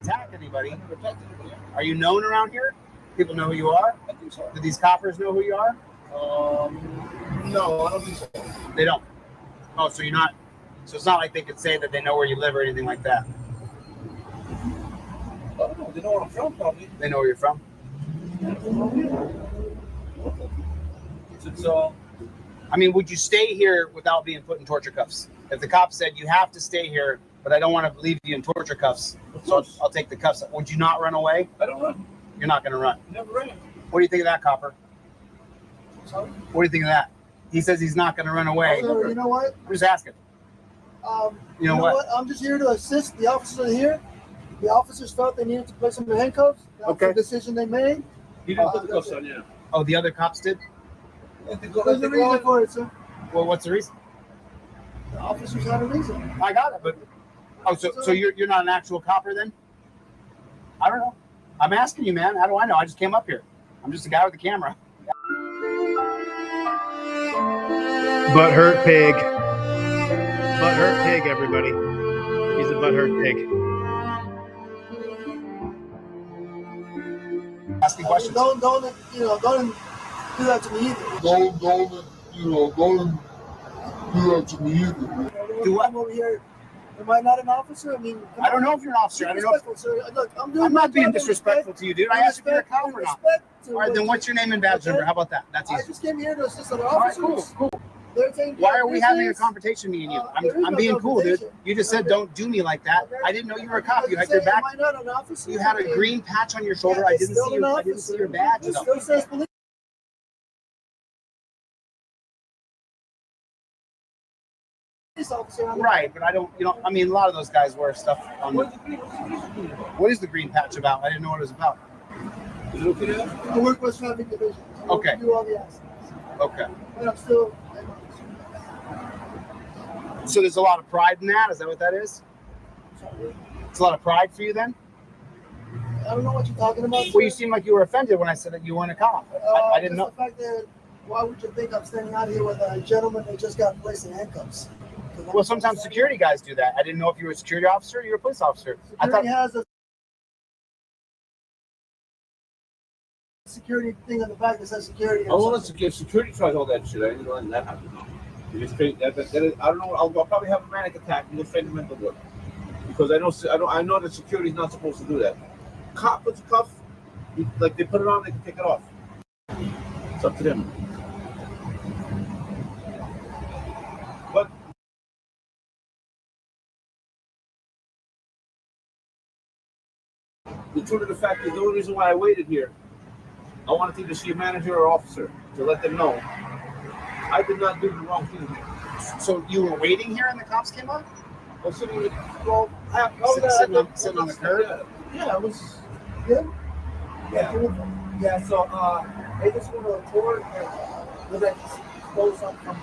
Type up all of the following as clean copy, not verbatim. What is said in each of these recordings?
attack anybody. Are you known around here? People know who you are? I think so. Do these coppers know who you are? No, I don't think so. They don't. Oh, so you're not. So it's not like they could say that they know where you live or anything like that. I don't know. They know where I'm from, probably. They know where you're from. So, I mean, would you stay here without being put in torture cuffs? If the cop said you have to stay here, but I don't want to leave you in torture cuffs, so I'll take the cuffs. Would you not run away? I don't run. You're not going to run. Never ran. What do you think of that, copper? Sorry? What do you think of that? He says he's not going to run away. So, you know what? I'm just asking. You know what? I'm just here to assist. The officers are here. The officers felt they needed to place him in handcuffs. That's the decision they made. You didn't put the cuffs on, yeah. Oh, the other cops did? There's a reason for it, sir. Well, what's the reason? The officers had a reason. I got it, but so you're not an actual copper then? I don't know. I'm asking you, man. How do I know? I just came up here. I'm just a guy with a camera. Butthurt pig. Butthurt pig, everybody. He's a butthurt pig. Asking questions. Don't do that to me either. Don't do that to me either. Do what? I'm over here. Am I not an officer? I mean, I don't know if you're an officer. I don't know. Look, I'm not being disrespectful to you, dude. I asked if you're a cop or not. All right, then what's your name and badge number? How about that? That's easy. I just came here to assist other All right, officers. cool. Why are we having a confrontation, me and you? I'm being cool, dude. You just said don't do me like that. I didn't know you were a cop. You had your back. Am I not an officer? You had a green patch on your shoulder. I didn't see your badge. It still says police. Officer. Right, but I don't, I mean, a lot of those guys wear stuff on the. What is the green patch about? I didn't know what it was about. I work with traffic division. Okay. Do all the accidents. Okay. But I'm still. So there's a lot of pride in that? Is that what that is? It's a lot of pride for you then? I don't know what you're talking about. Well, you seem like you were offended when I said that you weren't a cop. I didn't know. The fact that, why would you think I'm standing out here with a gentleman that just got placed in handcuffs? Well, sometimes security guys do that. I didn't know if you were a security officer or you were a police officer. Security has a security thing on the back that says security. Oh, well, security tries all that shit. I didn't know that happened. I don't know. I'll probably have a panic attack and defend the mental work because I know that security is not supposed to do that. Cop puts a cuff, like they put it on, they can take it off. It's up to them. But the truth of the fact is, the only reason why I waited here, I wanted to either see a manager or officer to let them know I did not do the wrong thing here. So you were waiting here and the cops came up? I was sitting with, sitting on the curb? Yeah, I was. Yeah. Yeah, so they just want to report was that close up from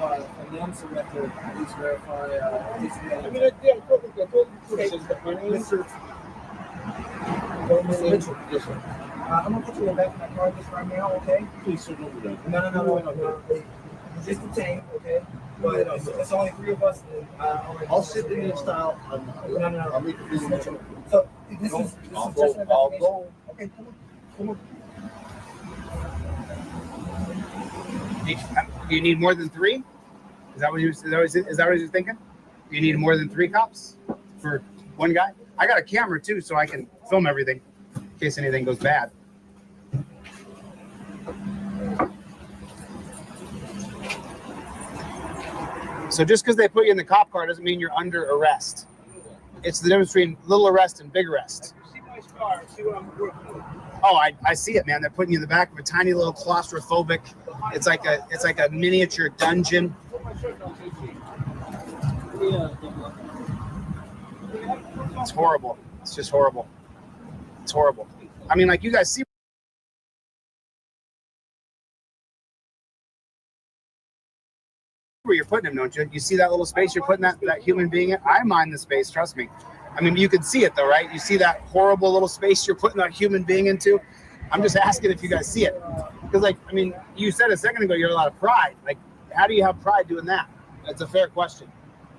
them so we have to at least verify I mean, I told them, my name is Mr. Mitchell. Yes, sir. I'm gonna put you in the back of my car just right now, okay? Please sit over there. No. Just detained, okay? But it's only three of us. I'll sit in your style. No. I'll make it Mr. easy. Mitchell. So this is I'll just an go. investigation. Okay, come on. Do you need more than 3? Is that what you're thinking? Do you need more than 3 cops for one guy? I got a camera too, so I can film everything in case anything goes bad. So just because they put you in the cop car doesn't mean you're under arrest. It's the difference between little arrest and big arrest. See my scar, see what I'm working with. Oh, I see it, man. They're putting you in the back of a tiny little claustrophobic. It's like a miniature dungeon. It's horrible. It's just horrible. It's horrible. I mean, like, you guys see where you're putting him, don't you? You see that little space you're putting that human being in? I mind the space, trust me. I mean, you can see it though, right? You see that horrible little space you're putting that human being into? I'm just asking if you guys see it. Because, like, I mean, you said a second ago you have a lot of pride. Like, how do you have pride doing that? That's a fair question.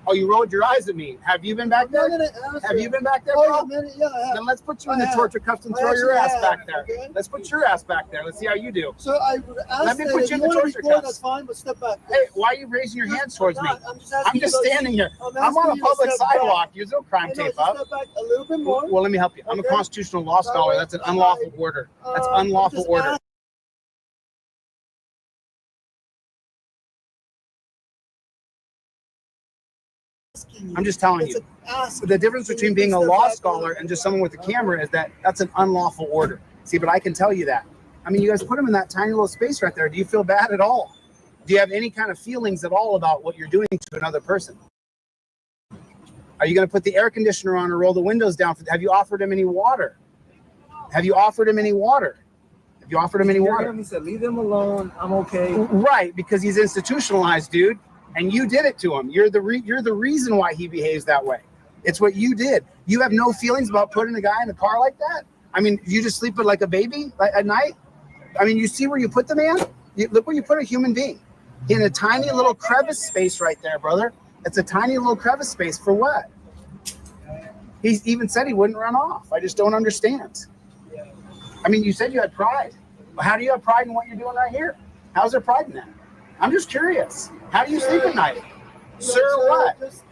Oh, you rolled your eyes at me. Have you been back there? Have you been back there, Oh, bro? yeah, man, yeah, I have. Then let's put you in the I have. torture cuffs and I throw your actually ass have, back there. okay? Let's put your ass back there. Let's see how you do. So I would ask Let me that put if you in you the want to torture record, cuffs. that's fine, but step back. Hey, why are you raising your hands towards me? I'm just asking I'm just you to- standing here. I'm I'm on asking a you to public step back. sidewalk. There's no crime I know, tape just up. step back a little bit more. Well, let me help you. I'm a Okay. constitutional law scholar. That's an unlawful order. That's unlawful just order. asking you. I'm just telling It's you. a ask. The difference Can between you being a step law back scholar little and bit? just someone with a camera is that that's an unlawful order. See, but I can tell you that. I mean, you guys put them in that tiny little space right there. Do you feel bad at all? Do you have any kind of feelings at all about what you're doing to another person? Are you going to put the air conditioner on or roll the windows down? Have you offered him any water? Have you offered him any water? Have you offered him any water? He said, leave them alone. I'm okay. Right, because he's institutionalized, dude, and you did it to him. You're the reason why he behaves that way. It's what you did. You have no feelings about putting a guy in a car like that? I mean, you just sleep with like a baby at night? I mean, you see where you put the man? Look where you put a human being. In a tiny little crevice space right there, brother. It's a tiny little crevice space for what? He even said he wouldn't run off. I just don't understand. I mean, you said you had pride. How do you have pride in what you're doing right here? How's there pride in that? I'm just curious. How do you sleep at night? Sir, what? Just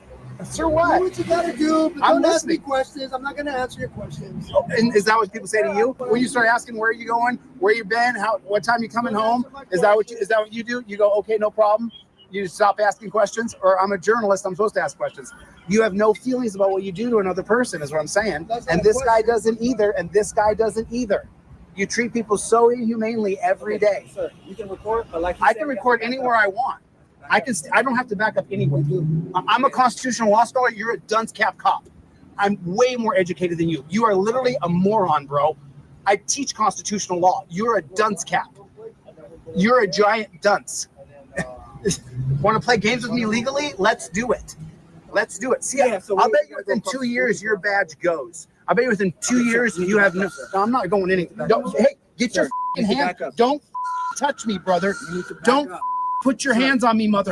Sir, do what? what you gotta do, but I'm don't ask me listening. questions. I'm not gonna answer your questions. And is that what people say to you when you start asking where you going, where you been, what time you coming home? Is that what you do? You go, okay, no problem. You just stop asking questions. Or I'm a journalist. I'm supposed to ask questions. You have no feelings about what you do to another person, is what I'm saying. That's not And a this guy question. doesn't either. And this guy doesn't either. You treat people so inhumanely every day. Sir, you can record, but like I can record anywhere I want. I don't have to back up anywhere. I'm a constitutional law scholar. You're a dunce cap cop. I'm way more educated than you. You are literally a moron, bro. I teach constitutional law. You're a dunce cap. You're a giant dunce. Want to play games with me legally? Let's do it. Let's do it. See, Yeah, so I'll we- bet you within 2 years your badge goes. I bet you within 2 years you have no. I'm not going any. Don't, hey, get your you need to hand. back up. Don't touch me, brother. You need to back Don't up. put your hands on me, mother.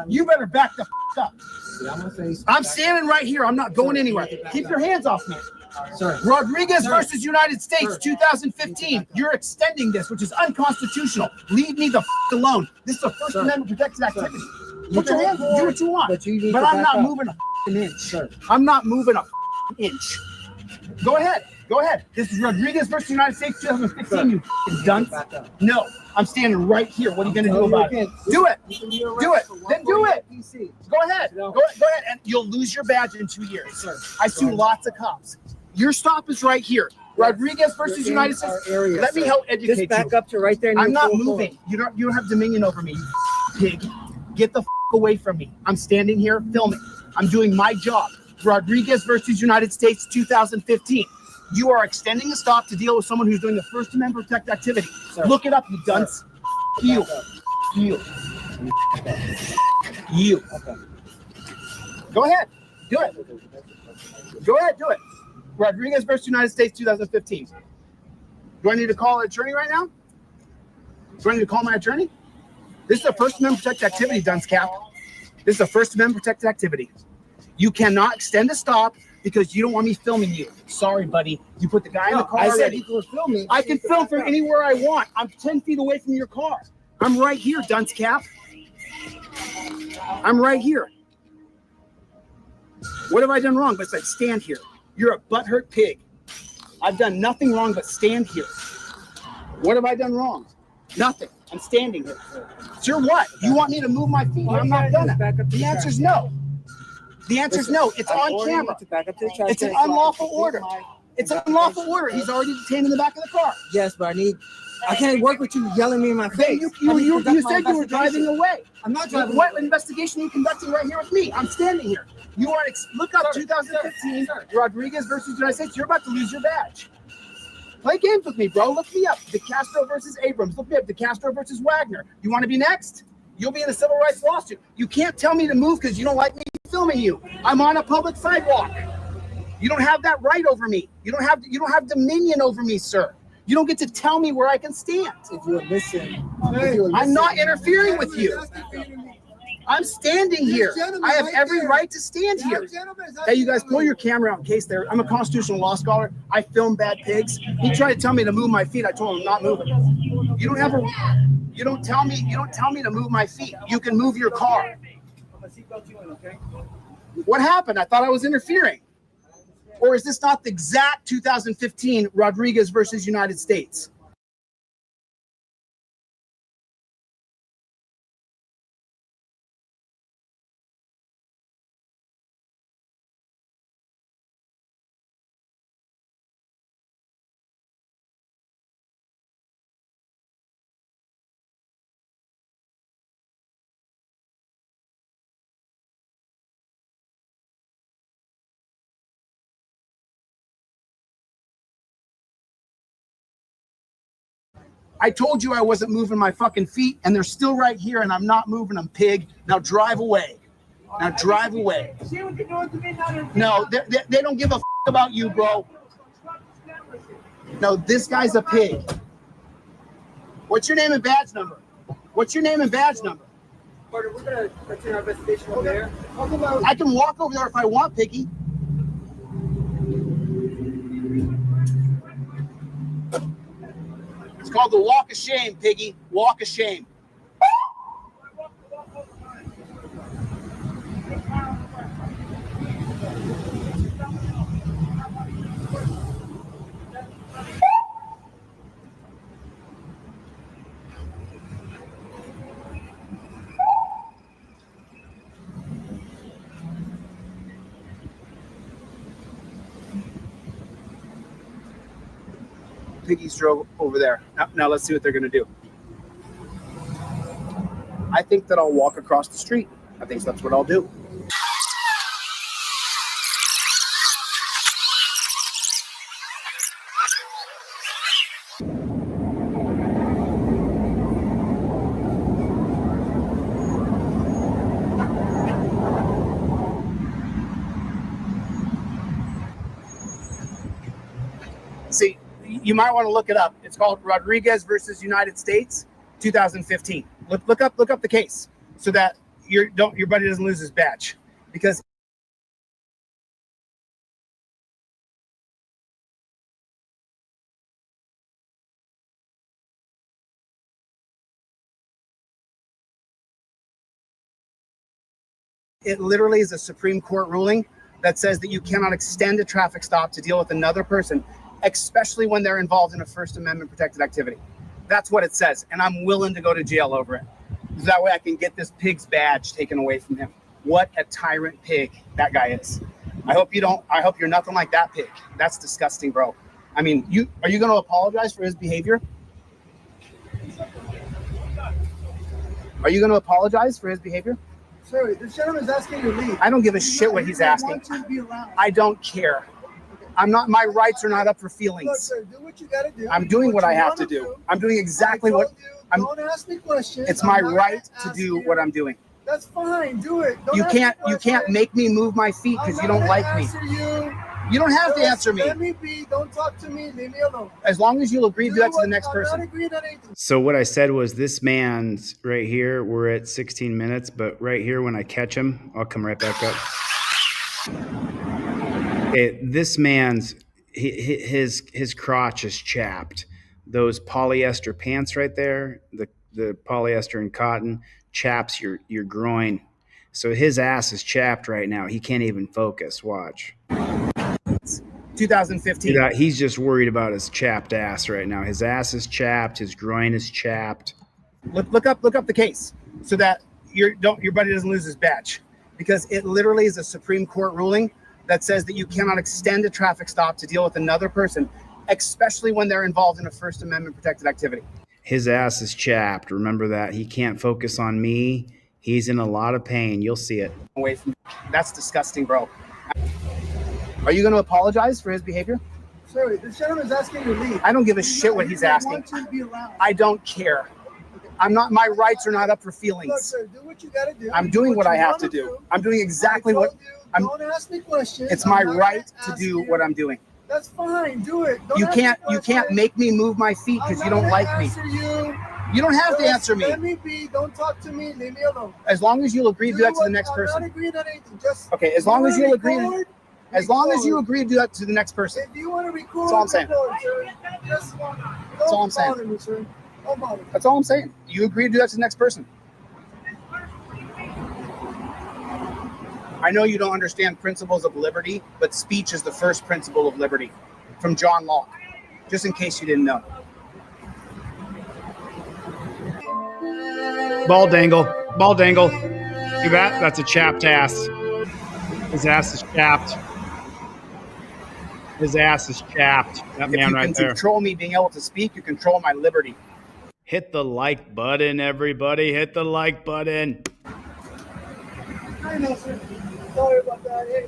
You better back the up. See, I'm gonna say, I'm standing right here. I'm not going anywhere. Keep your hands off me. sir. Rodriguez Sir. versus United States, Sir. 2015. You're extending this, which is unconstitutional. Leave me the alone. This is a First Sir. Amendment protected activity. You Put your can hands. Do record, what you want. but you need But to I'm back not up. moving an inch. Sir. I'm not moving a inch. Go ahead. Go ahead. This is Rodriguez versus United States, 2015. Sir. You dunce. Back up. No, I'm standing right here. What are you going to do about it? Do it. Do it. Then do it. PC. Go ahead. Go ahead. And you'll lose your badge in 2 years. Sir. I sue lots of cops. Your stop is right here. Rodriguez versus You're United in States. our area, Let me sir. help educate Just back you. up to right there. and I'm you'll not pull forward. moving. You don't have dominion over me, you pig. Get the away from me. I'm standing here filming. I'm doing my job. Rodriguez versus United States, 2015. You are extending a stop to deal with someone who's doing the First Amendment protected activity. Sir. Look it up, you dunce. You. Back up. You. You. Okay. Go ahead. Do it. Go ahead. Do it. Rodriguez versus United States, 2015. Do I need to call an attorney right now? Do I need to call my attorney? This is a First Amendment protected activity, dunce cap. This is a First Amendment protected activity. You cannot extend a stop because you don't want me filming you. Sorry, buddy. You put the guy in the car I said already. you could film me. I can film from anywhere I want. I'm 10 feet away from your car. I'm right here, dunce cap. I'm right here. What have I done wrong besides stand here? You're a butthurt pig. I've done nothing wrong but stand here. What have I done wrong? Nothing. I'm standing here. Sure, what? You want me to move my feet? I'm not gonna. The answer is no. The answer is no. It's on camera. It's an unlawful order. It's an unlawful order. He's already detained in the back of the car. Yes, but I can't work with you yelling me in my Then face. you said you were driving away. I'm not driving. What investigation are you conducting right here with me? I'm standing here. You are look up 2015 Rodriguez versus United States. You're about to lose your badge. Play games with me, bro. Look me up. DeCastro versus Abrams. Look me up. DeCastro versus Wagner. You want to be next? You'll be in a civil rights lawsuit. You can't tell me to move because you don't like me filming you. I'm on a public sidewalk. You don't have that right over me. You don't have dominion over me, sir. You don't get to tell me where I can stand. If you're missing, I'm not interfering with you. I'm standing here. I have every right to stand here. Hey, you guys, pull your camera out in case they're. I'm a constitutional law scholar. I film bad pigs. He tried to tell me to move my feet. I told him I'm not moving. You don't have a. You don't tell me. You don't tell me to move my feet. You can move your car. What happened? I thought I was interfering. Or is this not the exact 2015 Rodriguez versus United States? I told you I wasn't moving my fucking feet, and they're still right here, and I'm not moving them, pig. Now drive away. Now drive away. No, they don't give a about you, bro. No, this guy's a pig. What's your name and badge number? What's your name and badge number? Carter, we're gonna continue our investigation over there. I can walk over there if I want, piggy. It's called the walk of shame, piggy. Walk of shame. Piggy's drove over there. Now let's see what they're going to do. I think that I'll walk across the street. I think that's what I'll do. See, you might want to look it up. It's called Rodriguez versus United States, 2015. Look up the case so that your buddy doesn't lose his badge, because it literally is a Supreme Court ruling that says that you cannot extend a traffic stop to deal with another person, especially when they're involved in a First Amendment protected activity. That's what it says, and I'm willing to go to jail over it. So that way I can get this pig's badge taken away from him. What a tyrant pig that guy is. I hope you're nothing like that pig. That's disgusting, bro. I mean, are you going to apologize for his behavior? Are you going to apologize for his behavior? Sir, this gentleman is asking you to leave. I don't give a shit what he's asking. I don't care. My rights are not up for feelings. Look, sir, do what you gotta do. I'm doing what I have to do. I'm doing exactly what I'm. Don't ask me questions. It's my right to do what I'm doing. That's fine. Do it. You can't make me move my feet because you don't like me. You don't have to answer me. Let me be. Don't talk to me. Leave me alone. As long as you'll agree to do that to the next person. So what I said was this man's right here. We're at 16 minutes, but right here when I catch him, I'll come right back up. This man's his crotch is chapped. Those polyester pants right there, the polyester and cotton chaps your groin. So his ass is chapped right now. He can't even focus. Watch. 2015. He's just worried about his chapped ass right now. His ass is chapped. His groin is chapped. Look up the case so that your buddy doesn't lose his badge, because it literally is a Supreme Court ruling that says that you cannot extend a traffic stop to deal with another person, especially when they're involved in a First Amendment protected activity. His ass is chapped. Remember that. He can't focus on me. He's in a lot of pain. You'll see it. That's disgusting, bro. Are you going to apologize for his behavior? Sir, this gentleman is asking you to leave. I don't give a shit what he's asking. I don't care. My rights are not up for feelings. Look, sir, do what you gotta do. I'm doing what I have to do. I'm doing exactly what Don't ask me questions. It's my right to do what I'm doing. That's fine. Do it. You can't make me move my feet because you don't like me. You don't have to answer me. Let me be. Don't talk to me. Leave me alone. As long as you'll agree to do that to the next person. I'm not agreeing on anything. Just okay. As long as you'll agree. As long as you record. agree to do that to the next person. If you want to record, That's all I'm saying. record, sir. Just That's all I'm saying. bother me, sir. Don't bother me. That's all I'm saying. You agree to do that to the next person. I know you don't understand principles of liberty, but speech is the first principle of liberty from John Locke, just in case you didn't know. Ball dangle. Ball dangle. See that? That's a chapped ass. His ass is chapped. His ass is chapped. That man right there. If you can control me being able to speak, you control my liberty. Hit the like button, everybody. Hit the like button. I know, sir. Sorry about that. Hey,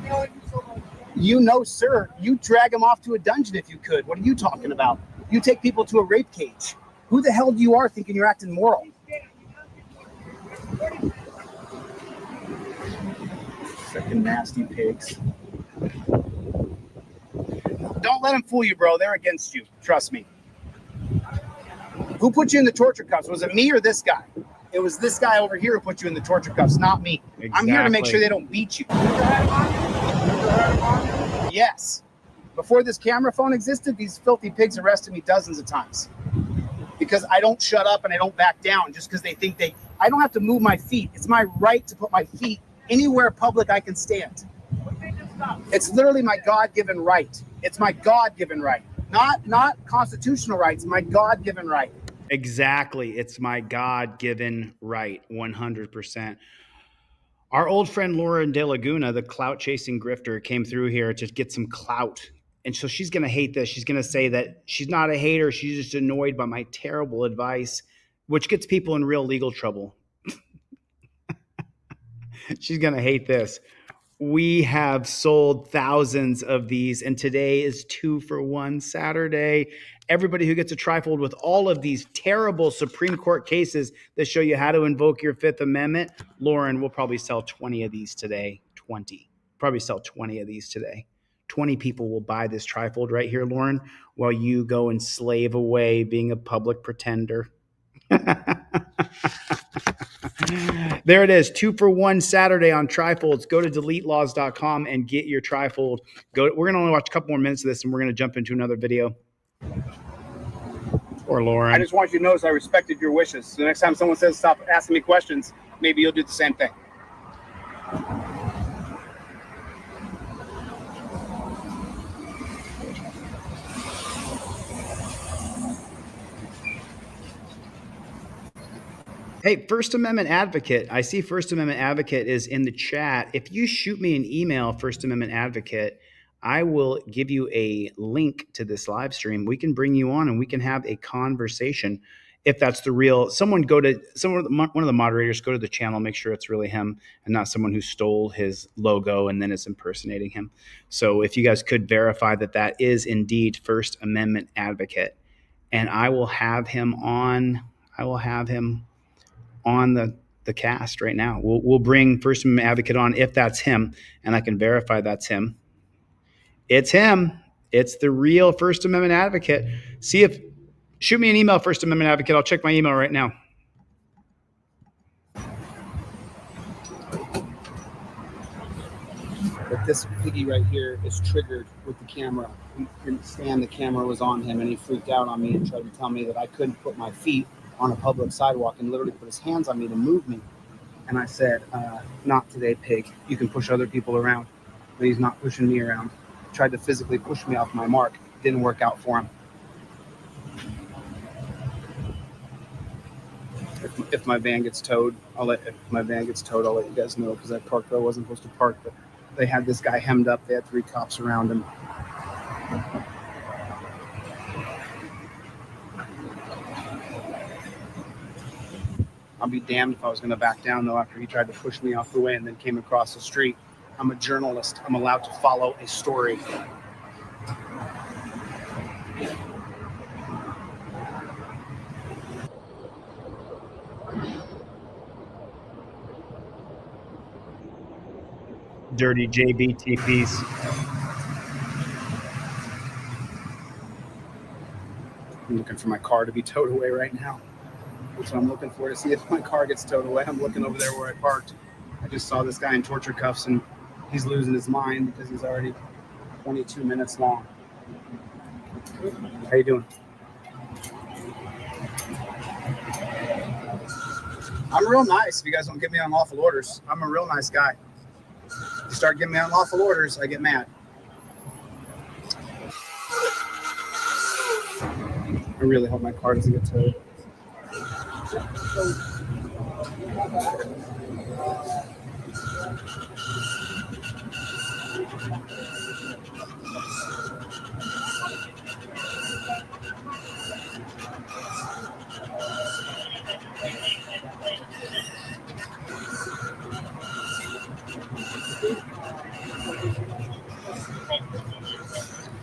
thank you so much. You know, sir, you drag him off to a dungeon if you could. What are you talking about? You take people to a rape cage. Who the hell do you are thinking you're acting moral? Freaking nasty pigs. Don't let them fool you, bro. They're against you. Trust me. Who put you in the torture cuffs? Was it me or this guy? It was this guy over here who put you in the torture cuffs, not me. Exactly. I'm here to make sure they don't beat you. Yes. Before this camera phone existed, these filthy pigs arrested me dozens of times. Because I don't shut up and I don't back down just because they think I don't have to move my feet. It's my right to put my feet anywhere public I can stand. It's literally my God-given right. It's my God-given right. Not constitutional rights, my God-given right. Exactly. It's my God-given right, 100%. Our old friend Lauren De Laguna, the clout-chasing grifter, came through here to get some clout. And so she's going to hate this. She's going to say that she's not a hater. She's just annoyed by my terrible advice, which gets people in real legal trouble. She's going to hate this. We have sold thousands of these, and today is 2-for-1 Saturday. Everybody who gets a trifold with all of these terrible Supreme Court cases that show you how to invoke your Fifth Amendment, Lauren will probably sell 20 of these today. 20. Probably sell 20 of these today. 20 people will buy this trifold right here, Lauren, while you go and slave away being a public pretender. There it is, 2-for-1 Saturday on trifolds. Go to deletelaws.com and get your trifold. We're going to only watch a couple more minutes of this, and we're going to jump into another video. Or Lauren. I just want you to notice I respected your wishes. So the next time someone says stop asking me questions, maybe you'll do the same thing. Hey, First Amendment Advocate. I see First Amendment Advocate is in the chat. If you shoot me an email, First Amendment Advocate, I will give you a link to this live stream. We can bring you on and we can have a conversation. If that's the real, one of the moderators, go to the channel, make sure it's really him and not someone who stole his logo and then is impersonating him. So if you guys could verify that that is indeed First Amendment Advocate, and I will have him on. On the cast right now. We'll bring First Amendment Advocate on if that's him, and I can verify that's him. It's him. It's the real First Amendment Advocate. Shoot me an email, First Amendment Advocate. I'll check my email right now. But this piggy right here is triggered with the camera. He couldn't stand the camera was on him, and he freaked out on me and tried to tell me that I couldn't put my feet on a public sidewalk and literally put his hands on me to move me. And I said, not today, pig. You can push other people around, but he's not pushing me around. He tried to physically push me off my mark. Didn't work out for him. If my van gets towed, I'll let you guys know, because I parked where I wasn't supposed to park, but they had this guy hemmed up. They had 3 cops around him. I'll be damned if I was going to back down, though, after he tried to push me off the way and then came across the street. I'm a journalist. I'm allowed to follow a story. Dirty JBTPs. I'm looking for my car to be towed away right now. That's what I'm looking for, to see if my car gets towed away. I'm looking over there where I parked. I just saw this guy in torture cuffs, and he's losing his mind because he's already 22 minutes long. How you doing? I'm real nice if you guys don't give me unlawful orders. I'm a real nice guy. If you start giving me unlawful orders, I get mad. I really hope my car doesn't get towed.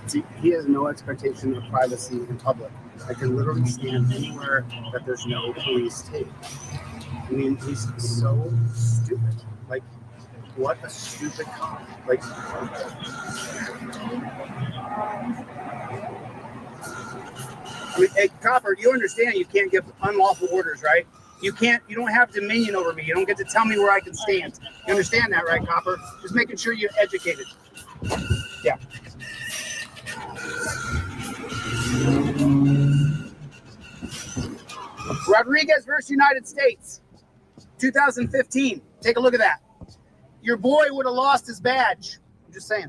See, he has no expectation of privacy in public. I can literally stand anywhere that there's no police tape. I mean, he's so stupid. Like, what a stupid cop. Like, I mean, hey, copper, you understand you can't give unlawful orders, right? You don't have dominion over me. You don't get to tell me where I can stand. You understand that, right, copper? Just making sure you're educated. Yeah. Rodriguez versus United States, 2015. Take a look at that. Your boy would have lost his badge. I'm just saying.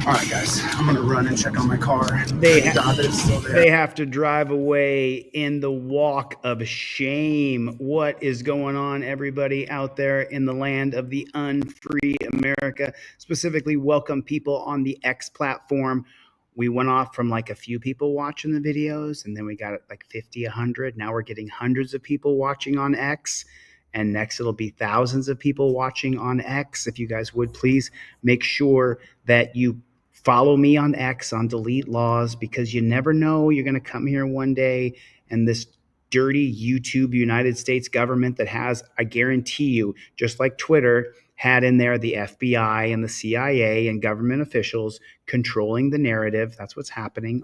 All right, guys, I'm going to run and check on my car. They have to drive away in the walk of shame. What is going on, everybody out there in the land of the unfree America? Specifically, welcome people on the X platform. We went off from like a few people watching the videos, and then we got like 50, 100. Now we're getting hundreds of people watching on X. And next it'll be thousands of people watching on X. If you guys would please make sure that you follow me on X on Delete Laws, because you never know, you're going to come here one day and this dirty YouTube United States government that has, I guarantee you, just like Twitter had in there the FBI and the CIA and government officials controlling the narrative. That's what's happening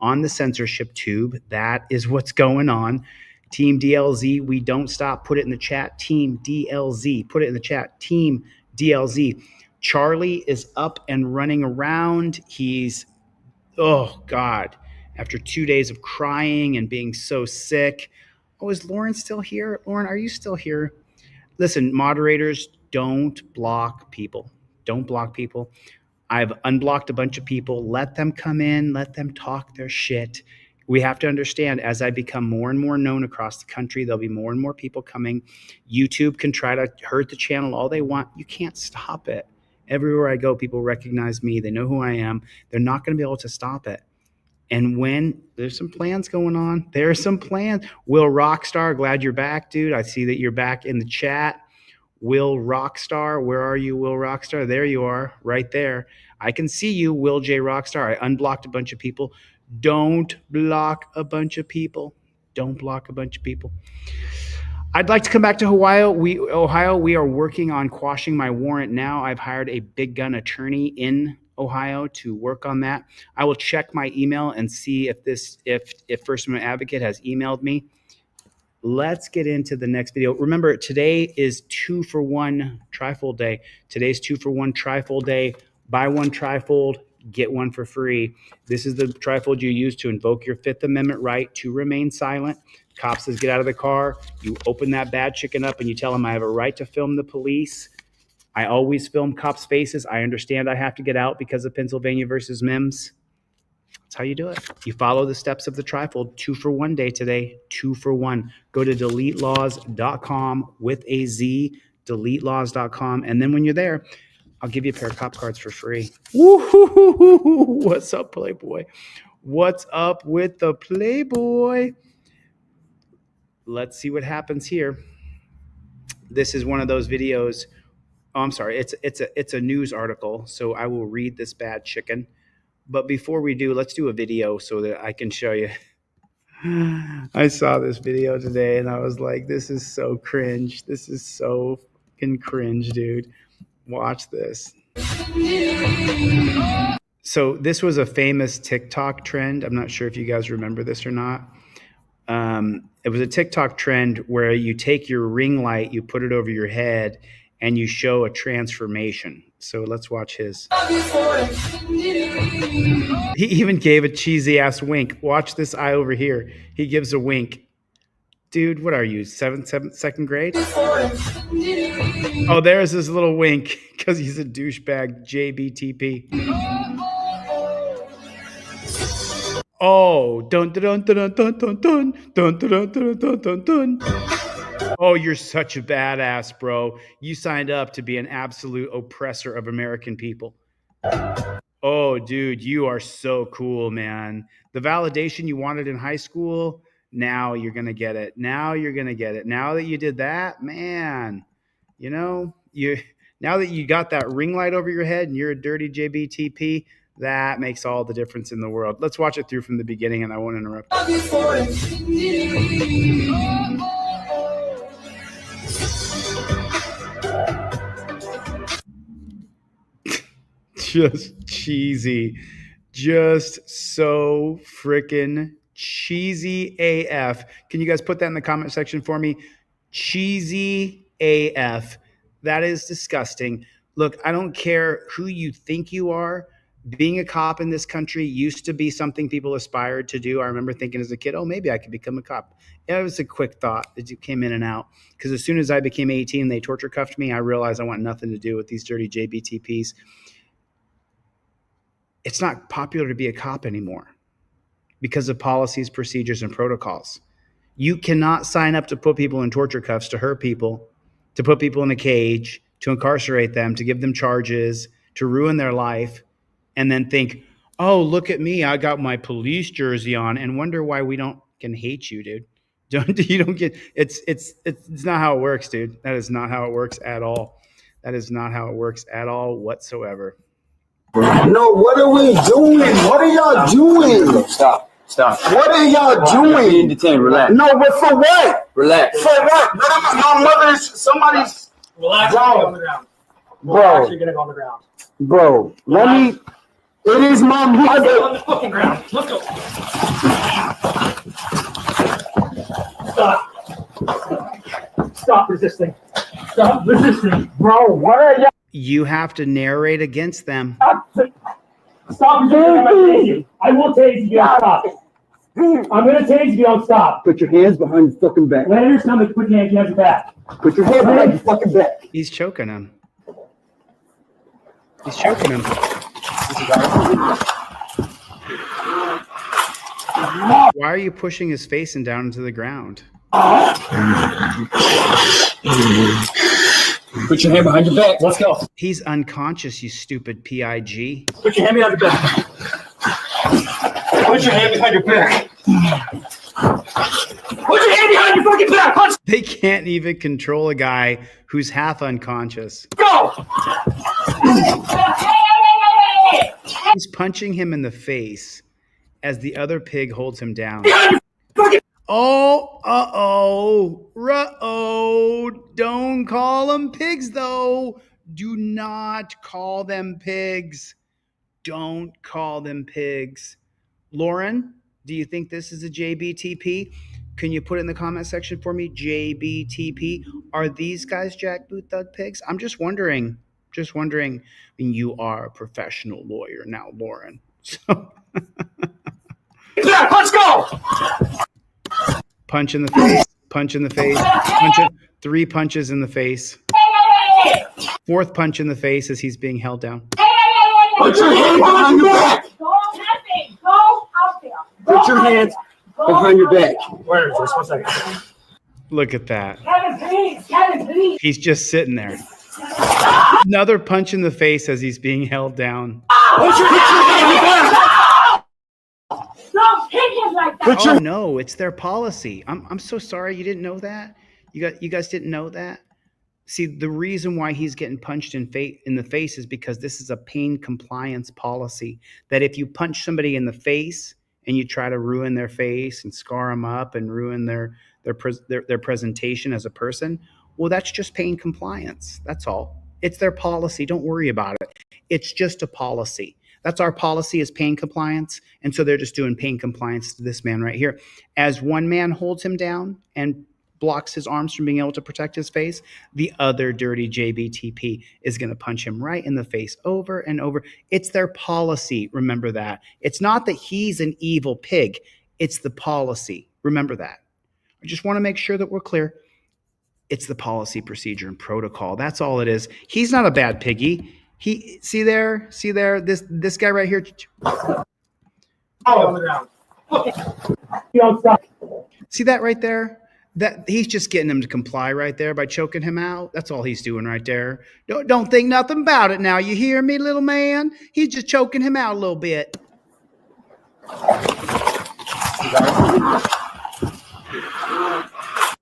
on the censorship tube. That is what's going on. Team DLZ, we don't stop. Put it in the chat. Team DLZ. Put it in the chat. Team DLZ. Charlie is up and running around. He's, oh God, after 2 days of crying and being so sick. Oh, is Lauren still here? Lauren, are you still here? Listen, moderators, don't block people. Don't block people. I've unblocked a bunch of people. Let them come in. Let them talk their shit. We have to understand, as I become more and more known across the country, there'll be more and more people coming. YouTube can try to hurt the channel all they want. You can't stop it. Everywhere I go, people recognize me. They know who I am. They're not going to be able to stop it. And when there's some plans going on, there are some plans. Will Rockstar, glad you're back, dude. I see that you're back in the chat. Will Rockstar, where are you, Will Rockstar? There you are, right there. I can see you, Will J Rockstar. I unblocked a bunch of people. Don't block a bunch of people. Don't block a bunch of people. I'd like to come back to Ohio. We are working on quashing my warrant now. I've hired a big gun attorney in Ohio to work on that. I will check my email and see if First Amendment Advocate has emailed me. Let's get into the next video. Remember, today is 2-for-1 Trifold Day. Today's 2-for-1 Trifold Day. Buy one Trifold, get one for free. This is the Trifold you use to invoke your Fifth Amendment right to remain silent. Cop says, get out of the car. You open that bad chicken up and you tell them, I have a right to film the police. I always film cops' faces. I understand I have to get out because of Pennsylvania versus Mims. That's how you do it. You follow the steps of the Trifold. 2-for-1 day today. 2-for-1. Go to deletelaws.com with a Z, deletelaws.com. And then when you're there, I'll give you a pair of cop cards for free. Woo-hoo-hoo-hoo-hoo. What's up, Playboy? What's up with the Playboy? Let's see what happens here. This is one of those videos. Oh, I'm sorry. It's a news article, so I will read this bad chicken. But before we do, let's do a video so that I can show you. I saw this video today and I was like, this is so cringe. This is so fucking cringe, dude. Watch this. So this was a famous TikTok trend. I'm not sure if you guys remember this or not. It was a TikTok trend where you take your ring light, you put it over your head, and you show a transformation. So let's watch his. He even gave a cheesy ass wink. Watch this eye over here. He gives a wink. Dude, what are you, second grade? Oh, there's his little wink because he's a douchebag, JBTP. Oh, dun dun dun dun dun dun dun dun dun dun dun dun. Oh, you're such a badass, bro. You signed up to be an absolute oppressor of American people. Oh, dude, you are so cool, man. The validation you wanted in high school, now you're going to get it. Now you're going to get it. Now that you did that, man, you know, now that you got that ring light over your head and you're a dirty JBTP, that makes all the difference in the world. Let's watch it through from the beginning and I won't interrupt. Just cheesy. Just so freaking cheesy AF. Can you guys put that in the comment section for me? Cheesy AF. That is disgusting. Look, I don't care who you think you are. Being a cop in this country used to be something people aspired to do. I remember thinking as a kid, oh, maybe I could become a cop. It was a quick thought that came in and out. Because as soon as I became 18 and they torture cuffed me, I realized I want nothing to do with these dirty JBTPs. It's not popular to be a cop anymore because of policies, procedures, and protocols. You cannot sign up to put people in torture cuffs, to hurt people, to put people in a cage, to incarcerate them, to give them charges, to ruin their life, and then think, oh, look at me, I got my police jersey on, and wonder why we can hate you, dude. You don't get it's not how it works, dude. That is not how it works at all. That is not how it works at all whatsoever. No, what are we doing? What are y'all doing? Stop. What are y'all Being doing? detained. Relax. No, but for what? Relax. For what? My mother's somebody's. Relax. Bro. On the ground. We're Bro. actually gonna go on the ground. Bro, let me. It is my On mother. the fucking ground. Let's go. Stop. Stop resisting. Stop resisting. Bro, what are y'all? You have to narrate against them. Stop resisting. I'm gonna tase you. I will tase you if you don't stop. I'm gonna tase you if you don't stop. Put your hands behind your fucking back. Land on your stomach, put your hands behind your back. Put your hands behind your fucking back. He's choking him. He's choking him. Why are you pushing his face and down into the ground? Put your hand behind your back. Let's go. He's unconscious, you stupid PIG. Put your hand behind your back. Put your hand behind your back. Put your hand behind your fucking back. Punch. They can't even control a guy who's half unconscious. Go. He's punching him in the face as the other pig holds him down. Oh, ruh-oh. Don't call them pigs, though. Do not call them pigs. Don't call them pigs. Lauren, do you think this is a JBTP? Can you put it in the comment section for me? JBTP. Are these guys jackboot thug pigs? I'm just wondering. I mean, you are a professional lawyer now, Lauren. So Yeah, let's go. punch in the face. Punch in the face. Punch it. 3 punches in the face. 4th punch in the face as he's being held down. Put your hands behind your back. Go out there. Put your hands behind your back. Where is this? 1 second. Look at that. Kevin, please. He's just sitting there. Another punch in the face as he's being held down. Don't hit him like that. Oh no, it's their policy. I'm so sorry you didn't know that. You guys didn't know that. See, the reason why he's getting punched in the face is because this is a pain compliance policy. That if you punch somebody in the face and you try to ruin their face and scar them up and ruin their presentation as a person, well, that's just pain compliance. That's all. It's their policy. Don't worry about it. It's just a policy. That's our policy is pain compliance. And so they're just doing pain compliance to this man right here. As one man holds him down and blocks his arms from being able to protect his face, the other dirty JBTP is going to punch him right in the face over and over. It's their policy. Remember that. It's not that he's an evil pig. It's the policy. Remember that. I just want to make sure that we're clear. It's the policy, procedure, and protocol. That's all it is. He's not a bad piggy. See there, this guy right here. See that right there? That he's just getting him to comply right there by choking him out. That's all he's doing right there. Don't think nothing about it now. You hear me, little man? He's just choking him out a little bit.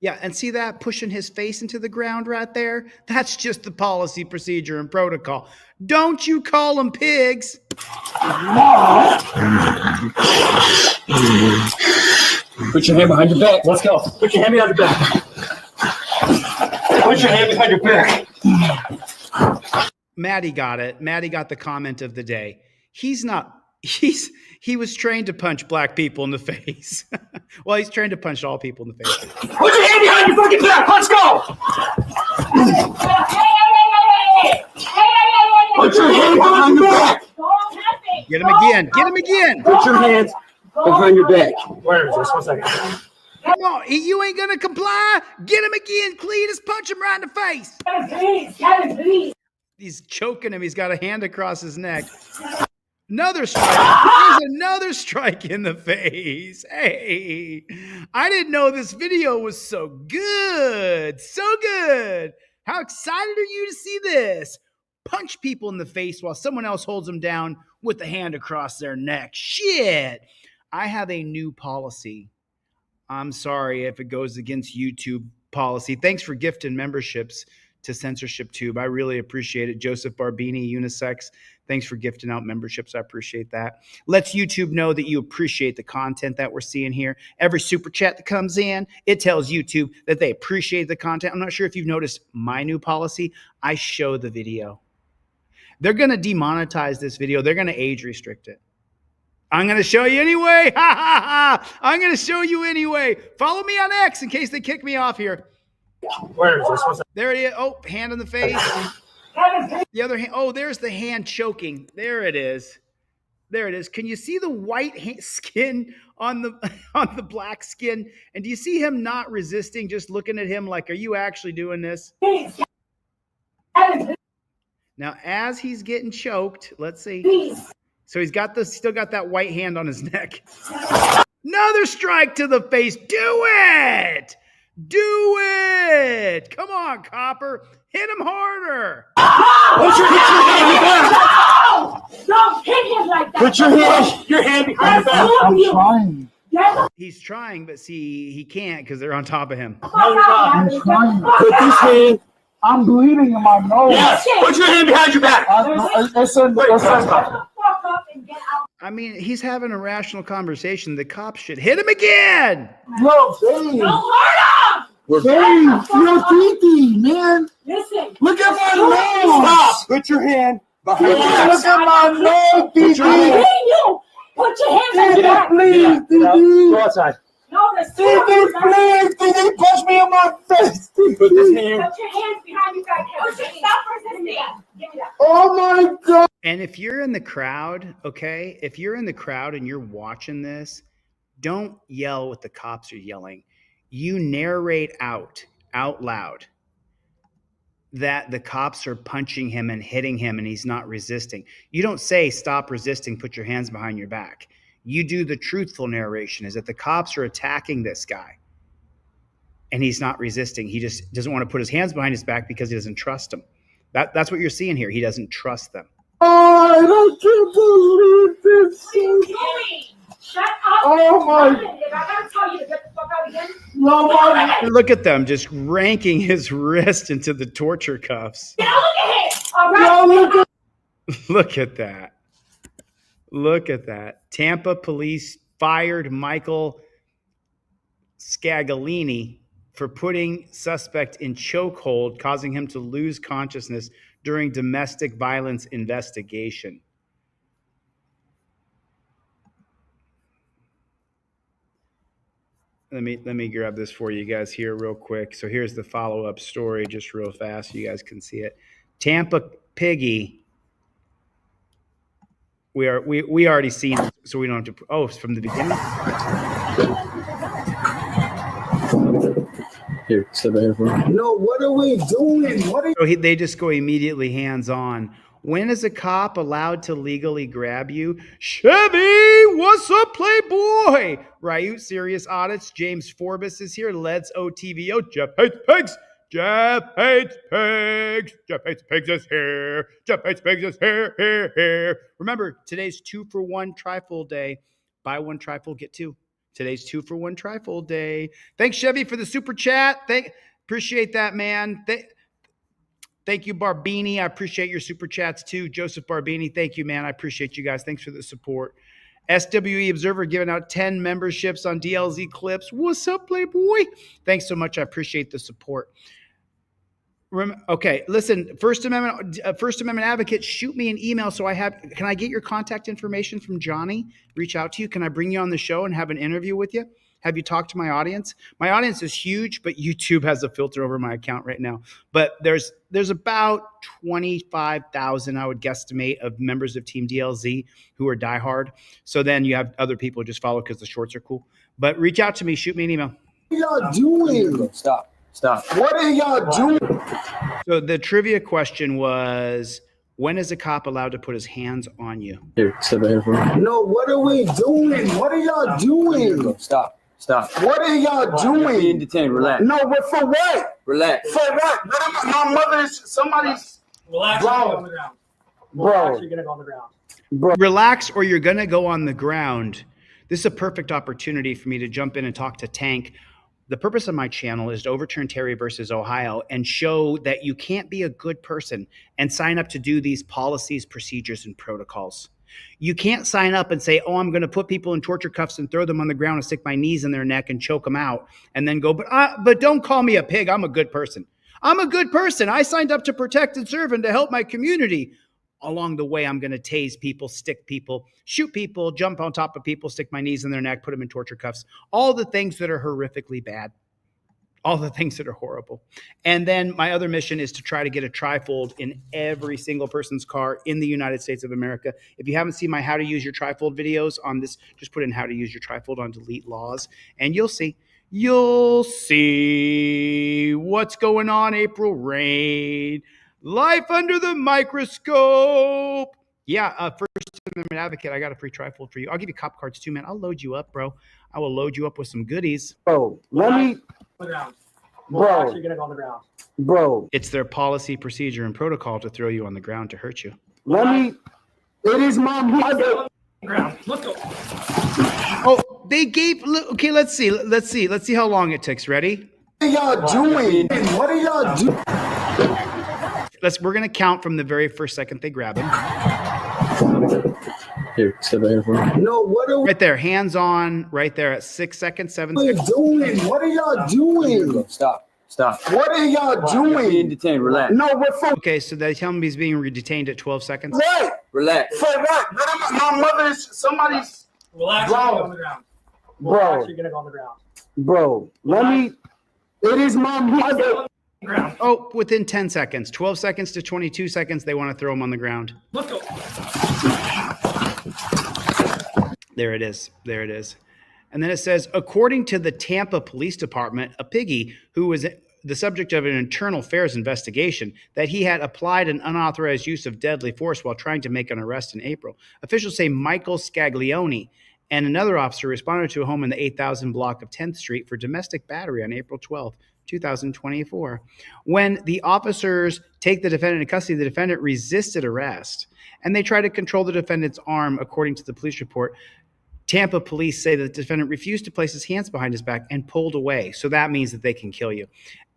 Yeah, and see that pushing his face into the ground right there? That's just the policy, procedure, and protocol. Don't you call them pigs. Put your hand behind your back. Let's go. Put your hand behind your back. Put your hand behind your back. Maddie got it. Maddie got the comment of the day. He was trained to punch black people in the face. Well, he's trained to punch all people in the face. Put your hand behind your fucking back. Let's go. Put your hand behind your back. Get him again. Get him again. Put your hands behind your back. Where is this? 1 second. Come on. You ain't going to comply? Get him again, Cletus. Punch him right in the face. Kevin, please. He's choking him. He's got a hand across his neck. Another strike. There's another strike in the face. Hey, I didn't know this video was so good. So good. How excited are you to see this? Punch people in the face while someone else holds them down with a hand across their neck. Shit. I have a new policy. I'm sorry if it goes against YouTube policy. Thanks for gifting memberships to Censorship Tube. I really appreciate it. Joseph Barbini, Unisex, thanks for gifting out memberships. I appreciate that. Lets YouTube know that you appreciate the content that we're seeing here. Every super chat that comes in, it tells YouTube that they appreciate the content. I'm not sure if you've noticed my new policy. I show the video. They're going to demonetize this video. They're going to age restrict it. I'm going to show you anyway. Ha, ha, ha. I'm going to show you anyway. Follow me on X in case they kick me off here. Where is this? There it is. Oh, hand in the face. The other hand. Oh, there's the hand choking. There it is. There it is. Can you see the white skin on the black skin? And do you see him not resisting, just looking at him like, are you actually doing this? Now, as he's getting choked, let's see. So he's got still got that white hand on his neck. Another strike to the face. Do it. Do it! Come on, Copper. Hit him harder. Put your hand. Don't hit him like that. Put your hand behind your back. I'm trying. He's trying, but see, he can't because they're on top of him. No, you're not. I'm trying. Put this hand. I'm bleeding in my nose. Yes. Put your hand behind your back. Listen. I mean, he's having a rational conversation. The cops should hit him again. Yo, Dave. Don't hurt him. Dave, you're creepy, man. Listen. Look at my nose. Stop. Put your hand behind your back. Look at my nose, Put your I hand. hate you. Put your hands on your back. Please, Go outside. No, there's two of Didi, them. please. Didi, punch me in my face. Put this hand. Put your hands behind your back. Stop resisting. Give me that. Oh my God. And if you're in the crowd, okay, if you're in the crowd and you're watching this, don't yell what the cops are yelling. You narrate out loud that the cops are punching him and hitting him and he's not resisting. You don't say, stop resisting, put your hands behind your back. You do the truthful narration, is that the cops are attacking this guy and he's not resisting. He just doesn't want to put his hands behind his back because he doesn't trust them. That's what you're seeing here. He doesn't trust them. Oh, I don't believe this. What are you doing? Shut up. Oh my. If I gotta tell you to get the fuck out again. No, my. Look at them just ranking his wrist into the torture cuffs. Now look at him. All right. No, look at. Look at that. Look at that. Tampa police fired Michael Scagalini for putting suspect in chokehold, causing him to lose consciousness during domestic violence investigation. let me grab this for you guys here real quick. So here's the follow-up story, just real fast, so you guys can see it. Tampa Piggy. We already seen it, so we don't have to. Oh, it's from the beginning. Here, step ahead for me. No, what are we doing? What are So they just go immediately hands-on. When is a cop allowed to legally grab you? Chevy, what's up, Playboy? Ryute, Serious Audits. James Forbes is here. Let's OTVO. Jeff hates pigs. Jeff hates pigs. Jeff hates pigs is here. Jeff hates pigs is here, here, here. Remember, today's 2-for-1 Trifold day. Buy one Trifold, get two. Today's 2-for-1 Trifold day. Thanks, Chevy, for the super chat. Appreciate that, man. Thank you, Barbini. I appreciate your super chats too. Joseph Barbini, thank you, man. I appreciate you guys. Thanks for the support. SWE Observer giving out 10 memberships on DLZ clips. What's up, Playboy? Thanks so much. I appreciate the support. Okay, listen, First Amendment advocate, shoot me an email can I get your contact information from Johnny? Reach out to you. Can I bring you on the show and have an interview with you? Have you talked to my audience? My audience is huge, but YouTube has a filter over my account right now. But there's about 25,000, I would guesstimate, of members of Team DLZ who are diehard. So then you have other people who just follow because the shorts are cool. But reach out to me. Shoot me an email. y'all doing? Stop. What are y'all doing? So the trivia question was, when is a cop allowed to put his hands on you? Here, step ahead for me. No, what are we doing? What are y'all doing? Stop. What are y'all You're being doing? detained. Relax. No, but for what? Relax. For what? My mother's somebody's. Relax. Bro. On the ground. Bro. You're gonna go on the ground. Relax or you're going to go on the ground. This is a perfect opportunity for me to jump in and talk to Tank. The purpose of my channel is to overturn Terry versus Ohio and show that you can't be a good person and sign up to do these policies, procedures, and protocols. You can't sign up and say, oh, I'm going to put people in torture cuffs and throw them on the ground and stick my knees in their neck and choke them out and then go, but don't call me a pig. I'm a good person. I'm a good person. I signed up to protect and serve and to help my community. Along the way, I'm going to tase people, stick people, shoot people, jump on top of people, stick my knees in their neck, put them in torture cuffs, all the things that are horrifically bad, all the things that are horrible. And then my other mission is to try to get a trifold in every single person's car in the United States of America. If you haven't seen my how to use your trifold videos on this, just put in how to use your trifold on delete laws, and you'll see what's going on. April Rain. Life under the microscope. Yeah, First Amendment advocate, I got a free trifold for you. I'll give you cop cards too, man. I'll load you up, bro. I will load you up with some goodies. Bro, let me. On the ground. Bro. You're gonna go on the ground. Bro, It's their policy, procedure, and protocol to throw you on the ground to hurt you. let me. It is my mother. Ground. Let's go. Oh, they gave. Okay, let's see. Let's see how long it takes. Ready? What are y'all doing? What are y'all doing? We're gonna count from the very first second they grab him. Here, step ahead for me. No, what are we Right there, hands on. Right there at 6 seconds, 7 seconds. doing? What are y'all doing? Stop. What are y'all You're being doing? detained. Relax. No, but for Okay, so they tell him he's being detained at 12 seconds. what? Relax. For what? My mother's somebody's. Relax. Bro. You're gonna go on the ground. Bro. Relax, you're gonna go on the ground. Bro, let me. It is my mother. Ground. Oh, within 10 seconds, 12 seconds to 22 seconds, they want to throw him on the ground. Let's go. There it is. There it is. And then it says, according to the Tampa Police Department, a piggy who was the subject of an internal affairs investigation, that he had applied an unauthorized use of deadly force while trying to make an arrest in April. Officials say Michael Scaglione and another officer responded to a home in the 8,000 block of 10th Street for domestic battery on April 12th. 2024. When the officers take the defendant in custody, the defendant resisted arrest and they tried to control the defendant's arm, according to the police report. Tampa police say that the defendant refused to place his hands behind his back and pulled away. So that means that they can kill you.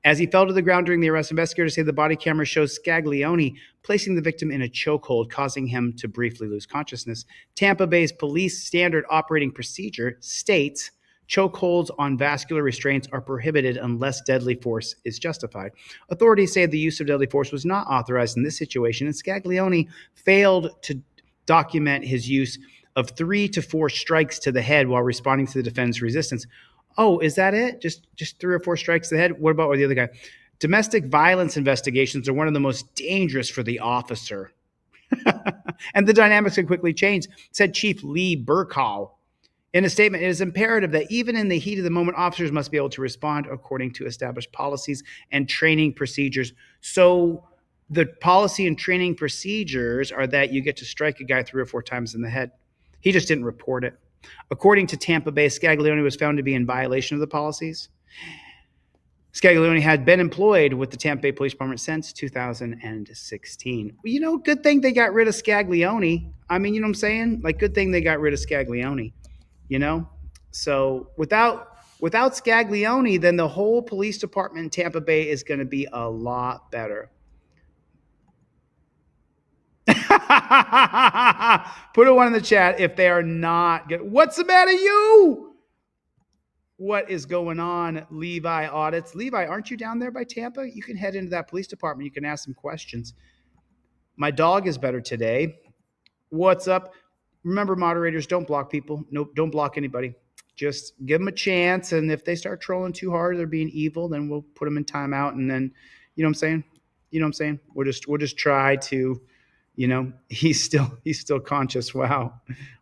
As he fell to the ground during the arrest, investigators say the body camera shows Scaglione placing the victim in a chokehold, causing him to briefly lose consciousness. Tampa Bay's police standard operating procedure states chokeholds on vascular restraints are prohibited unless deadly force is justified. Authorities say the use of deadly force was not authorized in this situation, and Scaglione failed to document his use of 3 to 4 strikes to the head while responding to the defendant's resistance. Oh, is that it? Just 3 or 4 strikes to the head? What about the other guy? Domestic violence investigations are one of the most dangerous for the officer. And the dynamics can quickly change, said Chief Lee Burkall. In a statement, it is imperative that even in the heat of the moment, officers must be able to respond according to established policies and training procedures. So the policy and training procedures are that you get to strike a guy 3 or 4 times in the head. He just didn't report it. According to Tampa Bay, Scaglione was found to be in violation of the policies. Scaglione had been employed with the Tampa Bay Police Department since 2016. You know, good thing they got rid of Scaglione. I mean, you know what I'm saying? Like, good thing they got rid of Scaglione, you know? So without Scaglione, then the whole police department in Tampa Bay is going to be a lot better. Put a 1 in the chat if they are not good. What's the matter, you? What is going on, Levi Audits? Levi, aren't you down there by Tampa? You can head into that police department. You can ask some questions. My dog is better today. What's up? Remember, moderators, don't block people. Nope, don't block anybody. Just give them a chance. And if they start trolling too hard, they're being evil, then we'll put them in timeout. And then, you know what I'm saying? You know what I'm saying? We'll just try to, you know, he's still conscious. Wow,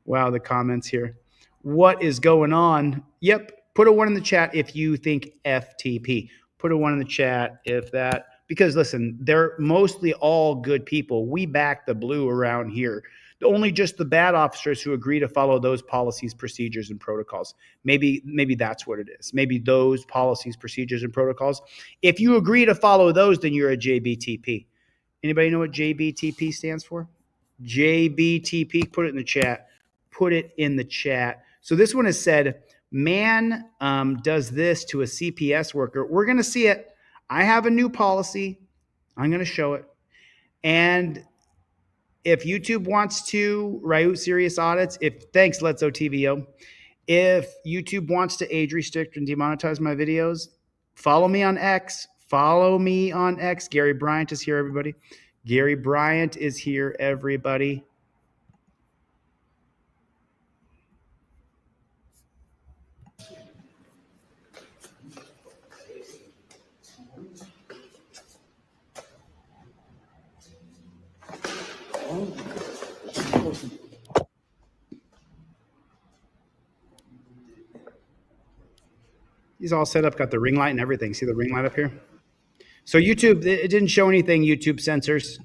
the comments here. What is going on? Yep. Put a 1 in the chat if you think FTP. Put a 1 in the chat if that, because listen, they're mostly all good people. We back the blue around here. Only just the bad officers who agree to follow those policies, procedures, and protocols. Maybe that's what it is. Maybe those policies, procedures, and protocols. If you agree to follow those, then you're a JBTP. Anybody know what JBTP stands for? JBTP. Put it in the chat. Put it in the chat. So this one has said, man does this to a CPS worker. We're going to see it. I have a new policy. I'm going to show it. And if YouTube wants to write serious audits, thanks, Let's OTVO. If YouTube wants to age restrict and demonetize my videos, follow me on X. Follow me on X. Gary Bryant is here, everybody. Gary Bryant is here, everybody. He's all set up, got the ring light and everything. See the ring light up here? So YouTube, it didn't show anything, YouTube censors.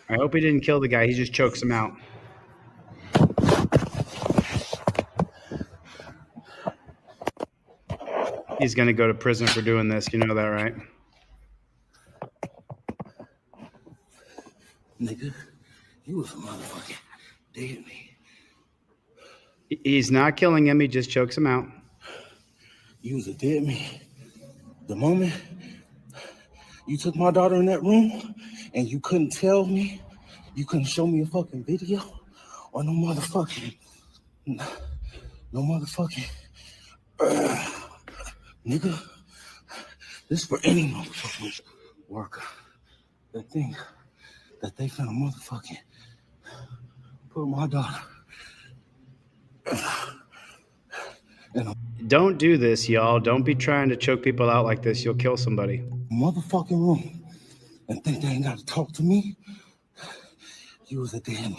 I hope he didn't kill the guy. He just chokes him out. He's going to go to prison for doing this. You know that, right? Nigga, you was a motherfucker. Dead me. He's not killing him. He just chokes him out. You was a dead me. The moment you took my daughter in that room and you couldn't tell me, you couldn't show me a fucking video or no motherfucking, nigga, this for any motherfucking worker that think that they finna motherfucking put my daughter. Don't do this, y'all. Don't be trying to choke people out like this. You'll kill somebody. Motherfucking room and think they ain't got to talk to me. You was a damn.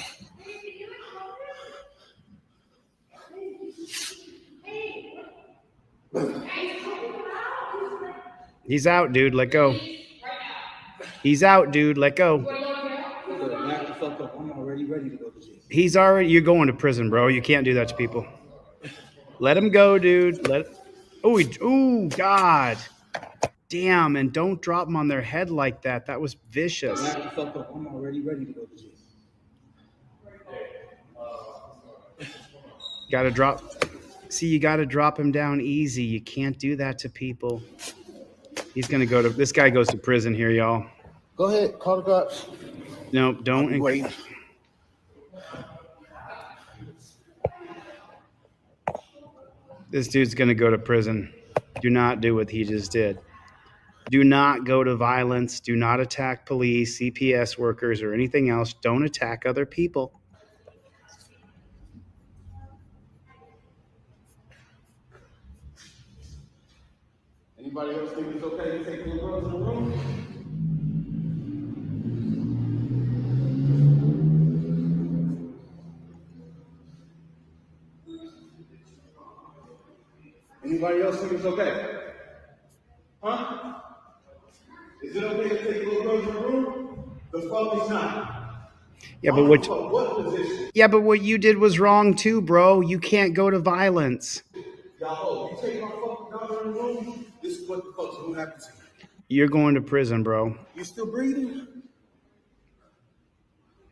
He's out, dude. Let go. He's out, dude. Let go. He's already. You're going to prison, bro. You can't do that to people. Let him go, dude. Oh, God. Damn, and don't drop them on their head like that. That was vicious. I'm already ready to go to jail. Gotta drop. See, you gotta drop him down easy. You can't do that to people. He's gonna go to. This guy goes to prison here, y'all. Go ahead, call the cops. No, don't. Wait. This dude's going to go to prison. Do not do what he just did. Do not go to violence. Do not attack police, CPS workers, or anything else. Don't attack other people. Anybody else think it's okay to take little girls in the room? Anybody else think it's okay? Huh? Is it okay to take little girls in the room? The fuck is not. Yeah, but what you did was wrong too, bro. You can't go to violence. Y'all, you take my fucking daughter in the room, this is what the fuck's gonna happen to you. You're going to prison, bro. You still breathing?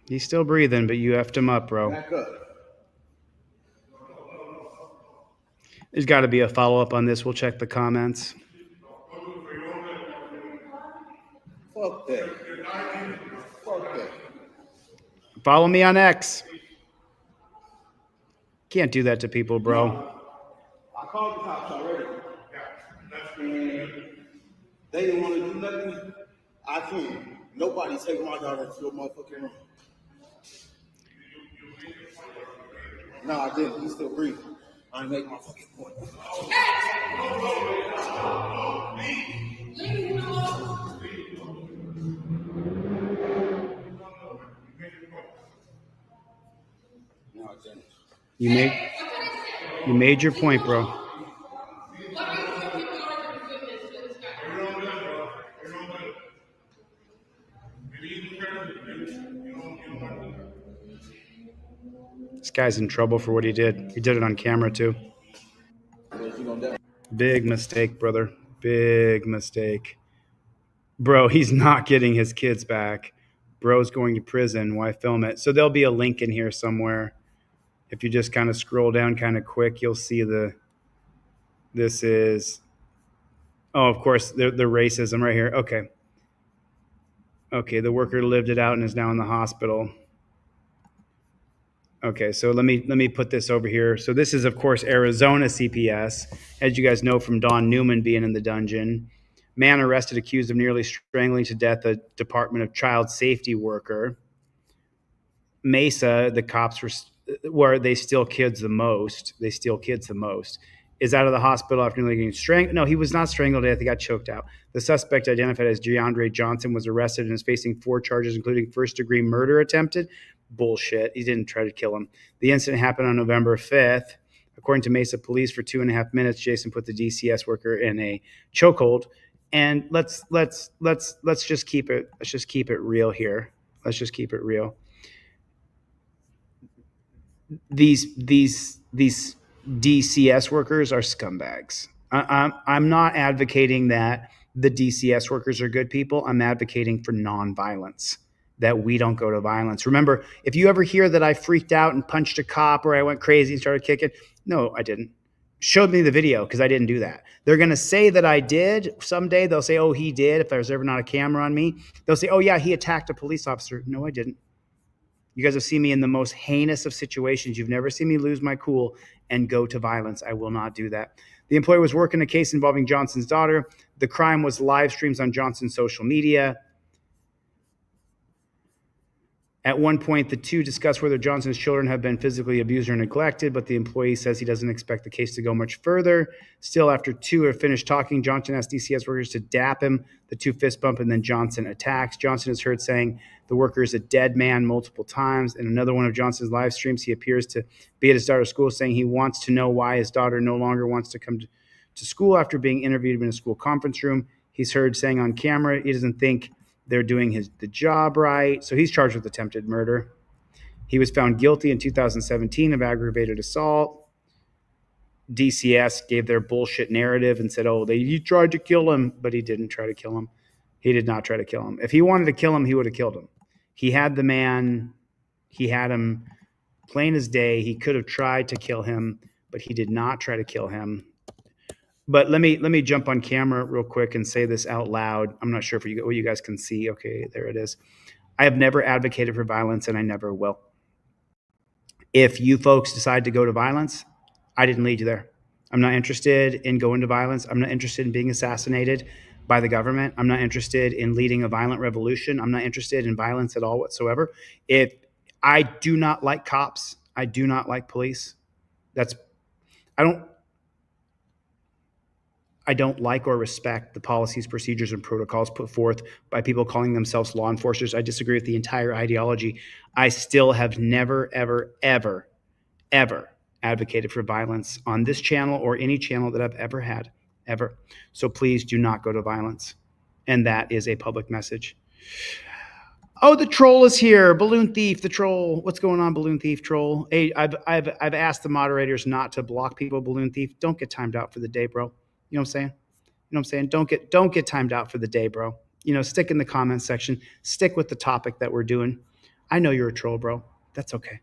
He's still breathing, but you effed him up, bro. Back up. There's got to be a follow-up on this. We'll check the comments. Fuck that. Fuck that. Follow me on X. Can't do that to people, bro. I called the cops already. And they didn't want to do nothing. I can't. Nobody take my daughter to a motherfucking room. No, I didn't. He's still breathing. I didn't make my fucking point. No, I didn't. You made your point, bro. This guy's in trouble for what he did. He did it on camera too. Big mistake, brother. Big mistake. Bro, he's not getting his kids back. Bro's going to prison. Why film it? So there'll be a link in here somewhere. If you just kind of scroll down kind of quick, you'll see this is, oh, of course, the racism right here. Okay. Okay, the worker lived it out and is now in the hospital. Okay, so let me put this over here. So this is, of course, Arizona CPS, as you guys know from Don Newman being in the dungeon. Man arrested accused of nearly strangling to death a Department of Child Safety worker. Mesa, the cops where they steal kids the most. They steal kids the most. Is out of the hospital after nearly getting strangled. No, he was not strangled to death. He got choked out. The suspect, identified as DeAndre Johnson, was arrested and is facing 4 charges, including first-degree murder attempted. Bullshit. He didn't try to kill him. The incident happened on November 5th. According to Mesa police, for 2.5 minutes, Jason put the DCS worker in a chokehold. And let's just keep it real here. Let's just keep it real. These DCS workers are scumbags. I'm not advocating that the DCS workers are good people. I'm advocating for nonviolence, that we don't go to violence. Remember, if you ever hear that I freaked out and punched a cop or I went crazy and started kicking, no, I didn't. Showed me the video because I didn't do that. They're going to say that I did. Someday they'll say, oh, he did. If there's ever not a camera on me, they'll say, oh, yeah, he attacked a police officer. No, I didn't. You guys have seen me in the most heinous of situations. You've never seen me lose my cool and go to violence. I will not do that. The employee was working a case involving Johnson's daughter. The crime was live streams on Johnson's social media. At one point, the two discussed whether Johnson's children have been physically abused or neglected, but the employee says he doesn't expect the case to go much further. Still, after two have finished talking, Johnson asks DCS workers to dap him. The two fist bump, and then Johnson attacks. Johnson is heard saying the worker is a dead man multiple times. In another one of Johnson's live streams, he appears to be at his daughter's school, saying he wants to know why his daughter no longer wants to come to school after being interviewed in a school conference room. He's heard saying on camera he doesn't think they're doing the job right. So he's charged with attempted murder. He was found guilty in 2017 of aggravated assault. DCS gave their bullshit narrative and said, oh, he tried to kill him, but he didn't try to kill him. He did not try to kill him. If he wanted to kill him, he would have killed him. He had the man. He had him plain as day. He could have tried to kill him, but he did not try to kill him. But let me jump on camera real quick and say this out loud. I'm not sure if you guys can see. Okay, there it is. I have never advocated for violence, and I never will. If you folks decide to go to violence, I didn't lead you there. I'm not interested in going to violence. I'm not interested in being assassinated by the government. I'm not interested in leading a violent revolution. I'm not interested in violence at all whatsoever. If I do not like cops, I do not like police. I don't like or respect the policies, procedures, and protocols put forth by people calling themselves law enforcers. I disagree with the entire ideology. I still have never, ever, ever, ever advocated for violence on this channel or any channel that I've ever had, ever. So please do not go to violence. And that is a public message. Oh, the troll is here. Balloon Thief, the troll. What's going on, Balloon Thief troll? Hey, I've asked the moderators not to block people, Balloon Thief. Don't get timed out for the day, bro. You know what I'm saying? You know what I'm saying? Don't get timed out for the day, bro. You know, stick in the comments section. Stick with the topic that we're doing. I know you're a troll, bro. That's okay.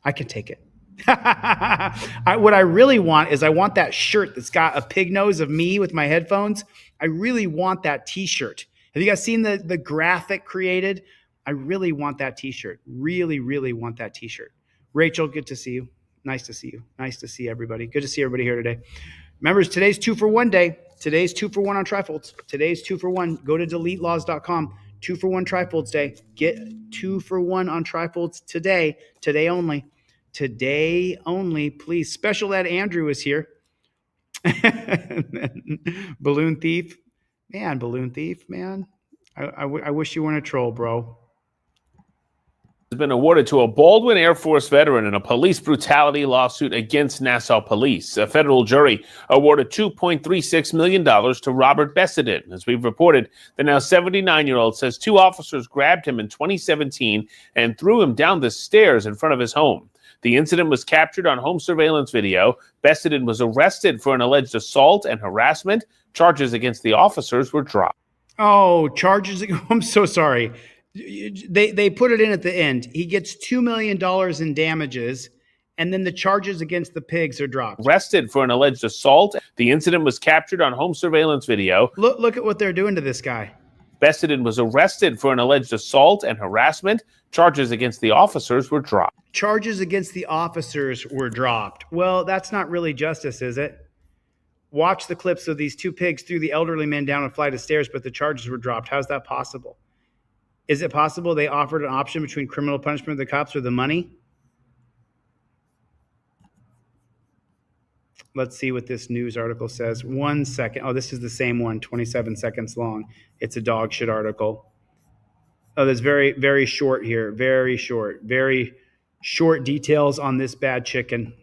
I can take it. What I really want is I want that shirt that's got a pig nose of me with my headphones. I really want that t-shirt. Have you guys seen the graphic created? I really want that t-shirt. Really, really want that t-shirt. Rachel, good to see you. Nice to see you. Nice to see everybody. Good to see everybody here today. Remember, today's 2-for-1 day. Today's 2-for-1 on Trifolds. Today's 2-for-1. Go to deletelaws.com. 2-for-1 Trifolds day. Get 2-for-1 on Trifolds today. Today only. Today only, please. Special Ed Andrew is here. Balloon Thief. Man, Balloon Thief, man. I wish you weren't a troll, bro. Has been awarded to a Baldwin Air Force veteran in a police brutality lawsuit against Nassau Police. A federal jury awarded $2.36 million to Robert Besseden. As we've reported, the now 79-year-old says 2 officers grabbed him in 2017 and threw him down the stairs in front of his home. The incident was captured on home surveillance video. Besseden was arrested for an alleged assault and harassment. Charges against the officers were dropped. Oh, charges. I'm so sorry. They put it in at the end. He gets $2 million in damages, and then the charges against the pigs are dropped. Arrested for an alleged assault. The incident was captured on home surveillance video. Look at what they're doing to this guy. Besseden was arrested for an alleged assault and harassment. Charges against the officers were dropped. Charges against the officers were dropped. Well, that's not really justice, is it? Watch the clips of these 2 pigs threw the elderly man down a flight of stairs, but the charges were dropped. How's that possible? Is it possible they offered an option between criminal punishment of the cops or the money? Let's see what this news article says. 1 second. Oh, this is the same one, 27 seconds long. It's a dog shit article. Oh, there's very, very short here. Very short details on this bad chicken.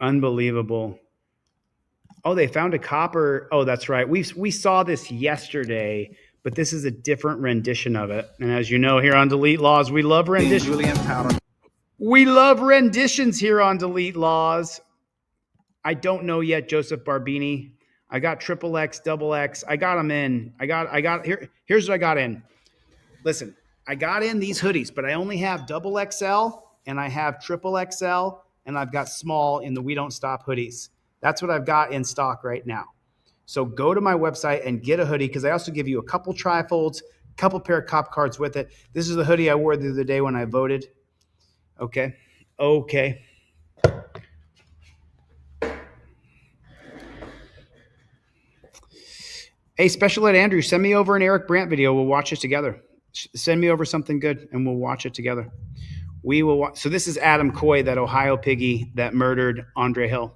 Unbelievable. Oh, they found a copper. Oh, that's right. We saw this yesterday, but this is a different rendition of it. And as you know, here on Delete Laws, we love renditions. We love renditions here on Delete Laws. I don't know yet, Joseph Barbini. I got XXX, XX. I got them in. Here's what I got in. Listen, I got in these hoodies, but I only have XXL and I have XXL and I've got small in the We Don't Stop hoodies. That's what I've got in stock right now. So go to my website and get a hoodie because I also give you a couple trifolds, a couple pair of cop cards with it. This is the hoodie I wore the other day when I voted. Okay. Hey, Special Ed Andrew, send me over an Eric Brandt video. We'll watch it together. Send me over something good and we'll watch it together. We will watch. So this is Adam Coy, that Ohio piggy that murdered Andre Hill.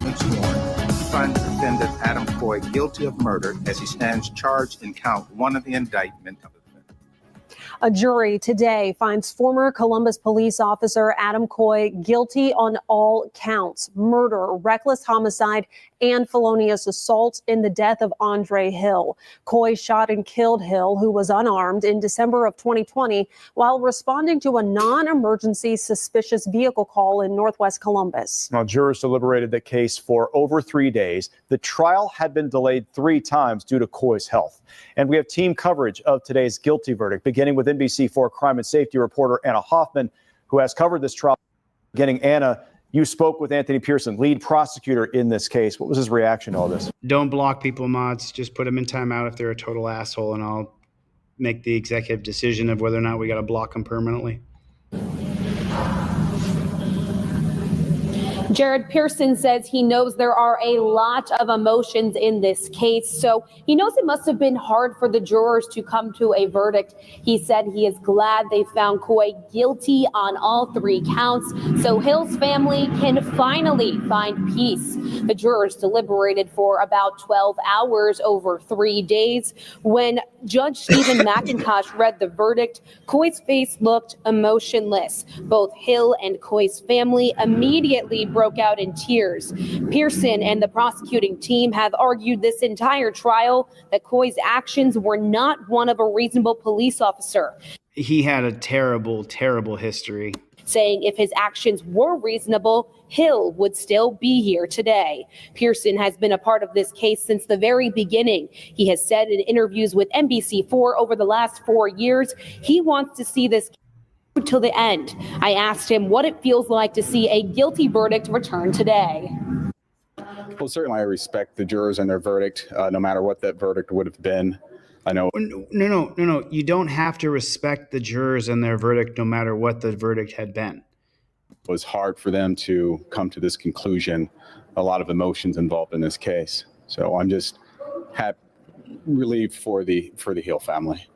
Finds defendant Adam Coy guilty of murder as he stands charged in count 1 of the indictment. A jury today finds former Columbus police officer Adam Coy guilty on all counts: murder, reckless homicide, and felonious assault in the death of Andre Hill. Coy shot and killed Hill, who was unarmed, in December of 2020 while responding to a non-emergency suspicious vehicle call in Northwest Columbus. Now, jurors deliberated the case for over 3 days. The trial had been delayed 3 times due to Coy's health. And we have team coverage of today's guilty verdict, beginning with NBC4 crime and safety reporter Anna Hoffman, who has covered this trial. Beginning, Anna, you spoke with Anthony Pearson, lead prosecutor in this case. What was his reaction to all this? Don't block people, mods. Just put them in timeout if they're a total asshole, and I'll make the executive decision of whether or not we got to block them permanently. Jared Pearson says he knows there are a lot of emotions in this case, so he knows it must have been hard for the jurors to come to a verdict. He said he is glad they found Coy guilty on all 3 counts, so Hill's family can finally find peace. The jurors deliberated for about 12 hours over 3 days. When Judge Stephen McIntosh read the verdict, Coy's face looked emotionless. Both Hill and Coy's family immediately broke out in tears. Pearson and the prosecuting team have argued this entire trial that Coy's actions were not one of a reasonable police officer. He had a terrible, terrible history. Saying if his actions were reasonable, Hill would still be here today. Pearson has been a part of this case since the very beginning. He has said in interviews with NBC4 over the last 4 years, he wants to see this till the end. I asked him what it feels like to see a guilty verdict returned today. Well, certainly I respect the jurors and their verdict, no matter what that verdict would have been. I know. No. You don't have to respect the jurors and their verdict no matter what the verdict had been. It was hard for them to come to this conclusion. A lot of emotions involved in this case. So I'm just relieved for the Hill family.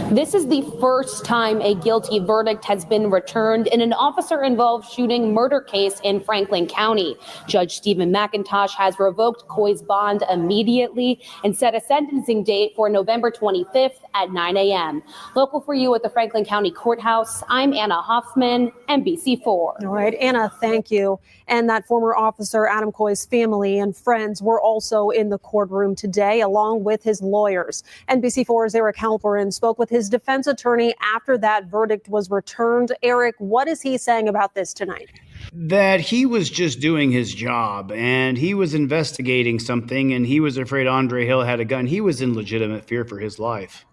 This is the first time a guilty verdict has been returned in an officer-involved shooting murder case in Franklin County. Judge Stephen McIntosh has revoked Coy's bond immediately and set a sentencing date for November 25th at 9 a.m. Local for you at the Franklin County Courthouse, I'm Anna Hoffman, NBC4. All right, Anna, thank you. And that former officer, Adam Coy's family and friends were also in the courtroom today, along with his lawyers. NBC4's Eric Halperin spoke with his defense attorney after that verdict was returned. Eric, what is he saying about this tonight? That he was just doing his job and he was investigating something and he was afraid Andre Hill had a gun. He was in legitimate fear for his life.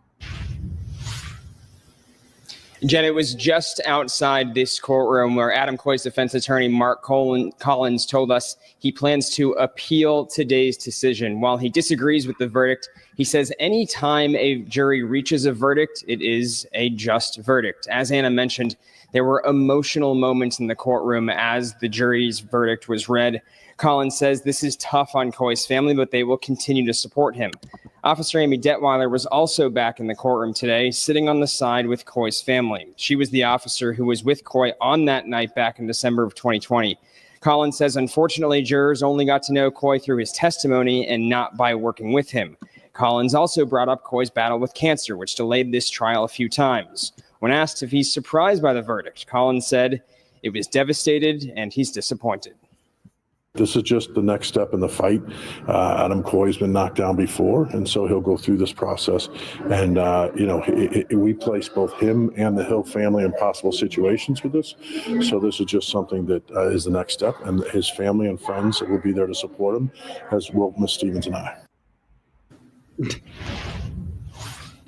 Jen, it was just outside this courtroom where Adam Coy's defense attorney, Mark Collins, told us he plans to appeal today's decision. While he disagrees with the verdict, he says any time a jury reaches a verdict, it is a just verdict. As Anna mentioned, there were emotional moments in the courtroom as the jury's verdict was read. Collins says this is tough on Coy's family, but they will continue to support him. Officer Amy Detweiler was also back in the courtroom today, sitting on the side with Coy's family. She was the officer who was with Coy on that night back in December of 2020. Collins says, unfortunately, jurors only got to know Coy through his testimony and not by working with him. Collins also brought up Coy's battle with cancer, which delayed this trial a few times. When asked if he's surprised by the verdict, Collins said it was devastated and he's disappointed. This is just the next step in the fight. Adam Coy's been knocked down before, and so he'll go through this process. And, we place both him and the Hill family in possible situations with this. So this is just something that is the next step. And his family and friends will be there to support him, as will Ms. Stevens and I.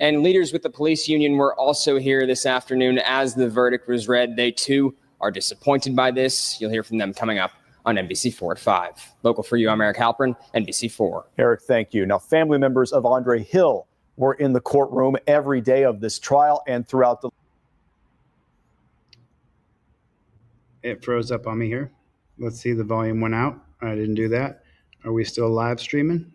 And leaders with the police union were also here this afternoon as the verdict was read. They, too, are disappointed by this. You'll hear from them coming up on NBC4 at 5. Local for you, I'm Eric Halperin, NBC4. Eric, thank you. Now, family members of Andre Hill were in the courtroom every day of this trial and throughout the... It froze up on me here. Let's see, the volume went out. I didn't do that. Are we still live streaming?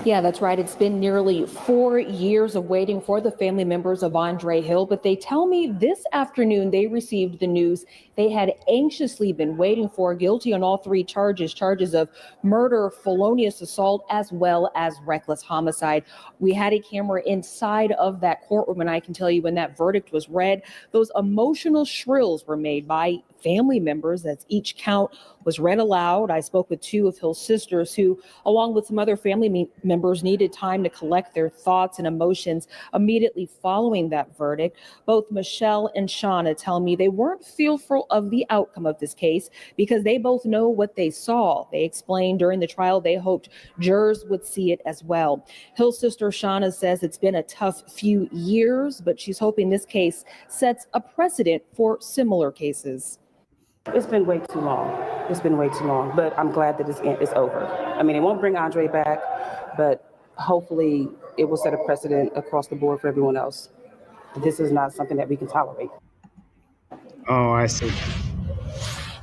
Yeah, that's right. It's been nearly 4 years of waiting for the family members of Andre Hill, but they tell me this afternoon they received the news they had anxiously been waiting for, guilty on all 3 charges of murder, felonious assault, as well as reckless homicide. We had a camera inside of that courtroom, and I can tell you when that verdict was read, those emotional shrills were made by family members as each count was read aloud. I spoke with 2 of Hill's sisters who, along with some other family members, needed time to collect their thoughts and emotions immediately following that verdict. Both Michelle and Shauna tell me they weren't fearful of the outcome of this case because they both know what they saw. They explained during the trial they hoped jurors would see it as well. Hill's sister Shauna says it's been a tough few years, but she's hoping this case sets a precedent for similar cases. It's been way too long. It's been way too long, but I'm glad that it's over. I mean, it won't bring Andre back, but hopefully it will set a precedent across the board for everyone else. This is not something that we can tolerate. Oh, I see.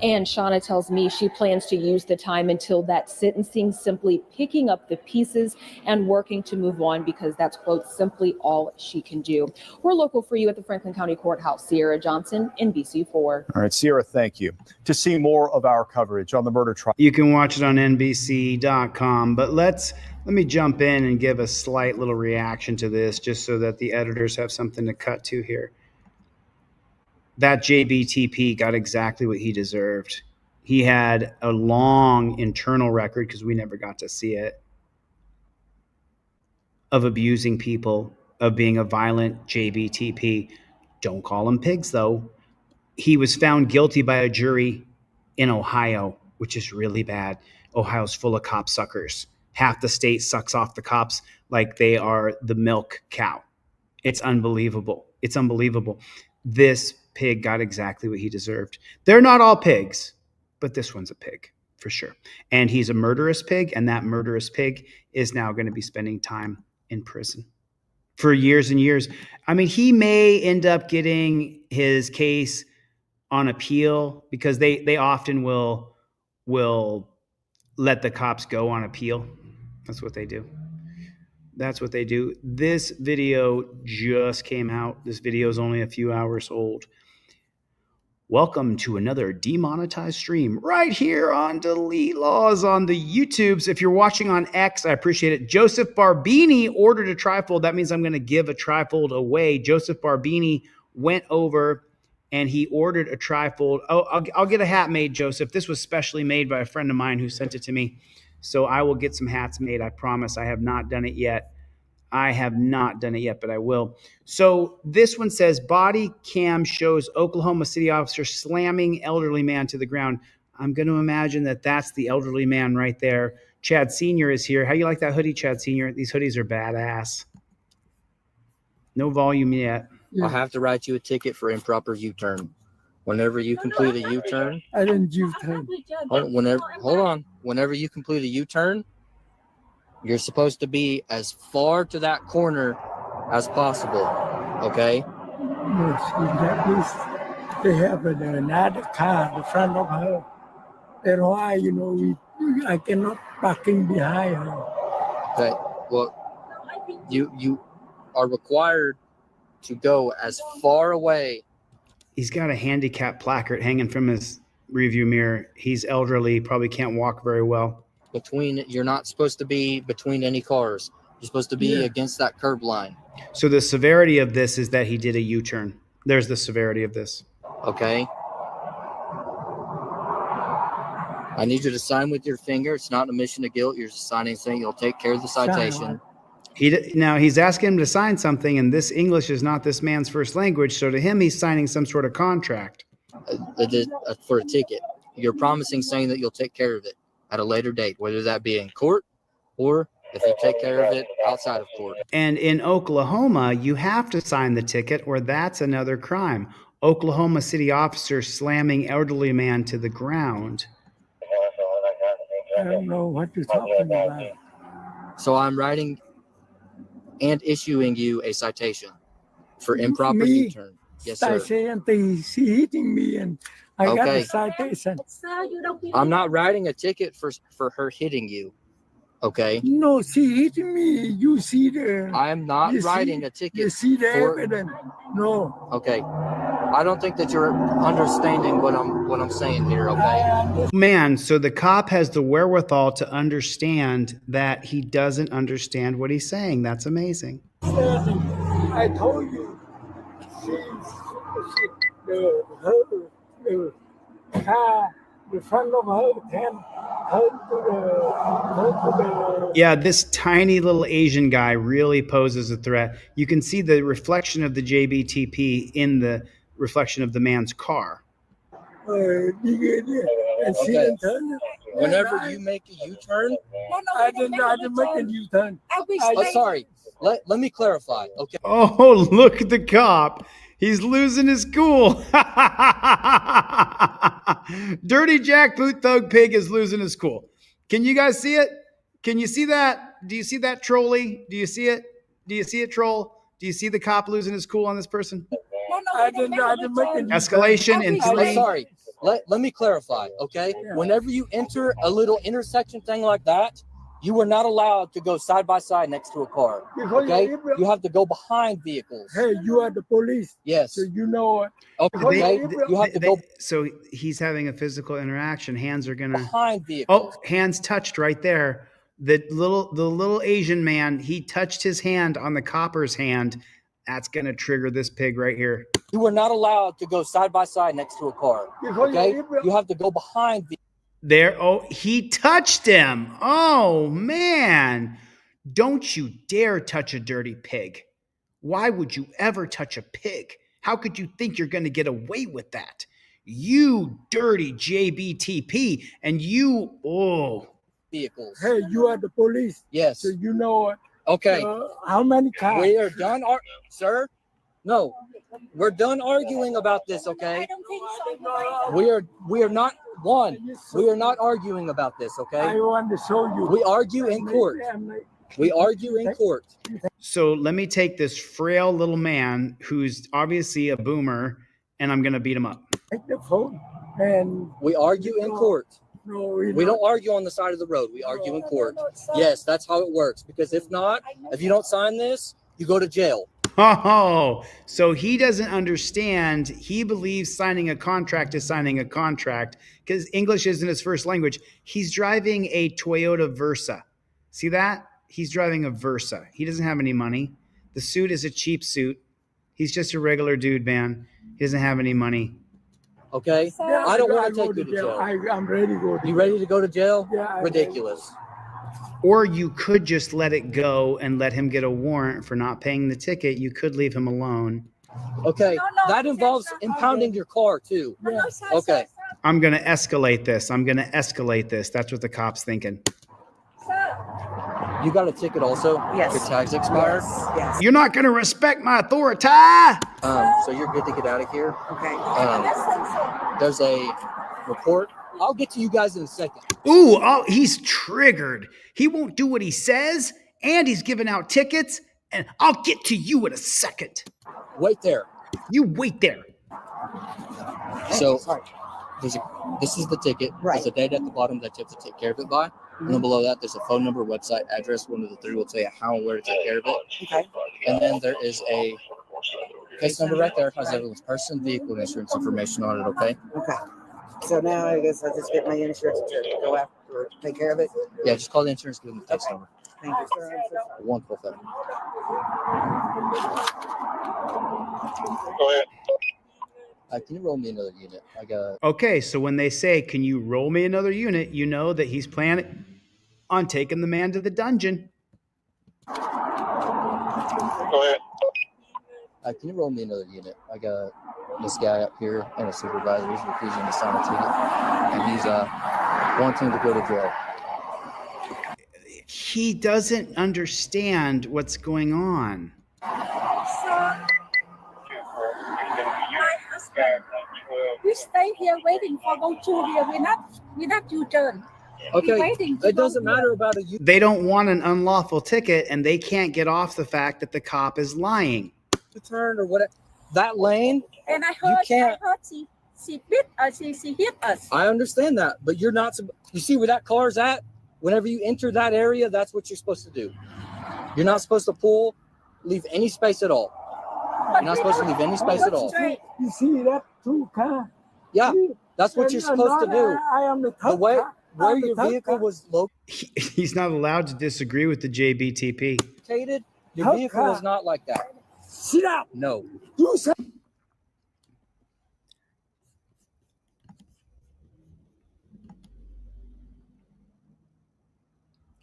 And Shauna tells me she plans to use the time until that sentencing simply picking up the pieces and working to move on because that's, quote, simply all she can do. We're local for you at the Franklin County Courthouse. Sierra Johnson, NBC4. All right, Sierra, thank you. To see more of our coverage on the murder trial, you can watch it on NBC.com. But let me jump in and give a slight little reaction to this just so that the editors have something to cut to here. That JBTP got exactly what he deserved. He had a long internal record, because we never got to see it, of abusing people, of being a violent JBTP. Don't call them pigs, though. He was found guilty by a jury in Ohio, which is really bad. Ohio's full of cop suckers. Half the state sucks off the cops like they are the milk cow. It's unbelievable. It's unbelievable. This pig got exactly what he deserved. They're not all pigs, but this one's a pig for sure. And he's a murderous pig, and that murderous pig is now going to be spending time in prison for years and years. I mean, he may end up getting his case on appeal, because they often will let the cops go on appeal. That's what they do. That's what they do. This video just came out. This video is only a few hours old. Welcome to another demonetized stream right here on Delete Laws on the YouTubes. If you're watching on X, I appreciate it. Joseph Barbini ordered a trifold. That means I'm going to give a trifold away. Joseph Barbini went over and he ordered a trifold. Oh, I'll get a hat made, Joseph. This was specially made by a friend of mine who sent it to me. So I will get some hats made. I promise. I have not done it yet. But I will. So this one says, body cam shows Oklahoma City officer slamming elderly man to the ground. I'm going to imagine that that's the elderly man right there. Chad Sr. is here. How do you like that hoodie, Chad Sr.? These hoodies are badass. No volume yet. I'll have to write you a ticket for improper U-turn. Whenever you complete a U-turn. I didn't U-turn. Hold on. Whenever you complete a U-turn, you're supposed to be as far to that corner as possible. Okay? Yes, that means they have another car in front of her. That's why, I cannot parking behind her. Okay. Well, you are required to go as far away. He's got a handicap placard hanging from his rearview mirror. He's elderly, probably can't walk very well. You're not supposed to be between any cars. You're supposed to be against that curb line. So the severity of this is that he did a U-turn. There's the severity of this. Okay. I need you to sign with your finger. It's not an admission of guilt. You're just signing saying you'll take care of the citation. Now he's asking him to sign something, and this English is not this man's first language. So to him, he's signing some sort of contract. For a ticket. You're promising saying that you'll take care of it at a later date, whether that be in court or if you take care of it outside of court. And in Oklahoma, you have to sign the ticket or that's another crime. Oklahoma City officer slamming elderly man to the ground. I don't know what you're talking about. So I'm writing and issuing you a citation for improper U-turn. Yes, sir. She's hitting me and I got a citation. I'm not writing a ticket for her hitting you. Okay. No, she hit me. You see the. I am not writing a ticket. You see the evidence. No. Okay. I don't think that you're understanding what I'm saying here. Okay. Man, so the cop has the wherewithal to understand that he doesn't understand what he's saying. That's amazing. I told you. The car, the front of her can help to the. Yeah, this tiny little Asian guy really poses a threat. You can see the reflection of the JBTP in the reflection of the man's car. Okay. Whenever you make a U-turn, I didn't make a U-turn. Sorry. Let me clarify. Okay. Oh, look at the cop. He's losing his cool. Dirty jackboot thug pig is losing his cool. Can you guys see it? Can you see that? Do you see that, trolley? Do you see it? Do you see it, troll? Do you see the cop losing his cool on this person? I didn't make a U-turn. Escalation in 3, let me clarify, okay? Whenever you enter a little intersection thing like that, you are not allowed to go side by side next to a car. Okay? You have to go behind vehicles. Hey, you are the police. Yes. So you know. Okay. You have to go So he's having a physical interaction. Hands are gonna behind vehicles. Oh, hands touched right there. The little Asian man, he touched his hand on the copper's hand. That's gonna trigger this pig right here. You are not allowed to go side by side next to a car. Okay? You have to go behind There, oh, he touched him. Oh, man. Don't you dare touch a dirty pig. Why would you ever touch a pig? How could you think you're going to get away with that? You dirty JBTP. And you, vehicles. Hey, you are the police. Yes. So you know. Okay. How many cars? We are done, sir. No, we're done arguing about this. Okay. We are not one. We are not arguing about this. Okay. I want to show you. We argue in court. We argue in court. So let me take this frail little man who's obviously a boomer, and I'm going to beat him up. Take the phone and we argue in court. No, we don't argue on the side of the road. We argue in court. Yes, that's how it works. Because if not, if you don't sign this, you go to jail. Oh, so he doesn't understand. He believes signing a contract is signing a contract because English isn't his first language. He's driving a Toyota Versa. See that? He's driving a Versa. He doesn't have any money. The suit is a cheap suit. He's just a regular dude, man. He doesn't have any money. Okay? Yeah, I don't want to take you to jail. I'm ready to go to jail. You ready to go to jail? Yeah. Ridiculous. Or you could just let it go and let him get a warrant for not paying the ticket. You could leave him alone. Okay, that involves impounding your car too. Yeah. Okay. I'm going to escalate this. That's what the cop's thinking. You got a ticket also? Yes. Your tag's expired? Yes. You're not going to respect my authority. So you're good to get out of here. Okay. There's a report. I'll get to you guys in a second. Ooh, oh, he's triggered. He won't do what he says, and he's giving out tickets, and I'll get to you in a second. Wait there. You wait there. So this is the ticket. Right. There's a date at the bottom that you have to take care of it by. And then below that, there's a phone number, website, address. One of the three will tell you how and where to take care of it. Okay. And then there is a case number right there. Has everyone's person, vehicle, and insurance information on it, okay? Okay. So now I guess I just get my insurance to go after or take care of it. Yeah, just call the insurance, give them the case number. Thank you, sir. I'm so sorry. Wonderful thing. Go ahead. Can you roll me another unit? I got. Okay, so when they say, can you roll me another unit, you know that he's planning on taking the man to the dungeon. Go ahead. Can you roll me another unit? I got this guy up here and a supervisor. He's refusing to sign a ticket, and he's wanting to go to jail. He doesn't understand what's going on. We stay here waiting for go to here. We're not U-turn. Okay, it doesn't matter about a U. They don't want an unlawful ticket, and they can't get off the fact that the cop is lying. Turn or whatever. That lane. And I heard she hit us. I understand that, but you're not. You see where that car's at? Whenever you enter that area, that's what you're supposed to do. You're not supposed to leave any space at all. You're not supposed to leave any space at all. You see that two car? Yeah, that's what you're supposed to do. I am the The way where your vehicle was He's not allowed to disagree with the JBTP. located, your vehicle is not like that. Sit down. No. You say.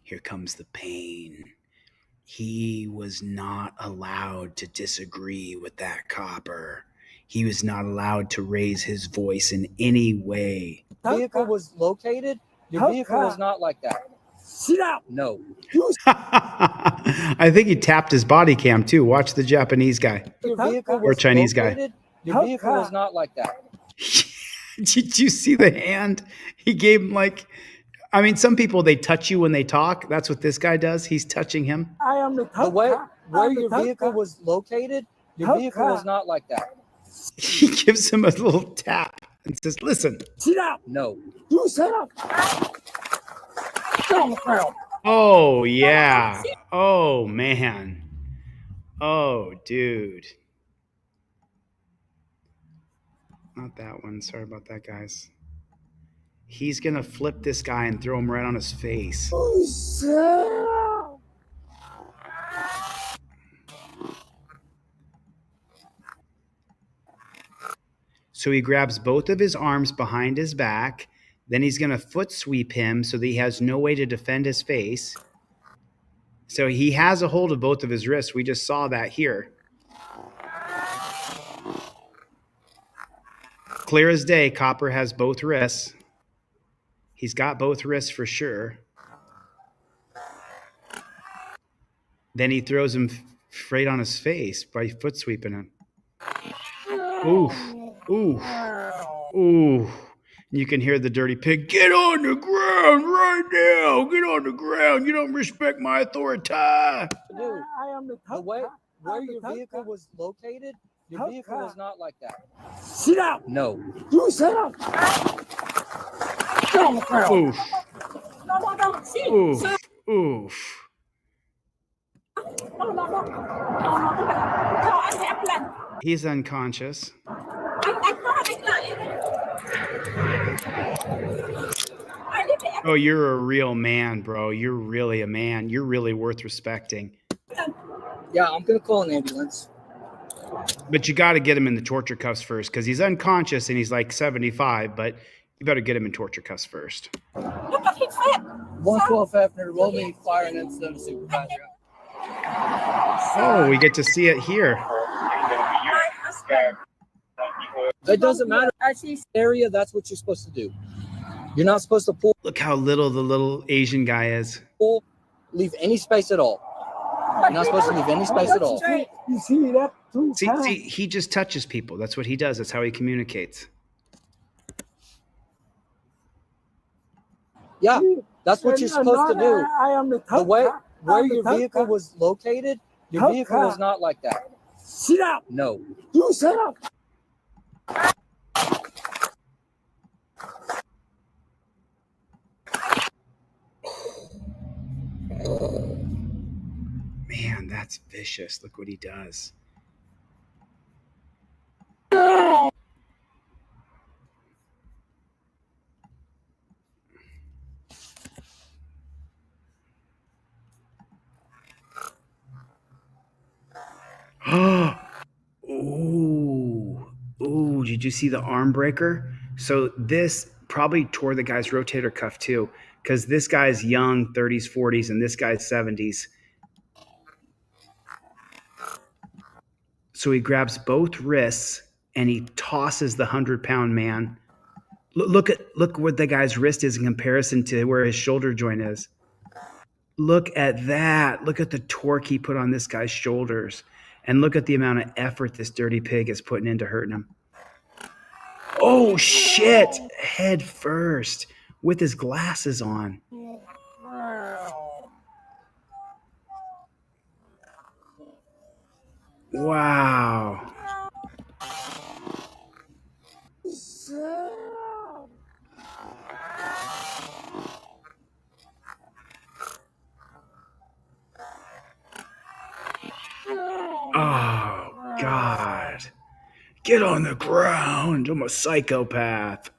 Here comes the pain. He was not allowed to disagree with that copper. He was not allowed to raise his voice in any way. Your vehicle was located, your vehicle is not like that. Sit down. No. I think he tapped his body cam too. Watch the Japanese guy Your vehicle or was Chinese located, guy. Your vehicle is not like that. Did you see the hand he gave him? I mean, some people, they touch you when they talk. That's what this guy does. He's touching him. I am The way where your vehicle was located, your vehicle is not like that. He gives him a little tap. and says, listen. Sit down. No. You sit up. Get on the ground. Oh, yeah. Oh, man. Oh, dude. Not that one. Sorry about that, guys. He's going to flip this guy and throw him right on his face. So he grabs both of his arms behind his back. Then he's going to foot sweep him so that he has no way to defend his face. So he has a hold of both of his wrists. We just saw that here. Clear as day, Copper has both wrists. He's got both wrists for sure. Then he throws him straight on his face by foot sweeping him. Oof, oof, oof. You can hear the dirty pig, get on the ground right now. Get on the ground. You don't respect my authority. Dude, I am the way where your vehicle was located, your vehicle was not like that. Sit down. No. You sit down. Get on the ground. Oof. No. See. Oof. Oof. He's unconscious. Oh, you're a real man, bro. You're really a man. You're really worth respecting. Yeah, I'm going to call an ambulance. But you got to get him in the torture cuffs first because he's unconscious and he's like 75, but you better get him in torture cuffs first. 112 Hefner, roll me fire and incident supervisor. Oh, we get to see it here. It doesn't matter. Area, that's what you're supposed to do. You're not supposed to pull. Look how little the little Asian guy is. Leave any space at all. You're not supposed to leave any space at all. You see that too? See, he just touches people. That's what he does. That's how he communicates. Yeah, that's what you're supposed to do. I am the way where your vehicle was located, your vehicle was not like that. Sit down. No. You sit down. Man, that's vicious. Look what he does. Ooh, did you see the arm breaker? So this probably tore the guy's rotator cuff too, because this guy's young, 30s, 40s, and this guy's 70s. So he grabs both wrists and he tosses the 100-pound man. Look where the guy's wrist is in comparison to where his shoulder joint is. Look at that. Look at the torque he put on this guy's shoulders. And look at the amount of effort this dirty pig is putting into hurting him. Oh, shit. Head first with his glasses on. Wow. Oh, God. Get on the ground. I'm a psychopath.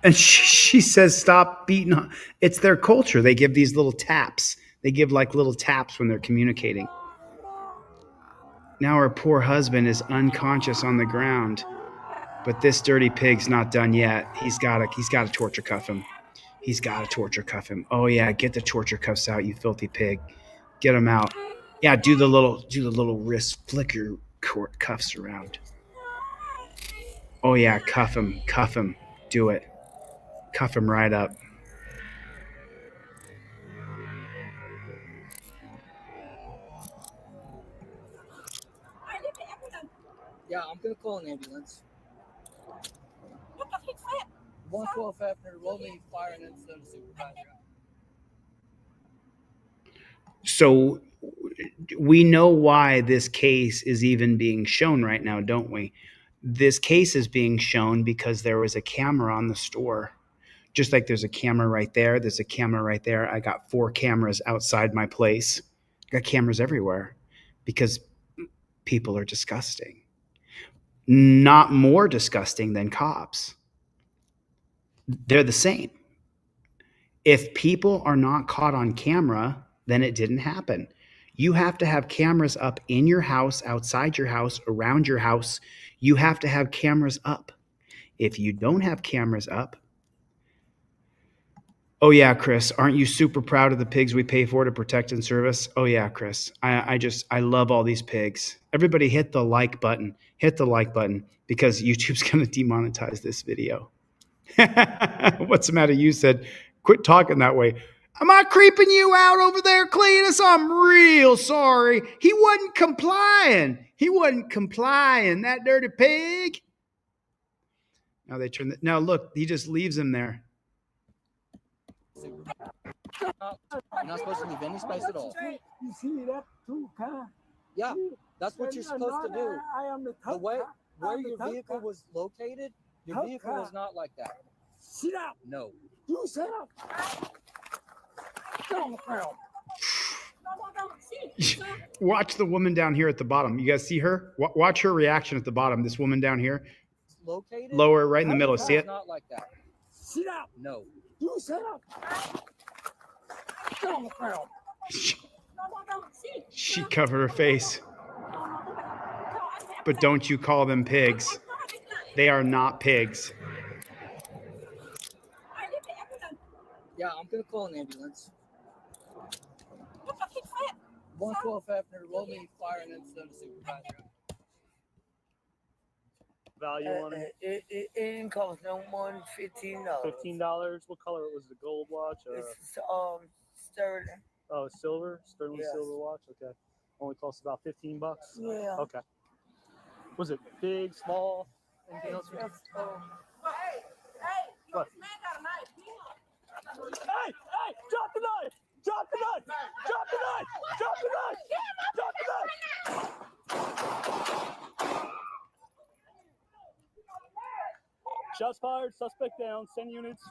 And she says, stop beating on. It's their culture. They give these little taps. They give like little taps when they're communicating. Now her poor husband is unconscious on the ground. But this dirty pig's not done yet. He's got to torture cuff him. He's got to torture cuff him. Oh yeah, get the torture cuffs out, you filthy pig. Get him out. Yeah, do the little wrist flick your cuffs around. Oh yeah, cuff him. Do it. Cuff him right up. Yeah, I'm gonna call an ambulance. 112 Hefner, roll me fire and incident supervisor. So we know why this case is even being shown right now, don't we? This case is being shown because there was a camera on the store. Just like there's a camera right there, there's a camera right there. I got 4 cameras outside my place. I got cameras everywhere because people are disgusting. Not more disgusting than cops. They're the same. If people are not caught on camera, then it didn't happen. You have to have cameras up in your house, outside your house, around your house. You have to have cameras up. If you don't have cameras up, oh yeah, Chris, aren't you super proud of the pigs we pay for to protect and service? Oh yeah, Chris, I love all these pigs. Everybody hit the like button. Hit the like button because YouTube's going to demonetize this video. What's the matter? You said, quit talking that way. Am I creeping you out over there, Cletus? I'm real sorry. He wasn't complying. He wasn't complying, that dirty pig. Now they turn now look, he just leaves him there. You're not supposed to leave any space at all. You see that too, car? Yeah, that's what you're supposed to do. I am the The way where I'm the your top vehicle car. was located, your Top vehicle car. was not like that. Sit up. No. You sit up. Get on the ground. Watch the woman down here at the bottom. You guys see her? Watch her reaction at the bottom. This woman down here. Located. Lower, right in the middle. See it? Not like that. Sit up. No. You sit up. Get on the ground. She covered her face. But don't you call them pigs. They are not pigs. Yeah, I'm gonna call an ambulance. 112 Hefner, roll me fire and then send a supervisor. Value on it? It didn't cost no more than $15. $15. What color was the gold watch? It's sterling. Oh, silver, sterling Yes. silver watch. Okay, only costs about $15. Yeah. Okay. Was it big, small? Anything else? Yes, What? Hey! Drop the knife! Drop the knife! Drop the knife! Drop the knife! Drop the knife! Shots fired. Suspect down. Send units.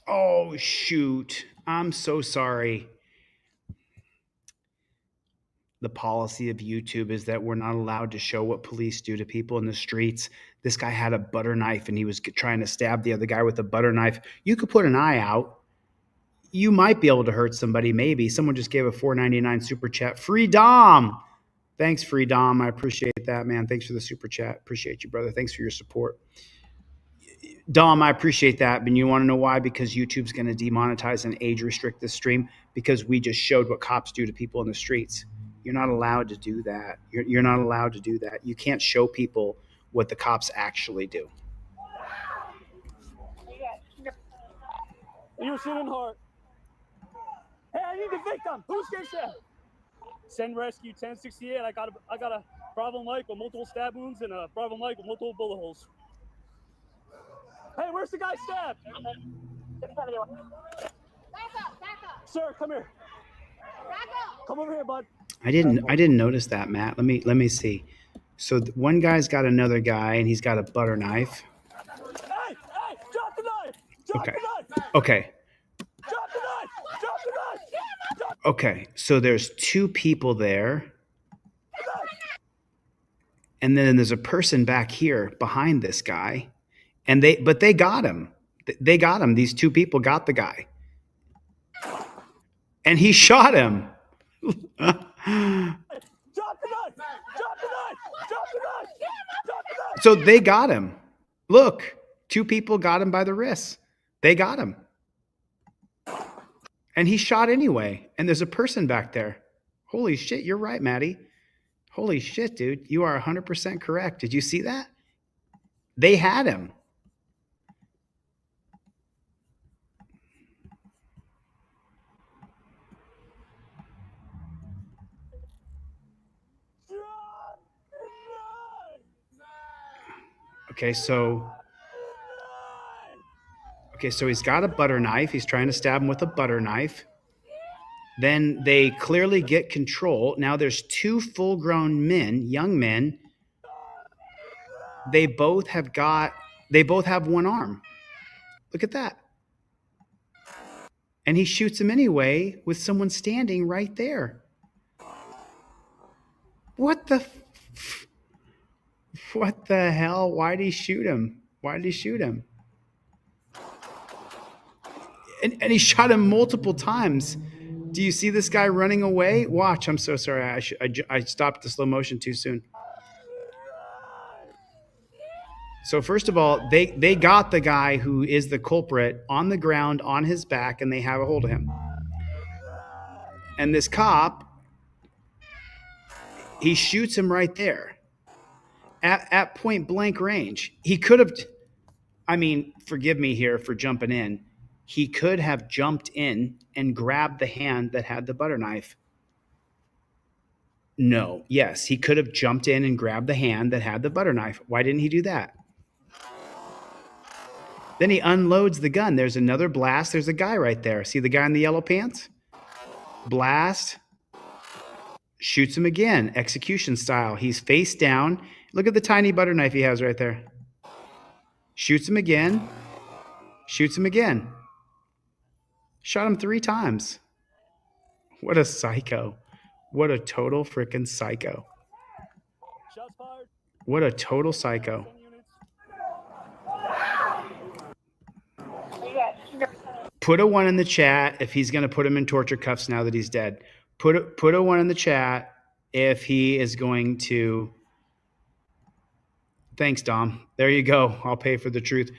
Oh, shoot. I'm so sorry. The policy of YouTube is that we're not allowed to show what police do to people in the streets. This guy had a butter knife and he was trying to stab the other guy with a butter knife. You could put an eye out. You might be able to hurt somebody, maybe. Someone just gave a $4.99 super chat. Free Dom. Thanks, Free Dom. I appreciate that, man. Thanks for the super chat. Appreciate you, brother. Thanks for your support. Dom, I appreciate that. But you want to know why? Because YouTube's going to demonetize and age restrict this stream because we just showed what cops do to people in the streets. You're not allowed to do that. You're not allowed to do that. You can't show people what the cops actually do. You're shooting hard. Hey, I need the victim. Who's gets that? Send rescue 1068. I got a Bravo Mike with multiple stab wounds and a Bravo Mike with multiple bullet holes. Hey, where's the guy stabbed? Back up. Sir, come here. Come over here, bud. I didn't notice that, Matt. Let me see. So one guy's got another guy and he's got a butter knife. Hey, drop the knife. Drop Okay. the knife. Okay. Drop the knife. Drop the knife. Okay. So there's 2 people there. And then there's a person back here behind this guy. And they got him. They got him. These 2 people got the guy. And he shot him. Drop the knife. Drop the knife. Drop the knife. Drop the knife. So they got him. Look, 2 people got him by the wrists. They got him. And he shot anyway. And there's a person back there. Holy shit, you're right, Maddie. Holy shit, dude. You are 100% correct. Did you see that? They had him. Okay, so he's got a butter knife. He's trying to stab him with a butter knife. Then they clearly get control. Now there's two full-grown men, young men. They both have one arm. Look at that. And he shoots him anyway with someone standing right there. What the hell? Why did he shoot him? And he shot him multiple times. Do you see this guy running away? Watch. I'm so sorry. I stopped the slow motion too soon. So first of all, they got the guy who is the culprit on the ground on his back, and they have a hold of him. And this cop, he shoots him right there at point blank range. He could have, I mean, forgive me here for jumping in. He could have jumped in and grabbed the hand that had the butter knife. No, yes, he could have jumped in and grabbed the hand that had the butter knife. Why didn't he do that? Then he unloads the gun. There's another blast. There's a guy right there. See the guy in the yellow pants? Blast. Shoots him again, execution style. He's face down. Look at the tiny butter knife he has right there. Shoots him again. Shoots him again. Shot him 3 times. What a psycho. What a total freaking psycho. What a total psycho. Put a 1 in the chat if he's going to put him in torture cuffs now that he's dead. Put a 1 in the chat if he is going to. Thanks, Dom. There you go. I'll pay for the truth.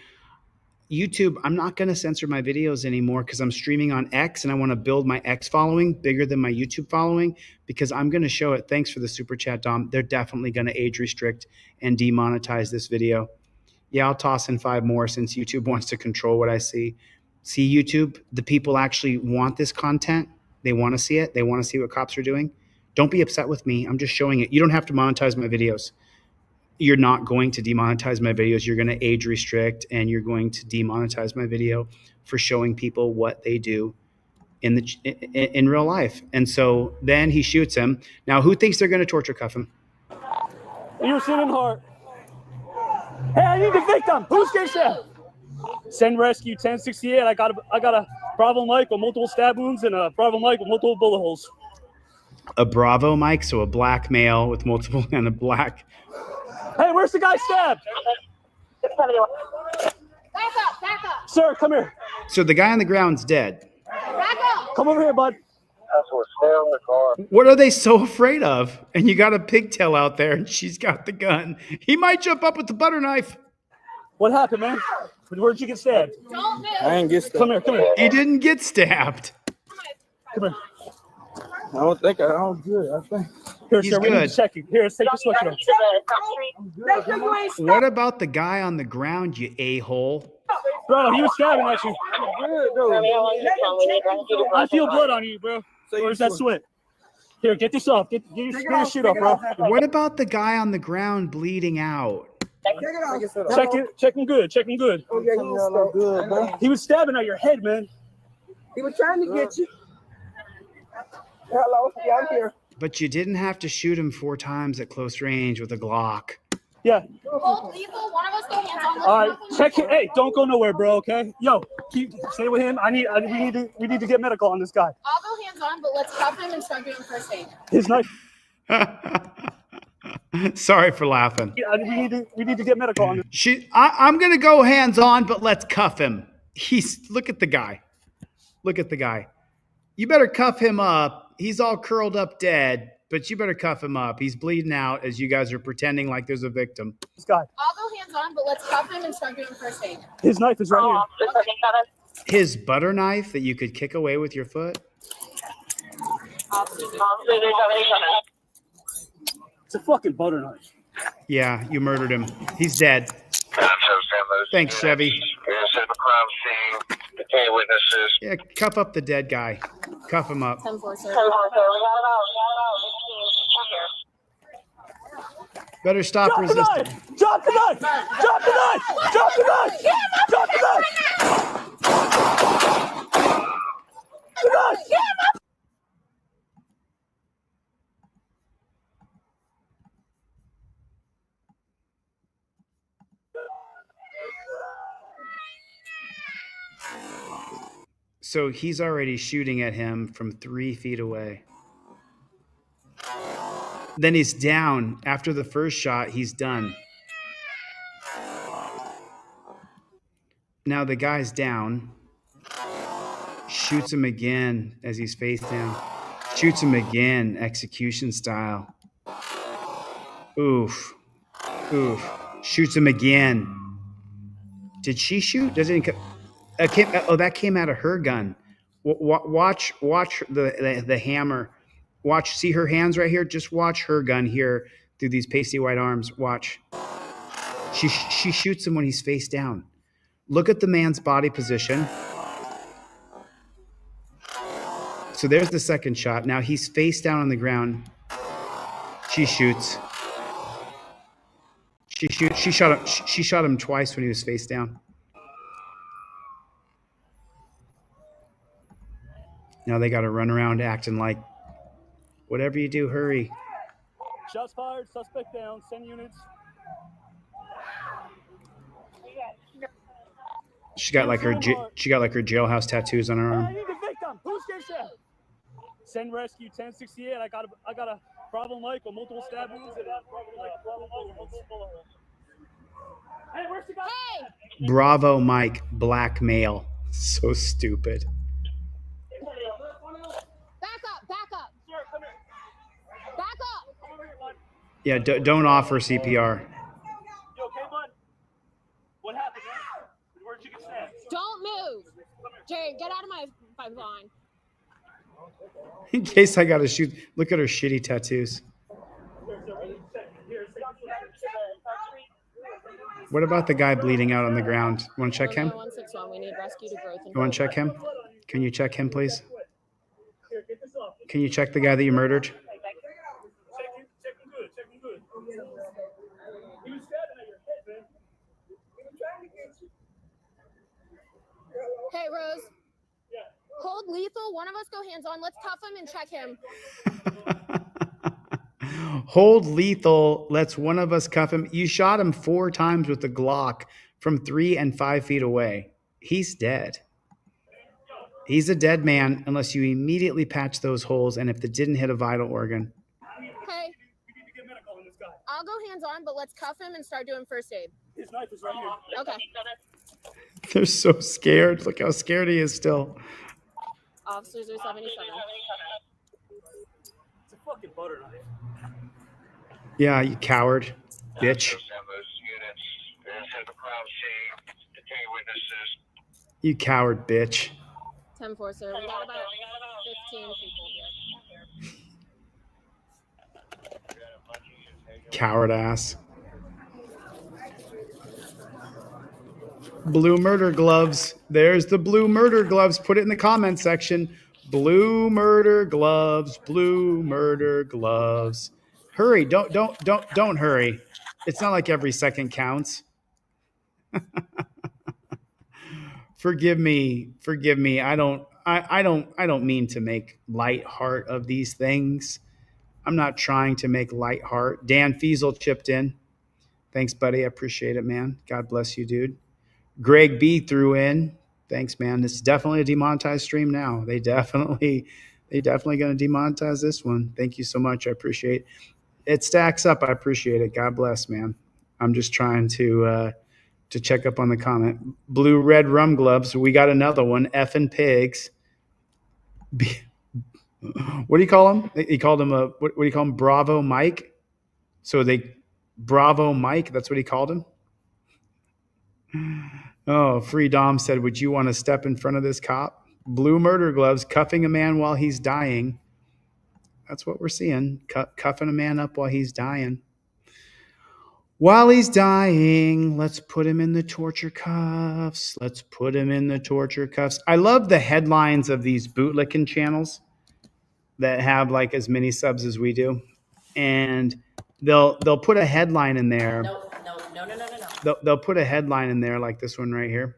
YouTube, I'm not going to censor my videos anymore because I'm streaming on X and I want to build my X following bigger than my YouTube following because I'm going to show it. Thanks for the super chat, Dom. They're definitely going to age restrict and demonetize this video. Yeah, I'll toss in 5 more since YouTube wants to control what I see. See, YouTube, the people actually want this content. They want to see it. They want to see what cops are doing. Don't be upset with me. I'm just showing it. You don't have to monetize my videos. You're not going to demonetize my videos. You're going to age restrict and you're going to demonetize my video for showing people what they do in real life. And so then he shoots him. Now, who thinks they're going to torture cuff him? You're sitting hard. Hey, I need the victim. Who's station? Send rescue 1068. I got a Bravo mic with multiple stab wounds and a Bravo mic with multiple bullet holes. A Bravo mic, so a black male with multiple and a black. Hey, where's the guy stabbed? Back up. Sir, come here. So the guy on the ground's dead. Back up. Come over here, bud. What are they so afraid of? And you got a pigtail out there and she's got the gun. He might jump up with the butter knife. What happened, man? Where'd you get stabbed? Don't move. I didn't get stabbed. Come here. He didn't get stabbed. Come here. I don't think I'm good. I think. Here, He's sir, we need good. to check you. Here, take the sweatshirt off. What about the guy on the ground, you a-hole? Bro, he was stabbing at you. I feel blood on you, bro. Where's that sweat? Here, get this off. Get your shit off, bro. What about the guy on the ground bleeding out? Check him good. Check him good. Oh, yeah, he's good, bro. He was stabbing at your head, man. He was trying to get you. Hello, yeah, I'm here. But you didn't have to shoot him 4 times at close range with a Glock. Yeah. Hold lethal. One of us go hands on. All right, check it. Hey, don't go nowhere, bro. Okay. Yo, stay with him. We need to get medical on this guy. I'll go hands on, but let's cuff him and start doing first aid. His knife. Sorry for laughing. We need to get medical on this. I'm gonna go hands on, but let's cuff him. Look at the guy. Look at the guy. You better cuff him up. He's all curled up dead, but you better cuff him up. He's bleeding out as you guys are pretending like there's a victim. This guy. I'll go hands on, but let's cuff him and start doing first aid. His knife is right here. His butter knife that you could kick away with your foot? It's a fucking butter knife. Yeah, you murdered him. He's dead. Thanks, Chevy. Witnesses. Yeah, cuff up the dead guy. Cuff him up. 10-4, sir. Better stop resisting. Drop the knife! Drop the knife! Drop the knife! Drop the knife! The knife! So he's already shooting at him from 3 feet away. Then he's down. After the first shot, he's done. Now the guy's down. Shoots him again as he's face down. Shoots him again, execution style. Oof. Oof. Shoots him again. Did she shoot? Doesn't it? That came out of her gun. Watch the hammer. Watch. See her hands right here. Just watch her gun here through these pasty white arms. Watch. She shoots him when he's face down. Look at the man's body position. So there's the second shot. Now he's face down on the ground. She shoots. She shot him twice when he was face down. Now they got to run around acting like, whatever you do, hurry. Shots fired. Suspect down. Send units. She got like her jailhouse tattoos on her arm. Hey, I need the victim. Who's scared? Send rescue 1068. I got a problem Mike with multiple stab wounds. Hey, where's the guy? Hey! Bravo, Mike. Black male. So stupid. Back up. Sir, come here. Back up. Come over here, bud. Yeah, don't offer CPR. You okay, bud? What happened, man? Where'd you get stabbed? Don't move. Jerry, get out of my line. In case I got to shoot. Look at her shitty tattoos. What about the guy bleeding out on the ground? Want to check him? 161, we need rescue to growth. You want to check him? Can you check him, please? Can you check the guy that you murdered? Check him good. Check him good. He was stabbing at your head, man. He was trying to get you. Hey, Rose. Yeah. Hold lethal. One of us go hands on. Let's cuff him and check him. Hold lethal. Let's one of us cuff him. You shot him 4 times with the Glock from 3 and 5 feet away. He's dead. He's a dead man unless you immediately patch those holes and if it didn't hit a vital organ. Hey. I'll go hands on, but let's cuff him and start doing first aid. His knife is right here. Okay. They're so scared. Look how scared he is still. Officers are 77. It's a fucking butter knife. Yeah, you coward, bitch. You coward, bitch. 10-4, sir. We got about 15 people here. Coward ass. Blue murder gloves. There's the blue murder gloves. Put it in the comment section. Blue murder gloves. Blue murder gloves. Hurry. Don't hurry. It's not like every second counts. Forgive me. I don't mean to make light heart of these things. I'm not trying to make light heart. Dan Fiesel chipped in. Thanks, buddy. I appreciate it, man. God bless you, dude. Greg B threw in. Thanks, man. It's definitely a demonetized stream now. They definitely going to demonetize this one. Thank you so much. I appreciate it. It stacks up. I appreciate it. God bless, man. I'm just trying to check up on the comment. Blue red rum gloves. We got another one. Effing pigs. What do you call him? He called him what do you call him? Bravo Mike. So Bravo Mike. That's what he called him. Oh, Free Dom said, would you want to step in front of this cop? Blue murder gloves, cuffing a man while he's dying. That's what we're seeing. Cuffing a man up while he's dying. While he's dying, let's put him in the torture cuffs. I love the headlines of these bootlicking channels that have like as many subs as we do. And they'll put a headline in there. No. They'll put a headline in there like this one right here.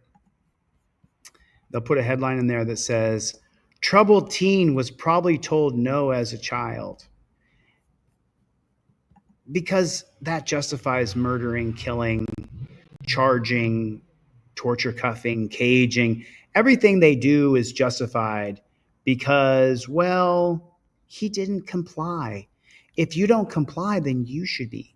They'll put a headline in there that says, troubled teen was probably told no as a child. Because that justifies murdering, killing, charging, torture cuffing, caging, Everything they do is justified because, well, he didn't comply. If you don't comply, then you should be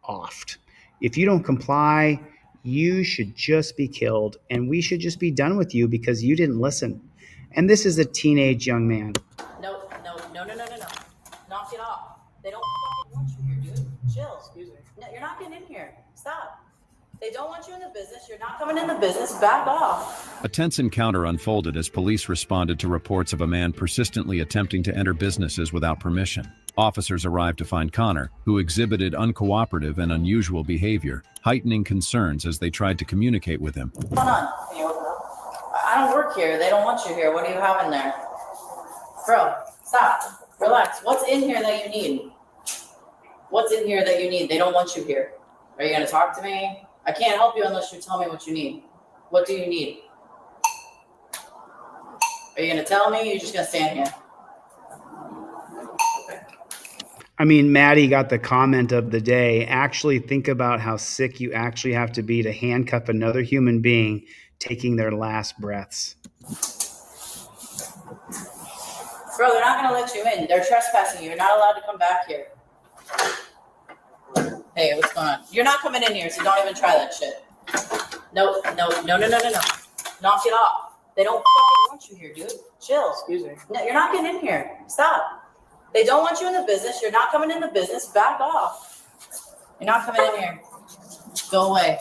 offed. If you don't comply, you should just be killed, and we should just be done with you because you didn't listen. And this is a teenage young man. No. Knock it off. They don't fucking want you here, dude. Chill. Excuse me. No, you're not getting in here. Stop. They don't want you in the business. You're not coming in the business. Back off. A tense encounter unfolded as police responded to reports of a man persistently attempting to enter businesses without permission. Officers arrived to find Connor, who exhibited uncooperative and unusual behavior, heightening concerns as they tried to communicate with him. What's going on? I don't work here. They don't want you here. What do you have in there? Bro, stop. Relax. What's in here that you need? What's in here that you need? They don't want you here. Are you going to talk to me? I can't help you unless you tell me what you need. What do you need? Are you going to tell me? Or you're just going to stand here? I mean, Maddie got the comment of the day. Actually, think about how sick you actually have to be to handcuff another human being taking their last breaths. Bro, they're not going to let you in. They're trespassing you. You're not allowed to come back here. Hey, what's going on? You're not coming in here, so don't even try that shit. No. Knock it off. They don't fucking want you here, dude. Chill. Excuse me. No, you're not getting in here. Stop. They don't want you in the business. You're not coming in the business. Back off. You're not coming in here. Go away.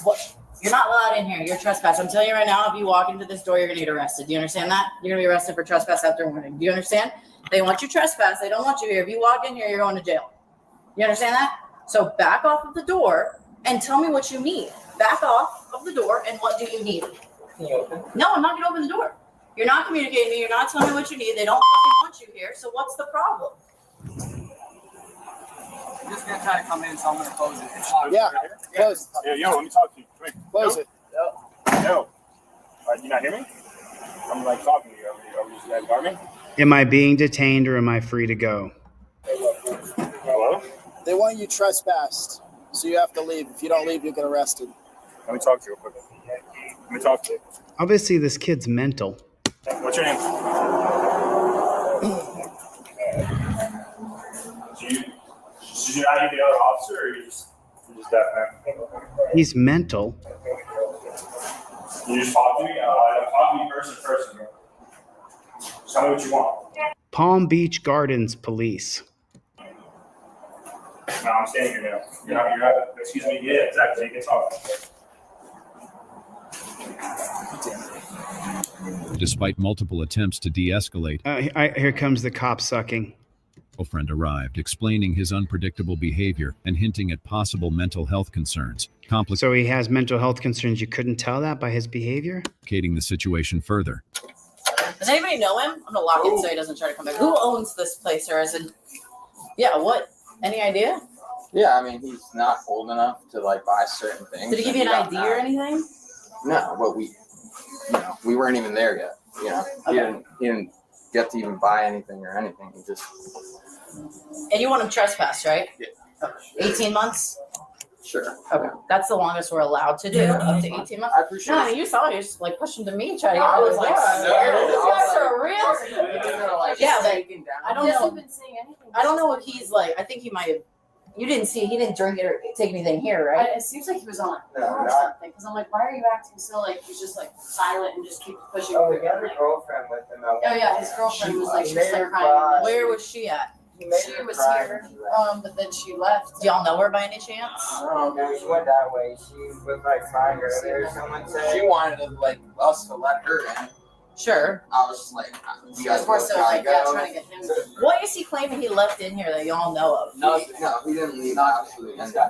What? You're not allowed in here. You're trespassing. I'm telling you right now, if you walk into this door, you're going to get arrested. Do you understand that? You're going to be arrested for trespass after warning. Do you understand? They want you trespass. They don't want you here. If you walk in here, you're going to jail. You understand that? So back off of the door and tell me what you need. Back off of the door and what do you need? Can you open? No, I'm not going to open the door. You're not communicating with me. You're not telling me what you need. They don't fucking want you here. So what's the problem? I'm just going to try to come in, so I'm going to close it. Yeah, close it. Yo, let me talk to you. Come here. Close it. Yo. You not hear me? I'm like talking to you. Are you guys got me? Am I being detained or am I free to go? Hello? They want you trespassed, so you have to leave. If you don't leave, you get arrested. Let me talk to you real quick. Let me talk to you. Obviously, this kid's mental. What's your name? Did you not hear the other officer, or you just that man? He's mental. You just talk to me? I'm talking to you person to person. Just tell me what you want. Palm Beach Gardens Police. No, I'm standing here now. You're not, excuse me. Yeah, exactly. You can talk. Despite multiple attempts to de-escalate, Here comes the cop sucking. Girlfriend arrived, explaining his unpredictable behavior and hinting at possible mental health concerns, So he has mental health concerns. You couldn't tell that by his behavior? complicating the situation further. Does anybody know him? I'm going to lock it so he doesn't try to come back. Who owns this place or is it? Yeah, what? Any idea? Yeah, I mean, he's not old enough to like buy certain things. Did he give you an ID or anything? No, but we weren't even there yet. You know, he didn't get to even buy anything or anything. He just. And you want him trespass, right? Yeah. 18 months? Sure. Okay. That's the longest we're allowed to do, up to 18 months. I appreciate No, I mean, you saw it. You just like pushed him to me, trying to get I was like, these guys are real. Yeah, but I don't know. I don't know if he's like, I think he might have. You didn't see, he didn't drink it or take anything here, right? It seems like he was on or something. Because I'm like, why are you acting so like he's just like silent and just keep pushing? Oh, he had a girlfriend with him. Oh yeah, his girlfriend was like, she was like crying. Where was she at? She was here, but then she left. Do y'all know her by any chance? No, she went that way. She was like crying earlier. Someone said she wanted to like us to let her in. Sure. I was just like, you guys more so like, yeah, trying to get him. What is he claiming he left in here that y'all know of? No, he didn't leave. Absolutely nothing.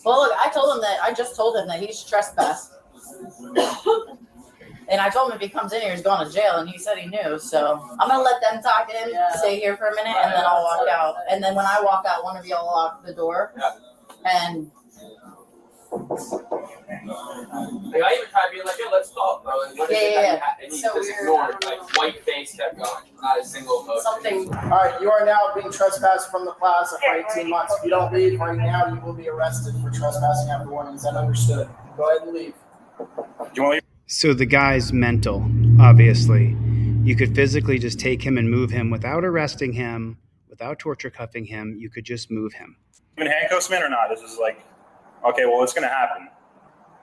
Well, look, I just told him that he's trespassed. And I told him if he comes in here, he's going to jail, and he said he knew. So I'm going to let them talk to him, stay here for a minute, and then I'll walk out. And then when I walk out, one of y'all lock the door. And Like, I even tried being like, yeah, let's talk, bro. And and he just ignored, like, white face kept going. Not a single emotion. All right, you are now being trespassed from the plaza for 18 months. If you don't leave right now, you will be arrested for trespassing after warning. Is that understood? Go ahead and leave. You want to leave? So the guy's mental, obviously. You could physically just take him and move him without arresting him, without torture cuffing him. You could just move him. Even handcuffs, man, or not? This is like, okay, well, it's gonna happen.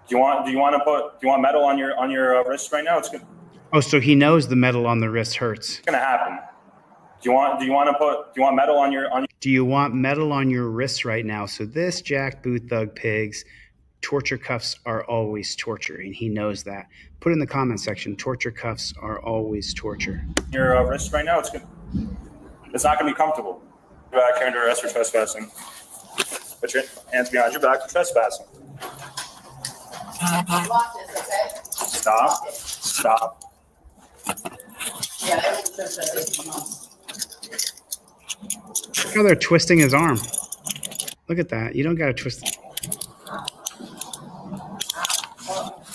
Do you want metal on your wrist right now? It's gonna. Oh, so he knows the metal on the wrist hurts. It's gonna happen. Do you want metal on your Do you want metal on your wrists right now? So this Jack Booth Thug Pigs, torture cuffs are always torture, and he knows that. Put in the comment section, torture cuffs are always torture. your wrist right now? It's not gonna be comfortable. You're back here under arrest for trespassing. Put your hands behind your back for trespassing. Lock this, okay? Stop. Yeah, that's Look how they're twisting his arm. Look at that. You don't got to twist it.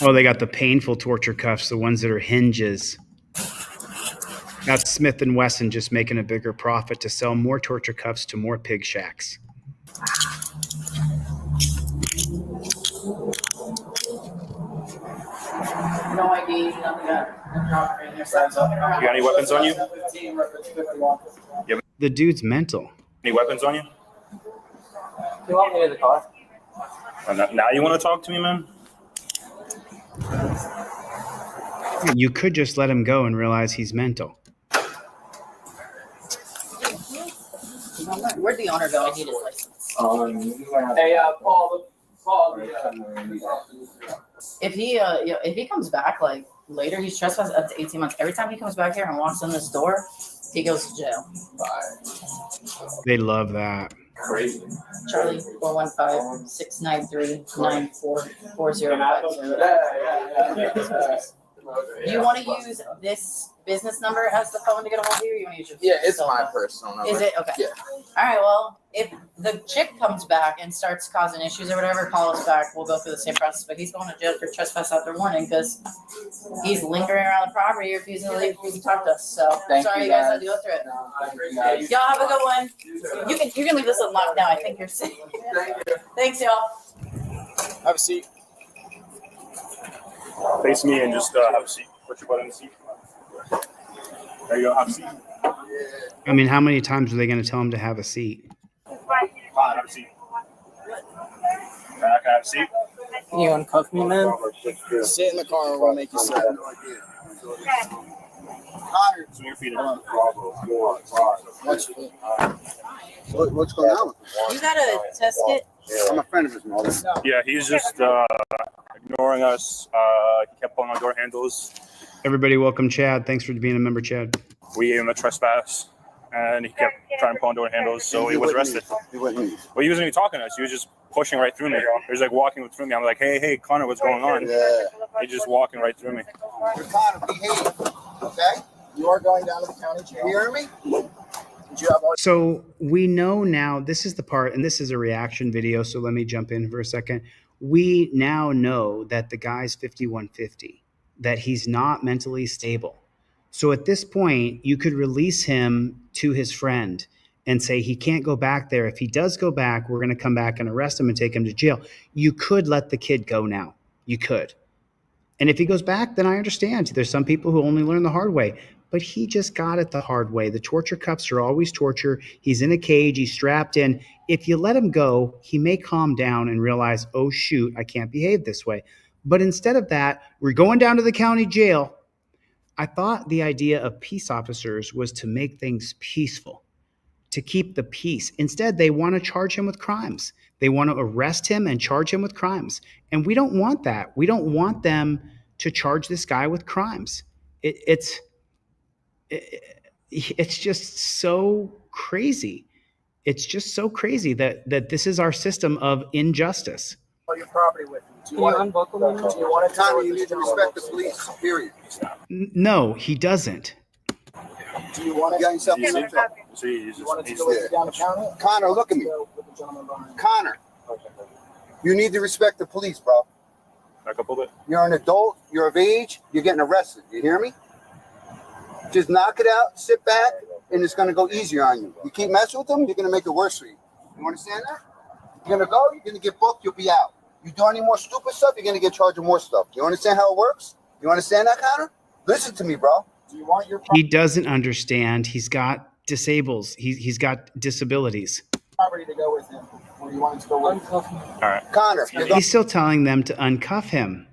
Oh, they got the painful torture cuffs, the ones that are hinges. That's Smith & Wesson just making a bigger profit to sell more torture cuffs to more pig shacks. no ID, nothing got in there. You got any weapons on you? The dude's mental. Any weapons on you? You want me in the car? Now you want to talk to me, man? You could just let him go and realize he's mental. Where'd the owner go? I need his license. Hey, Paul. If he comes back like later, he's trespassed up to 18 months. Every time he comes back here and walks in this door, he goes to jail. They love that. Crazy. Charlie 415-693-9440. Do you want to use this business number as the phone to get a hold of you, or you want to use your Yeah, it's cell my phone? personal number. Is it? Okay. Yeah. All right, well, if the chick comes back and starts causing issues or whatever, call us back. We'll go through the same process. But he's going to jail for trespass after warning because he's lingering around the property, refusing to leave, refusing to talk to us. So sorry you guys had to go through it. Y'all have a good one. You can leave this unlocked now. I think you're safe. Thanks, y'all. Have a seat. Face me and just have a seat. Put your butt in the seat. There you go. Have a seat. I mean, how many times are they going to tell him to have a seat? Have a seat. Can I have a seat? Can you uncuff me, man? Sit in the car and we'll make you sit. Connor, so your feet are What's going on? You got a test kit? I'm a friend of his mother. Yeah, he's just ignoring us. He kept pulling on door handles. Everybody welcome Chad. Thanks for being a member, Chad. We gave him a trespass, and he kept trying to pull on door handles, so he was arrested. Well, he wasn't even talking to us. He was just pushing right through me. He was like walking through me. I'm like, hey, Connor, what's going on? He's just walking right through me. Connor, behave. Okay? You are going down to the county jail. You hear me? So we know now, this is the part, and this is a reaction video, so let me jump in for a second. We now know that the guy's 5150, that he's not mentally stable. So at this point, you could release him to his friend and say he can't go back there. If he does go back, we're going to come back and arrest him and take him to jail. You could let the kid go now. You could. And if he goes back, then I understand. There's some people who only learn the hard way. But he just got it the hard way. The torture cuffs are always torture. He's in a cage. He's strapped in. If you let him go, he may calm down and realize, oh, shoot, I can't behave this way. But instead of that, we're going down to the county jail. I thought the idea of peace officers was to make things peaceful, to keep the peace. Instead, they want to charge him with crimes. They want to arrest him and charge him with crimes. And we don't want that. We don't want them to charge this guy with crimes. It's just so crazy. It's just so crazy that this is our system of injustice. Your property with you. Do you want to unbuckle me? Do you want to tell me you need to respect the police? Period. No, he doesn't. Do you want to get yourself in the truck? You want to go down the county? Connor, look at me. Connor, you need to respect the police, bro. Back up a bit. You're an adult. You're of age. You're getting arrested. You hear me? Just knock it out. Sit back, and it's going to go easier on you. You keep messing with them, you're going to make it worse for you. You understand that? You're going to go. You're going to get booked. You'll be out. You do any more stupid stuff, you're going to get charged with more stuff. Do you understand how it works? You understand that, Connor? Listen to me, bro. Do you want your He doesn't understand. He's got disables. He's got disabilities. property to go with him? Or do you want him to go with him? All right. Connor, He's still telling them to uncuff him.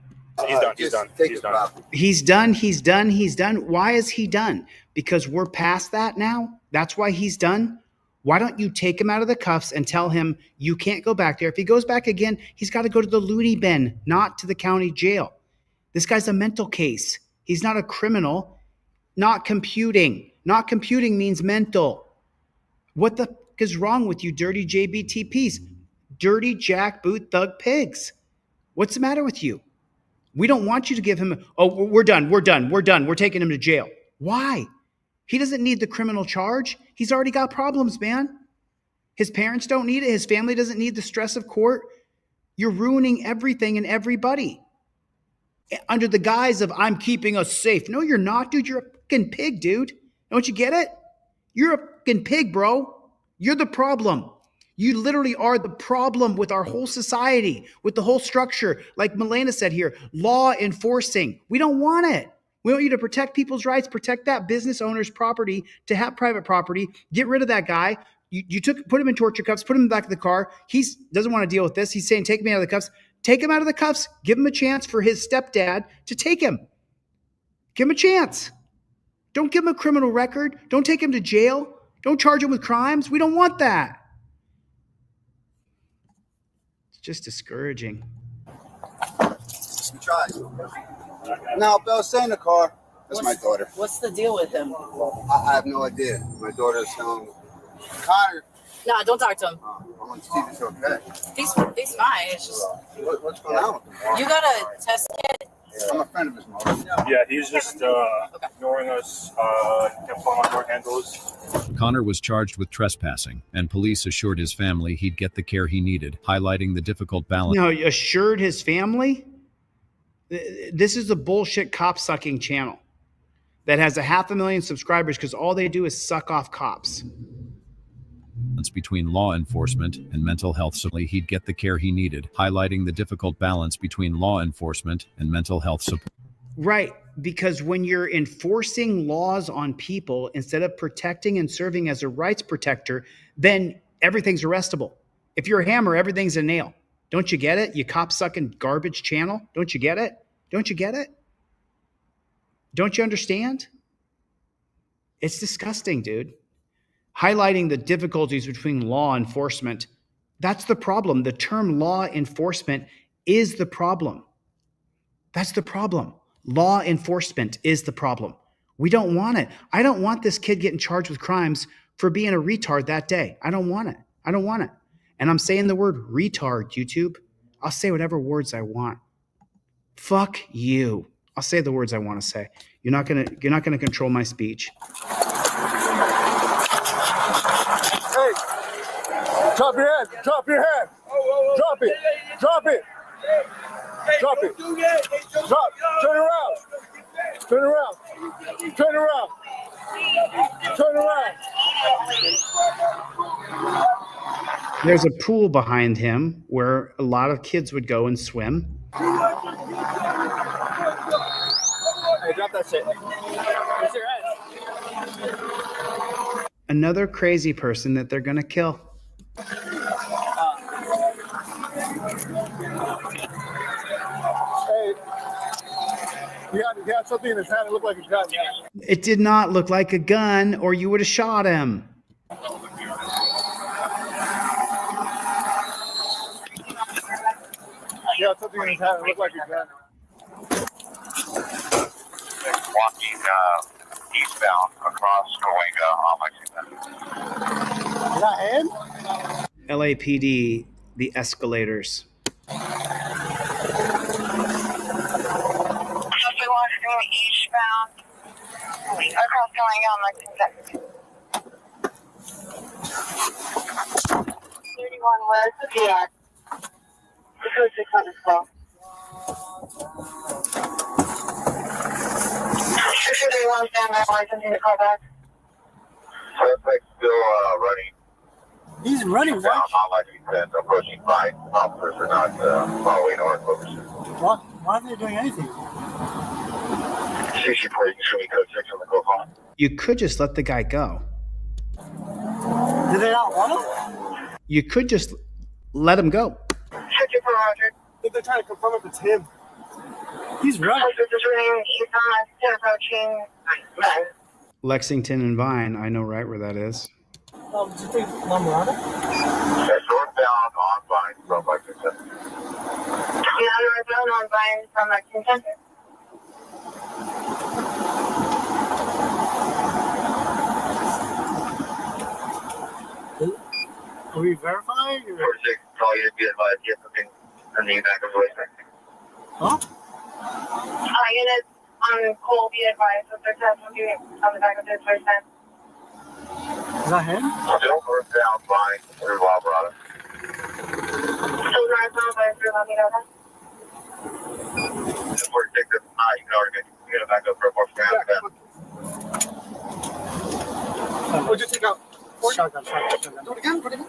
He's done. He's done. He's done. He's done. He's done. He's done. Why is he done? Because we're past that now. That's why he's done. Why don't you take him out of the cuffs and tell him you can't go back there? If he goes back again, he's got to go to the loony bin, not to the county jail. This guy's a mental case. He's not a criminal. Not computing. Not computing means mental. What the fuck is wrong with you dirty JBTPs? Dirty jackboot thug pigs. What's the matter with you? We don't want you to give him, oh, we're done. We're taking him to jail. Why? He doesn't need the criminal charge. He's already got problems, man. His parents don't need it. His family doesn't need the stress of court. You're ruining everything and everybody under the guise of I'm keeping us safe. No, you're not, dude. You're a fucking pig, dude. Don't you get it? You're a fucking pig, bro. You're the problem. You literally are the problem with our whole society, with the whole structure. Like Milena said here, law enforcing. We don't want it. We want you to protect people's rights, protect that business owner's property, to have private property. Get rid of that guy. You put him in torture cuffs, put him in the back of the car. He doesn't want to deal with this. He's saying, take me out of the cuffs. Take him out of the cuffs. Give him a chance for his stepdad to take him. Give him a chance. Don't give him a criminal record. Don't take him to jail. Don't charge him with crimes. We don't want that. It's just discouraging. You tried. No, Bill, stay in the car. That's my daughter. What's the deal with him? I have no idea. My daughter's telling me. Connor. No, don't talk to him. I want to see if it's okay. He's fine. It's just What's going on with him? you got a test kit. I'm a friend of his mother. Yeah, he's just ignoring us. Kept pulling on door handles. Connor was charged with trespassing, and police assured his family he'd get the care he needed, highlighting the difficult balance. No, assured his family? This is a bullshit cop-sucking channel that has 500,000 subscribers because all they do is suck off cops. Between law enforcement and mental health, so he'd get the care he needed, highlighting the difficult balance between law enforcement and mental health support. Right, because when you're enforcing laws on people instead of protecting and serving as a rights protector, then everything's arrestable. If you're a hammer, everything's a nail. Don't you get it? You cop-sucking garbage channel. Don't you get it? Don't you get it? Don't you understand? It's disgusting, dude. Highlighting the difficulties between law enforcement. That's the problem. The term law enforcement is the problem. That's the problem. Law enforcement is the problem. We don't want it. I don't want this kid getting charged with crimes for being a retard that day. I don't want it. I don't want it. And I'm saying the word retard, YouTube. I'll say whatever words I want. Fuck you. I'll say the words I want to say. You're not gonna control my speech. Hey, drop your head. Drop your head. Drop it. Drop it. Drop it. Drop. Turn around. Turn around. Turn around. Turn around. There's a pool behind him where a lot of kids would go and swim. Hey, drop that shit. Where's your head? Another crazy person that they're going to kill. Hey, he had something in his hand that looked like a gun. It did not look like a gun, or you would have shot him. He had something in his hand that looked like a gun. Walking eastbound across Cahuenga on Lexington. Is that him? LAPD, the escalators. Somebody wants to go eastbound across Cahuenga on Lexington. 31 West, yeah. This was 600 slow. 631 standby, license, need to call back. Suspect still running. He's running, down on Lexington, approaching fine. Officers are not following our focus. Why aren't they doing anything? You could just let the guy go. Did they not want him? You could just let him go. I think they're trying to confirm if it's him. He's running. Lexington and Vine, I know right where that is. Do you think Lamarada? Northbound on Vine from Lexington. Yeah, northbound on Vine from Lexington. Are we verifying? Or? 46, call you to be advised, get something on the back of voicemail. Huh? Units on call, be advised that there's something on the back of this voicemail. Is that him? Still northbound Vine through Lamarada. Still northbound Vine through Lamarada. 46, you can already get it back up for a more fast. What'd you take out? Shotgun. Do it again. Station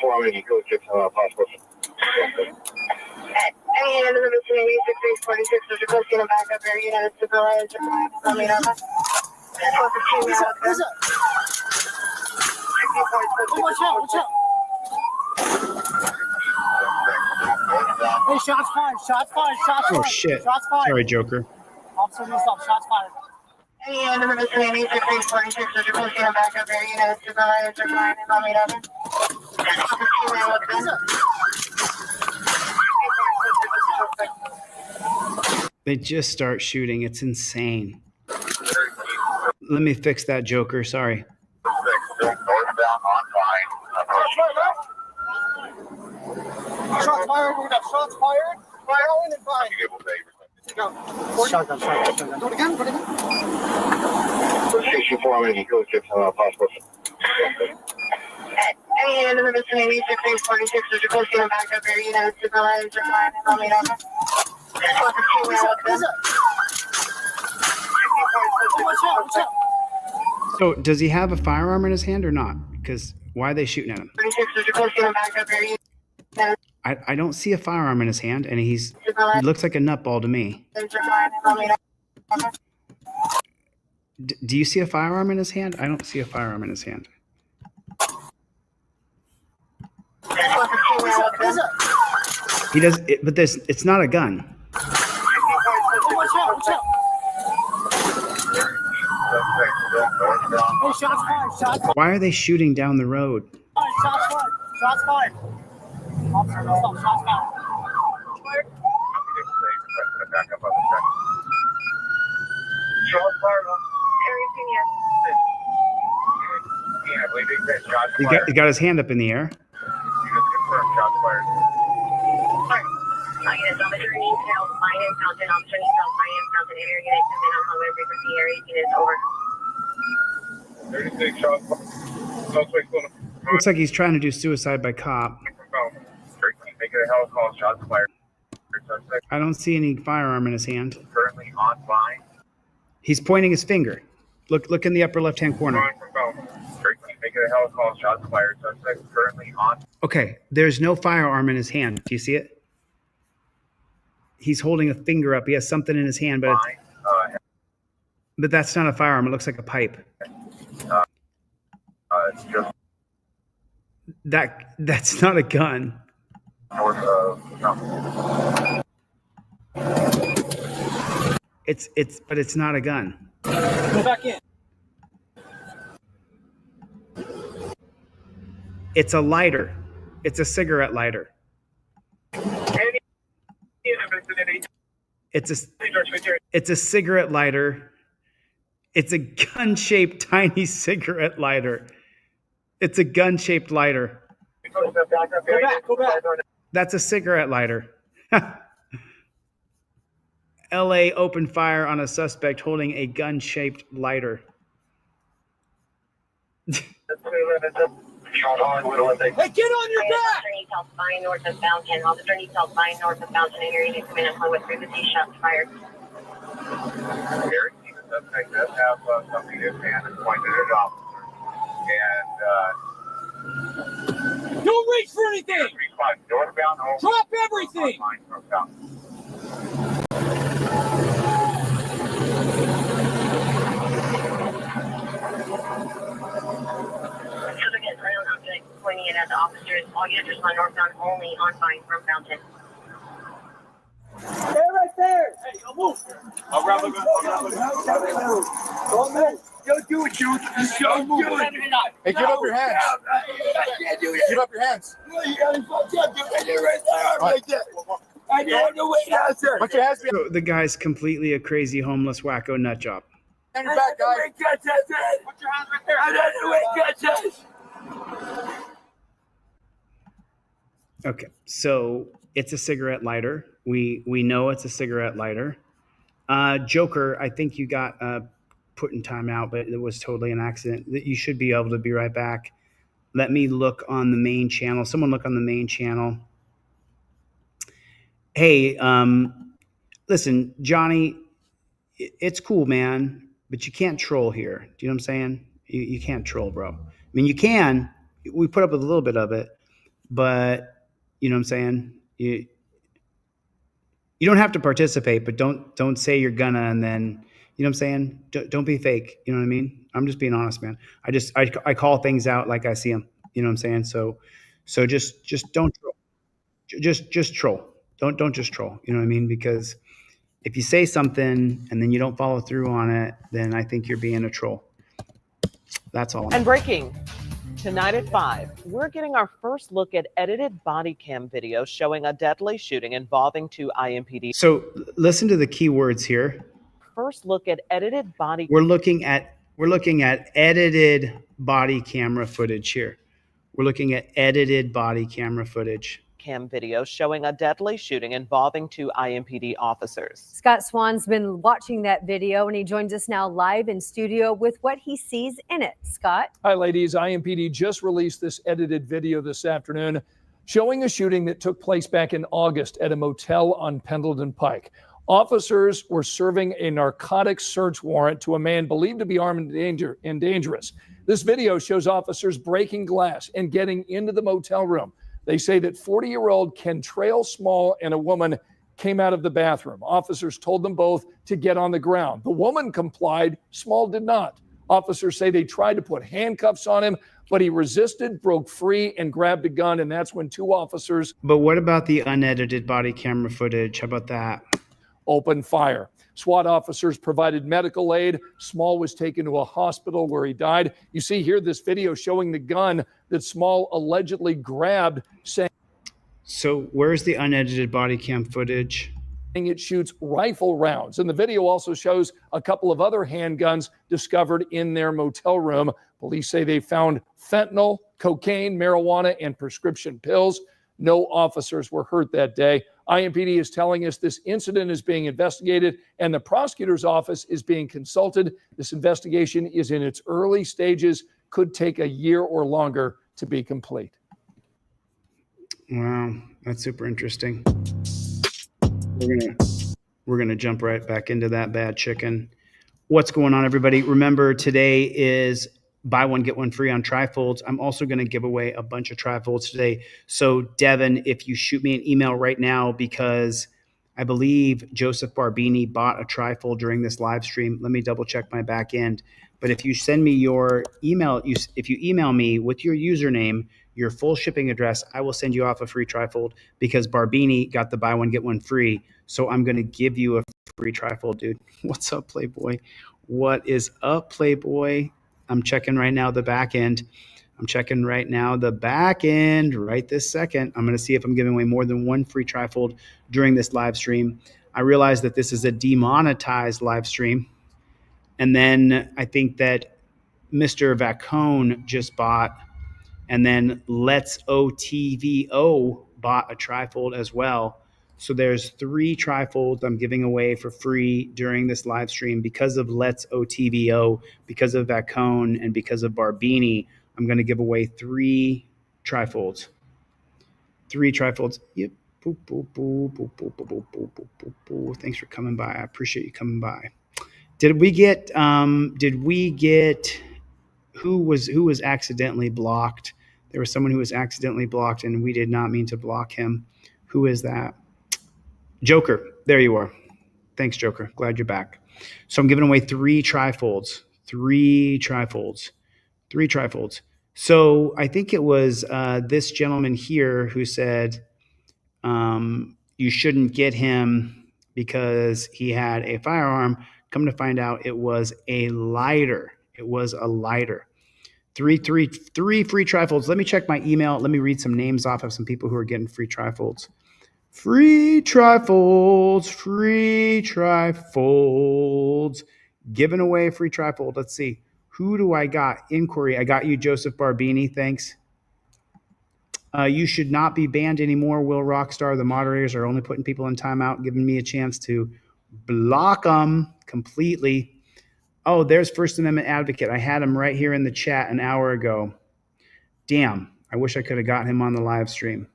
4, I'm going to go check possible. Any end of the vicinity, 6646, there's a close in the backup area, and it's supervised, Lamarada. Watch out. Hey, shots fired. Oh, shit. Shots fired. Sorry, Joker. Officer, please stop. Shots fired. Any end of the vicinity, 6646, there's a close in the backup area, and it's supervised, Lamarada. They just start shooting. It's insane. Let me fix that, Joker. Sorry. Northbound on Vine. Shots fired. We got shots fired. Fire on and Vine. Shotgun. Do it again. Station 4, I'm going to go check possible. Any end of the vicinity, 6646, there's a close in the backup area, and it's supervised, Lamarada. Watch out. So, does he have a firearm in his hand or not? Because why are they shooting at him? I don't see a firearm in his hand, and he looks like a nutball to me. Do you see a firearm in his hand? I don't see a firearm in his hand. He does, but it's not a gun. Watch out. Hey, shots fired. Why are they shooting down the road? Shots fired. Officer, please stop. Shots fired. He got his hand up in the air. Looks like he's trying to do suicide by cop. I don't see any firearm in his hand. Currently on Vine. He's pointing his finger. Look in the upper left-hand corner. Making a hell call, shots fired. Suspect currently on. Okay, there's no firearm in his hand. Do you see it? He's holding a finger up. He has something in his hand, but that's not a firearm. It looks like a pipe. It's just that's not a gun. north of no. But it's not a gun. Go back in. It's a lighter. It's a cigarette lighter. It's a cigarette lighter. It's a gun-shaped tiny cigarette lighter. It's a gun-shaped lighter. Go back. That's a cigarette lighter. LA opened fire on a suspect holding a gun-shaped lighter. Hey, get on your back! North of Fountain. Officer needs help find north of Fountain area. You need to come in and home with frequency shots fired. Eric, the suspect does have something in his hand and pointed at officer. And don't reach for anything! Northbound home. Drop everything! Certificate ground object pointing it at the officers. All units respond northbound only on Vine from Fountain. Stay right there. Hey, don't move. I'll grab the gun. Don't move. Don't do it, dude. Just don't move. Hey, give up your hands. I can't do that. Give up your hands. You got me fucked up, dude. I did right there. Right there. I don't know what else, sir. Put your hands behind So the guy's completely a crazy homeless wacko nut job. your back, guys. Put your hands right there. I don't know what guts. Okay, so it's a cigarette lighter. We know it's a cigarette lighter. Joker, I think you got put in timeout, but it was totally an accident. You should be able to be right back. Let me look on the main channel. Someone look on the main channel. Hey, listen, Johnny, it's cool, man, but you can't troll here. Do you know what I'm saying? You can't troll, bro. I mean, you can. We put up with a little bit of it, but you know what I'm saying? You don't have to participate, but don't say you're gonna and then, you know what I'm saying? Don't be fake. You know what I mean? I'm just being honest, man. I call things out like I see them. You know what I'm saying? So just don't troll. Just troll. Don't just troll. You know what I mean? Because if you say something and then you don't follow through on it, then I think you're being a troll. That's all. And breaking tonight at 5, we're getting our first look at edited body cam video showing a deadly shooting involving 2 IMPD. So listen to the key words here. First look at edited body. We're looking at edited body camera footage here. We're looking at edited body camera footage. Cam video showing a deadly shooting involving 2 IMPD officers. Scott Swan's been watching that video and he joins us now live in studio with what he sees in it. Scott? Hi, ladies. IMPD just released this edited video this afternoon showing a shooting that took place back in August at a motel on Pendleton Pike. Officers were serving a narcotics search warrant to a man believed to be armed and dangerous. This video shows officers breaking glass and getting into the motel room. They say that 40-year-old Kentrail Small and a woman came out of the bathroom. Officers told them both to get on the ground. The woman complied. Small did not. Officers say they tried to put handcuffs on him, but he resisted, broke free, and grabbed a gun, and that's when 2 officers. But what about the unedited body camera footage? How about that? Opened fire. SWAT officers provided medical aid. Small was taken to a hospital where he died. You see here this video showing the gun that Small allegedly grabbed, saying. So where's the unedited body cam footage? It shoots rifle rounds. And the video also shows a couple of other handguns discovered in their motel room. Police say they found fentanyl, cocaine, marijuana, and prescription pills. No officers were hurt that day. IMPD is telling us this incident is being investigated and the prosecutor's office is being consulted. This investigation is in its early stages, could take a year or longer to be complete. Wow, that's super interesting. We're gonna jump right back into that bad chicken. What's going on, everybody? Remember, today is buy one, get one free on Trifolds. I'm also going to give away a bunch of Trifolds today. So, Devin, if you shoot me an email right now, because I believe Joseph Barbini bought a Trifold during this live stream. Let me double check my back end. But if you send me your email, if you email me with your username, your full shipping address, I will send you off a free Trifold because Barbini got the buy one, get one free. So I'm going to give you a free Trifold, dude. What's up, Playboy? What is up, Playboy? I'm checking right now the back end. Right this second. I'm going to see if I'm giving away more than one free Trifold during this live stream. I realize that this is a demonetized live stream. And then I think that Mr. Vacone just bought, and then Let's OTVO bought a Trifold as well. So there's 3 Trifolds I'm giving away for free during this live stream because of Let's OTVO, because of Vacone, and because of Barbini. I'm going to give away 3 Trifolds. 3 Trifolds. Yep. Boop, boop, boop, boop, boop, boop, boop, boop, boop, boop, boop. Thanks for coming by. I appreciate you coming by. Did we get who was accidentally blocked? There was someone who was accidentally blocked and we did not mean to block him. Who is that? Joker. There you are. Thanks, Joker. Glad you're back. So I'm giving away 3 Trifolds. 3 trifolds. 3 trifolds. So I think it was this gentleman here who said you shouldn't get him because he had a firearm. Come to find out, it was a lighter. It was a lighter. 3 free trifolds. Let me check my email. Let me read some names off of some people who are getting free trifolds. Free trifolds. Free trifolds. Giving away free trifold. Let's see. Who do I got? Inquiry. I got you, Joseph Barbini. Thanks. You should not be banned anymore, Will Rockstar. The moderators are only putting people in timeout, giving me a chance to block them completely. Oh, there's First Amendment advocate. I had him right here in the chat an hour ago. Damn, I wish I could have got him on the live stream.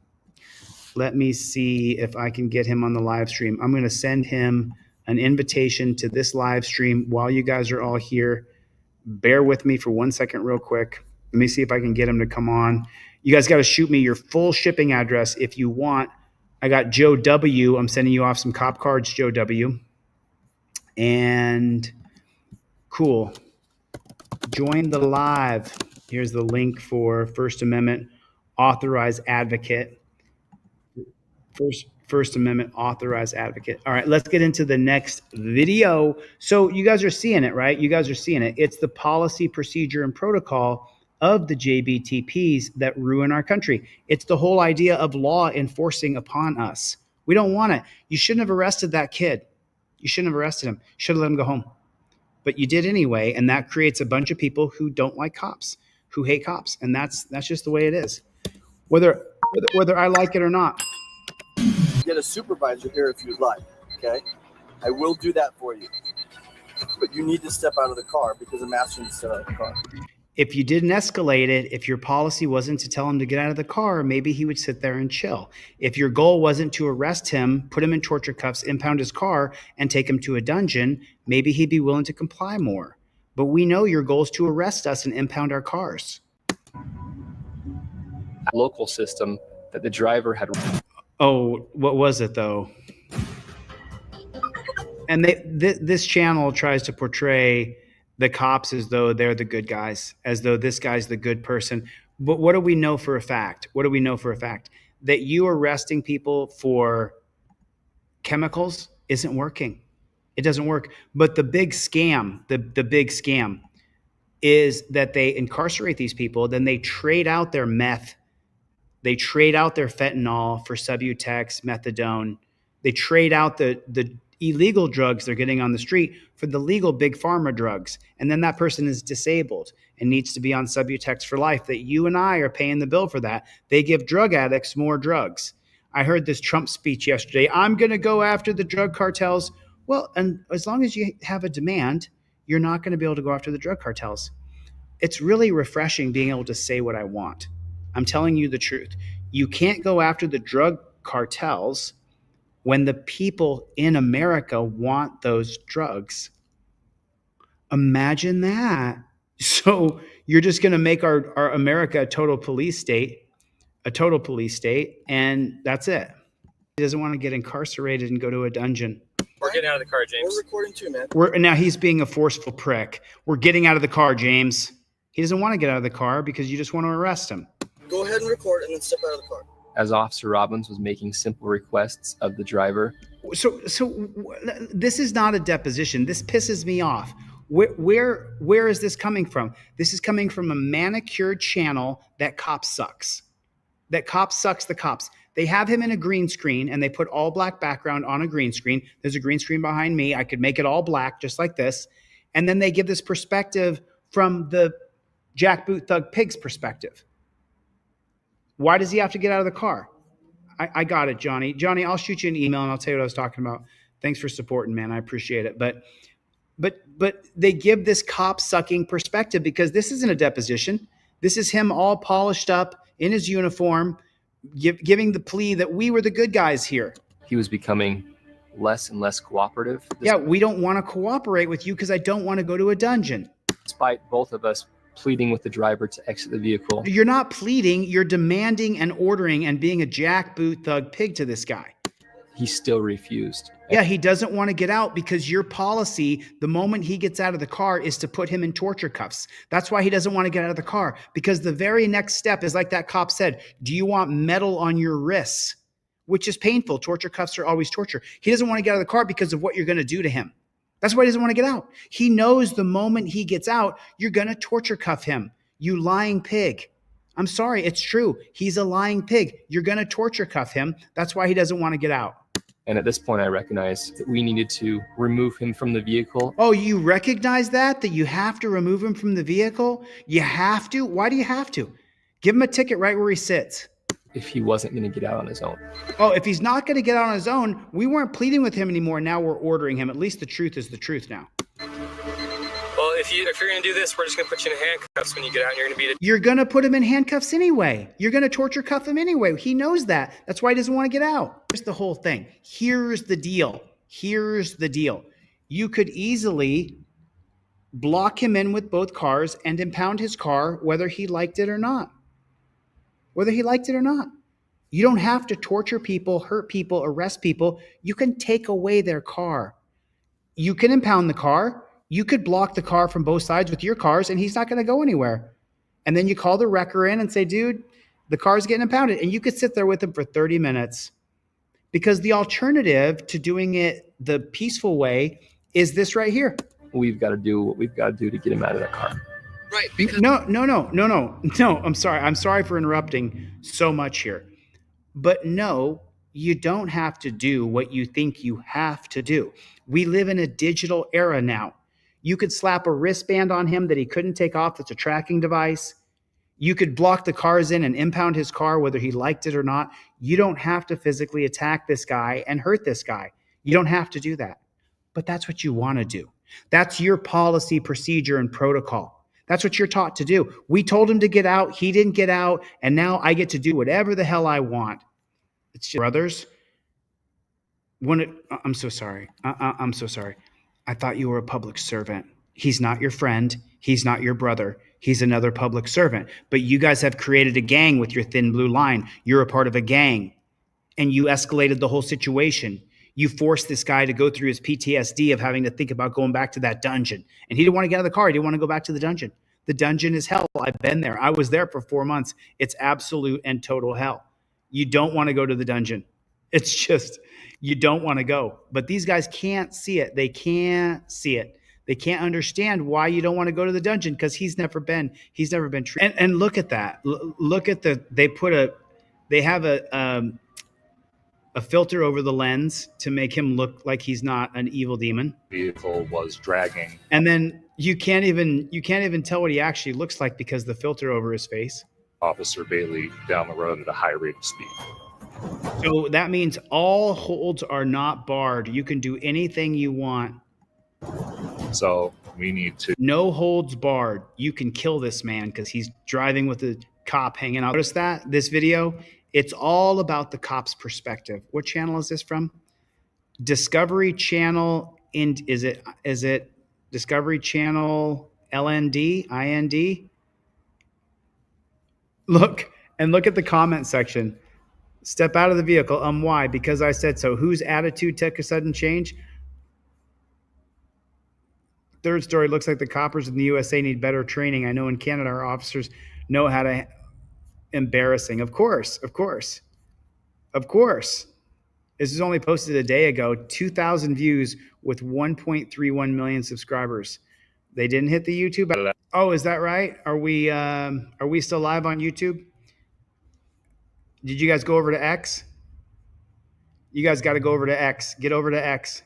Let me see if I can get him on the live stream. I'm going to send him an invitation to this live stream while you guys are all here. Bear with me for 1 second real quick. Let me see if I can get him to come on. You guys got to shoot me your full shipping address if you want. I got Joe W. I'm sending you off some cop cards, Joe W. And cool. Join the live. Here's the link for First Amendment authorized advocate. First Amendment authorized advocate. All right, let's get into the next video. So you guys are seeing it, right? You guys are seeing it. It's the policy, procedure, and protocol of the JBTPs that ruin our country. It's the whole idea of law enforcing upon us. We don't want it. You shouldn't have arrested that kid. You shouldn't have arrested him. You should have let him go home. But you did anyway, and that creates a bunch of people who don't like cops, who hate cops, and that's just the way it is. Whether I like it or not. Get a supervisor here if you'd like, okay? I will do that for you. But you need to step out of the car because I'm asking you to step out of the car. If you didn't escalate it, if your policy wasn't to tell him to get out of the car, maybe he would sit there and chill. If your goal wasn't to arrest him, put him in torture cuffs, impound his car, and take him to a dungeon, maybe he'd be willing to comply more. But we know your goal is to arrest us and impound our cars. Local system that the driver had. Oh, what was it though? And this channel tries to portray the cops as though they're the good guys, as though this guy's the good person. But what do we know for a fact? What do we know for a fact? That you arresting people for chemicals isn't working. It doesn't work. But the big scam, the big scam is that they incarcerate these people, then they trade out their meth. They trade out their fentanyl for Subutex, methadone. They trade out the illegal drugs they're getting on the street for the legal big pharma drugs. And then that person is disabled and needs to be on Subutex for life, that you and I are paying the bill for that. They give drug addicts more drugs. I heard this Trump speech yesterday. I'm going to go after the drug cartels. Well, and as long as you have a demand, you're not going to be able to go after the drug cartels. It's really refreshing being able to say what I want. I'm telling you the truth. You can't go after the drug cartels when the people in America want those drugs. Imagine that. So you're just going to make our America a total police state, and that's it. He doesn't want to get incarcerated and go to a dungeon. We're getting out of the car, James. We're recording too, man. Now he's being a forceful prick. We're getting out of the car, James. He doesn't want to get out of the car because you just want to arrest him. Go ahead and record and then step out of the car. As Officer Robbins was making simple requests of the driver. So this is not a deposition. This pisses me off. Where is this coming from? This is coming from a manicured channel that cop sucks. That cop sucks the cops. They have him in a green screen and they put all black background on a green screen. There's a green screen behind me. I could make it all black just like this. And then they give this perspective from the jackboot thug pig's perspective. Why does he have to get out of the car? I got it, Johnny. Johnny, I'll shoot you an email and I'll tell you what I was talking about. Thanks for supporting, man. I appreciate it. But they give this cop sucking perspective because this isn't a deposition. This is him all polished up in his uniform, giving the plea that we were the good guys here. He was becoming less and less cooperative. Yeah, we don't want to cooperate with you because I don't want to go to a dungeon. Despite both of us pleading with the driver to exit the vehicle. You're not pleading, you're demanding and ordering and being a jackboot thug pig to this guy. he still refused. Yeah, he doesn't want to get out because your policy, the moment he gets out of the car, is to put him in torture cuffs. That's why he doesn't want to get out of the car, because the very next step is like that cop said, do you want metal on your wrists? Which is painful. Torture cuffs are always torture. He doesn't want to get out of the car because of what you're going to do to him. That's why he doesn't want to get out. He knows the moment he gets out, you're going to torture cuff him. You lying pig. I'm sorry, it's true. He's a lying pig. You're going to torture cuff him. That's why he doesn't want to get out. And at this point, I recognized that we needed to remove him from the vehicle. Oh, you recognize that you have to remove him from the vehicle? You have to? Why do you have to? Give him a ticket right where he sits. If he wasn't going to get out on his own. Oh, if he's not going to get out on his own, we weren't pleading with him anymore. Now we're ordering him. At least the truth is the truth now. Well, if you're going to do this, we're just going to put you in handcuffs when you get out and you're going to beat it. You're going to put him in handcuffs anyway. You're going to torture cuff him anyway. He knows that. That's why he doesn't want to get out. Here's the whole thing. Here's the deal. Here's the deal. You could easily block him in with both cars and impound his car, whether he liked it or not. Whether he liked it or not. You don't have to torture people, hurt people, arrest people. You can take away their car. You can impound the car. You could block the car from both sides with your cars, and he's not going to go anywhere. And then you call the wrecker in and say, dude, the car's getting impounded. And you could sit there with him for 30 minutes. Because the alternative to doing it the peaceful way is this right here. We've got to do what we've got to do to get him out of that car. Right. No. I'm sorry. I'm sorry for interrupting so much here. But no, you don't have to do what you think you have to do. We live in a digital era now. You could slap a wristband on him that he couldn't take off that's a tracking device. You could block the cars in and impound his car whether he liked it or not. You don't have to physically attack this guy and hurt this guy. You don't have to do that. But that's what you want to do. That's your policy, procedure, and protocol. That's what you're taught to do. We told him to get out. He didn't get out. And now I get to do whatever the hell I want. It's just, brothers. I'm so sorry. I'm so sorry. I thought you were a public servant. He's not your friend. He's not your brother. He's another public servant. But you guys have created a gang with your thin blue line. You're a part of a gang. And you escalated the whole situation. You forced this guy to go through his PTSD of having to think about going back to that dungeon. And he didn't want to get out of the car. He didn't want to go back to the dungeon. The dungeon is hell. I've been there. I was there for 4 months. It's absolute and total hell. You don't want to go to the dungeon. It's just, you don't want to go. But these guys can't see it. They can't see it. They can't understand why you don't want to go to the dungeon because he's never been treated. And look at that. Look at they have a filter over the lens to make him look like he's not an evil demon. Vehicle was dragging. And then you can't even tell what he actually looks like because the filter over his face. Officer Bailey down the road at a high rate of speed. So that means all holds are not barred. You can do anything you want. So we need to. No holds barred. You can kill this man because he's driving with a cop hanging out. Notice that this video, it's all about the cop's perspective. What channel is this from? Discovery Channel. Is it Discovery Channel LND, IND? Look at the comment section. Step out of the vehicle. Why? Because I said so. Whose attitude took a sudden change? Third story, looks like the coppers in the USA need better training. I know in Canada our officers know how to. Embarrassing. Of course. This is only posted a day ago. 2,000 views with 1.31 million subscribers. They didn't hit the YouTube. Oh, is that right? Are we still live on YouTube? Did you guys go over to X? You guys got to go over to X. Get over to X.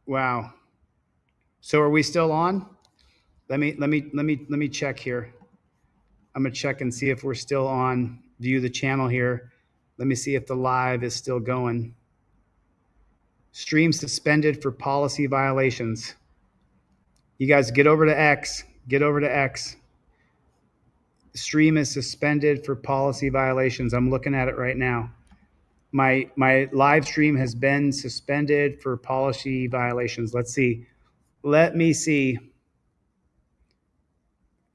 Wow. So are we still on? Let me check here. I'm gonna check and see if we're still on. View the channel here. Let me see if the live is still going. Stream suspended for policy violations. You guys get over to X. Get over to X. Stream is suspended for policy violations. I'm looking at it right now. My live stream has been suspended for policy violations. Let's see. Let me see.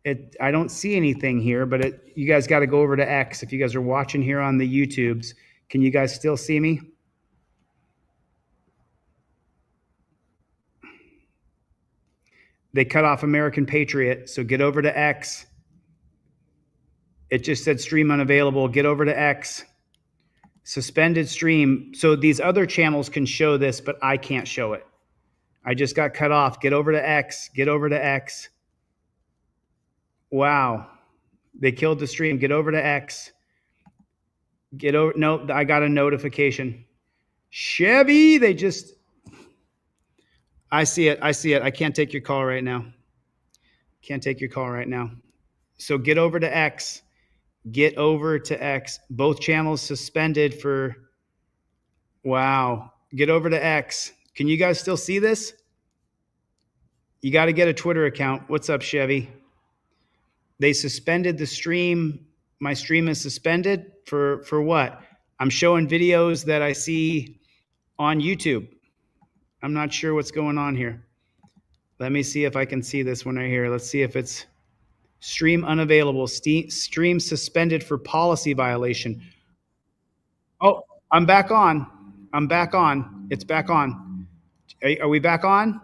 I don't see anything here, but you guys got to go over to X. If you guys are watching here on the YouTubes, can you guys still see me? They cut off American Patriot, so get over to X. It just said stream unavailable. Get over to X. Suspended stream. So these other channels can show this, but I can't show it. I just got cut off. Get over to X. Get over to X. Wow. They killed the stream. Get over to X. Get over. No, I got a notification. Chevy, they just. I see it. I see it. I can't take your call right now. Can't take your call right now. So get over to X. Get over to X. Both channels suspended for. Wow. Get over to X. Can you guys still see this? You got to get a Twitter account. What's up, Chevy? They suspended the stream. My stream is suspended for what? I'm showing videos that I see on YouTube. I'm not sure what's going on here. Let me see if I can see this one right here. Let's see if it's stream unavailable. Stream suspended for policy violation. Oh, I'm back on. I'm back on. It's back on. Are we back on?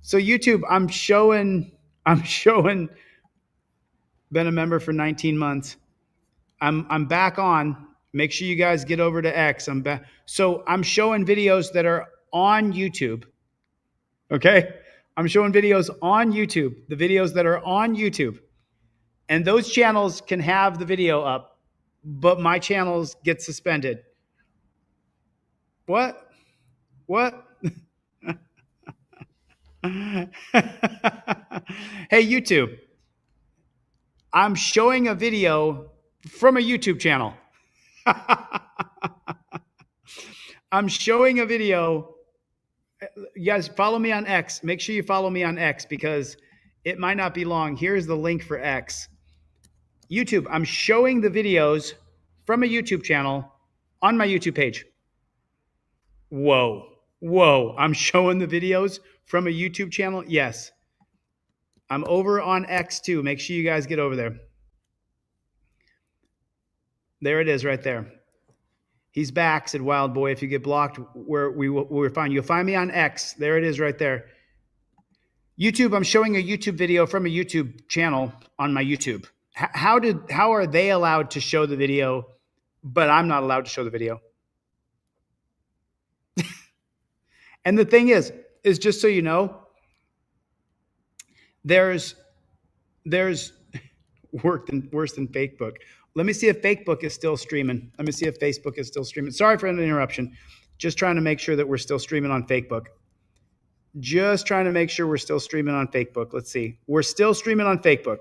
So YouTube, I'm showing, been a member for 19 months. I'm back on. Make sure you guys get over to X. I'm back. So I'm showing videos that are on YouTube. Okay? I'm showing videos on YouTube, the videos that are on YouTube. And those channels can have the video up, but my channels get suspended. What? What? Hey, YouTube. I'm showing a video from a YouTube channel. I'm showing a video. You guys follow me on X. Make sure you follow me on X because it might not be long. Here's the link for X. YouTube, I'm showing the videos from a YouTube channel on my YouTube page. Whoa. Whoa. I'm showing the videos from a YouTube channel? Yes. I'm over on X too. Make sure you guys get over there. There it is right there. He's back, said Wild Boy. If you get blocked, we're fine. You'll find me on X. There it is right there. YouTube, I'm showing a YouTube video from a YouTube channel on my YouTube. How are they allowed to show the video, but I'm not allowed to show the video? And the thing is just so you know, there's worse than Facebook. Let me see if Facebook is still streaming. Let me see if Facebook is still streaming. Sorry for an interruption. Just trying to make sure that we're still streaming on Facebook. Just trying to make sure we're still streaming on Facebook. Let's see. We're still streaming on Facebook.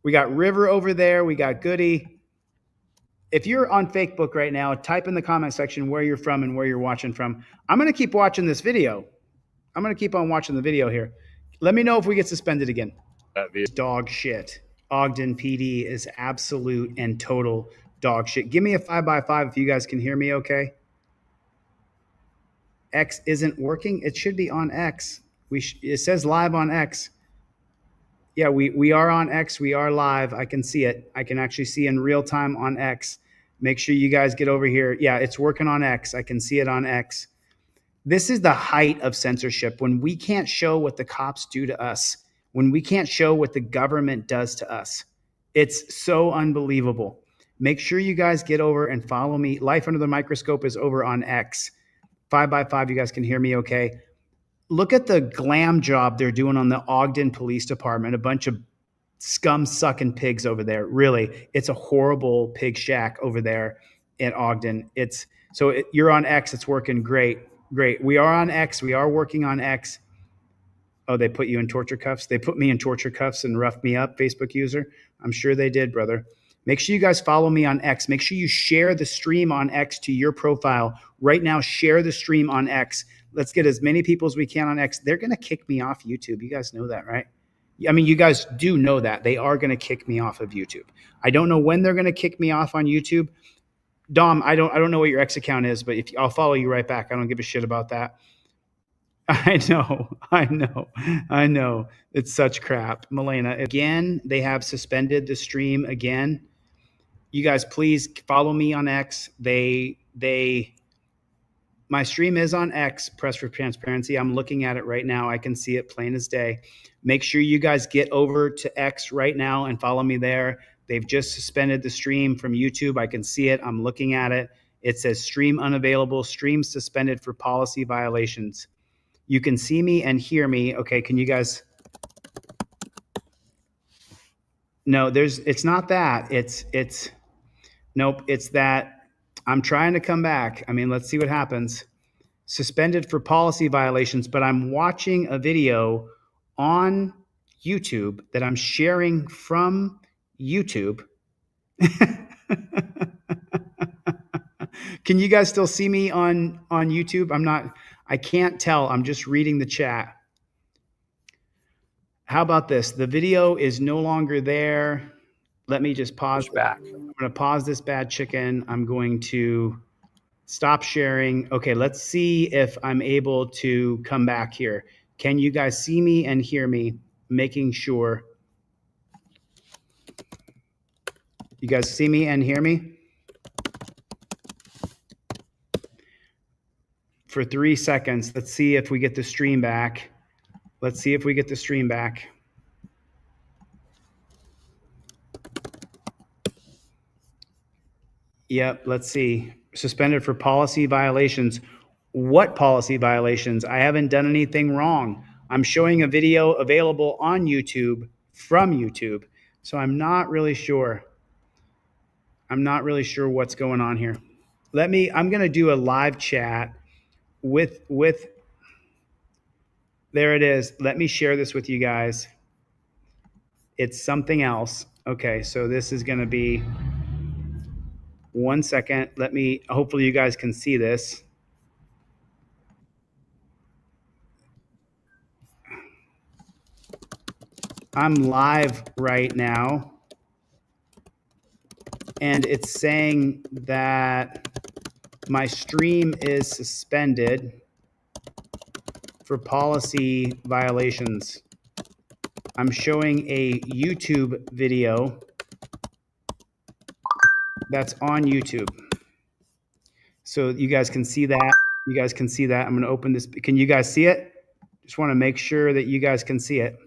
We got River over there. We got Goody. If you're on Facebook right now, type in the comment section where you're from and where you're watching from. I'm going to keep watching this video. I'm going to keep on watching the video here. Let me know if we get suspended again. Dog shit. Ogden PD is absolute and total dog shit. Give me a 5x5 if you guys can hear me okay. X isn't working. It should be on X. It says live on X. Yeah, we are on X. We are live. I can see it. I can actually see in real time on X. Make sure you guys get over here. Yeah, it's working on X. I can see it on X. This is the height of censorship when we can't show what the cops do to us, when we can't show what the government does to us. It's so unbelievable. Make sure you guys get over and follow me. Life Under the Microscope is over on X. 5x5, you guys can hear me okay. Look at the glam job they're doing on the Ogden Police Department. A bunch of scum-sucking pigs over there. Really, it's a horrible pig shack over there in Ogden. You're on X. It's working great. Great. We are on X. We are working on X. Oh, they put you in torture cuffs? They put me in torture cuffs and roughed me up, Facebook user? I'm sure they did, brother. Make sure you guys follow me on X. Make sure you share the stream on X to your profile. Right now, share the stream on X. Let's get as many people as we can on X. They're going to kick me off YouTube. You guys know that, right? I mean, you guys do know that. They are going to kick me off of YouTube. I don't know when they're going to kick me off on YouTube. Dom, I don't know what your X account is, but I'll follow you right back. I don't give a shit about that. I know. It's such crap. Milena, again, they have suspended the stream again. You guys, please follow me on X. My stream is on X, Press for Transparency. I'm looking at it right now. I can see it plain as day. Make sure you guys get over to X right now and follow me there. They've just suspended the stream from YouTube. I can see it. I'm looking at it. It says stream unavailable, stream suspended for policy violations. You can see me and hear me. Okay, can you guys? No, it's not that. Nope, it's that I'm trying to come back. I mean, let's see what happens. Suspended for policy violations, but I'm watching a video on YouTube that I'm sharing from YouTube. Can you guys still see me on YouTube? I can't tell. I'm just reading the chat. How about this? The video is no longer there. Let me just pause back. I'm going to pause this bad chicken. I'm going to stop sharing. Okay, let's see if I'm able to come back here. Can you guys see me and hear me? Making sure. You guys see me and hear me? For 3 seconds. Let's see if we get the stream back. Let's see if we get the stream back. Yep, let's see. Suspended for policy violations. What policy violations? I haven't done anything wrong. I'm showing a video available on YouTube from YouTube. So I'm not really sure. I'm not really sure what's going on here. I'm going to do a live chat with, there it is. Let me share this with you guys. It's something else. Okay, so this is going to be 1 second. Hopefully you guys can see this. I'm live right now, and it's saying that my stream is suspended for policy violations. I'm showing a YouTube video that's on YouTube. So you guys can see that. You guys can see that. I'm going to open this. Can you guys see it? Just want to make sure that you guys can see it.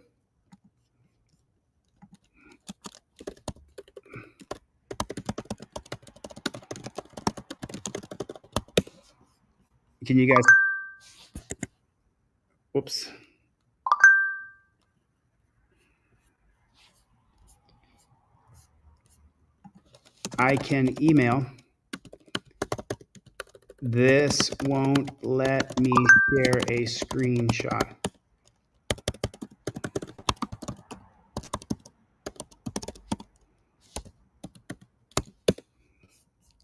Can you guys? Whoops. I can email. This won't let me share a screenshot.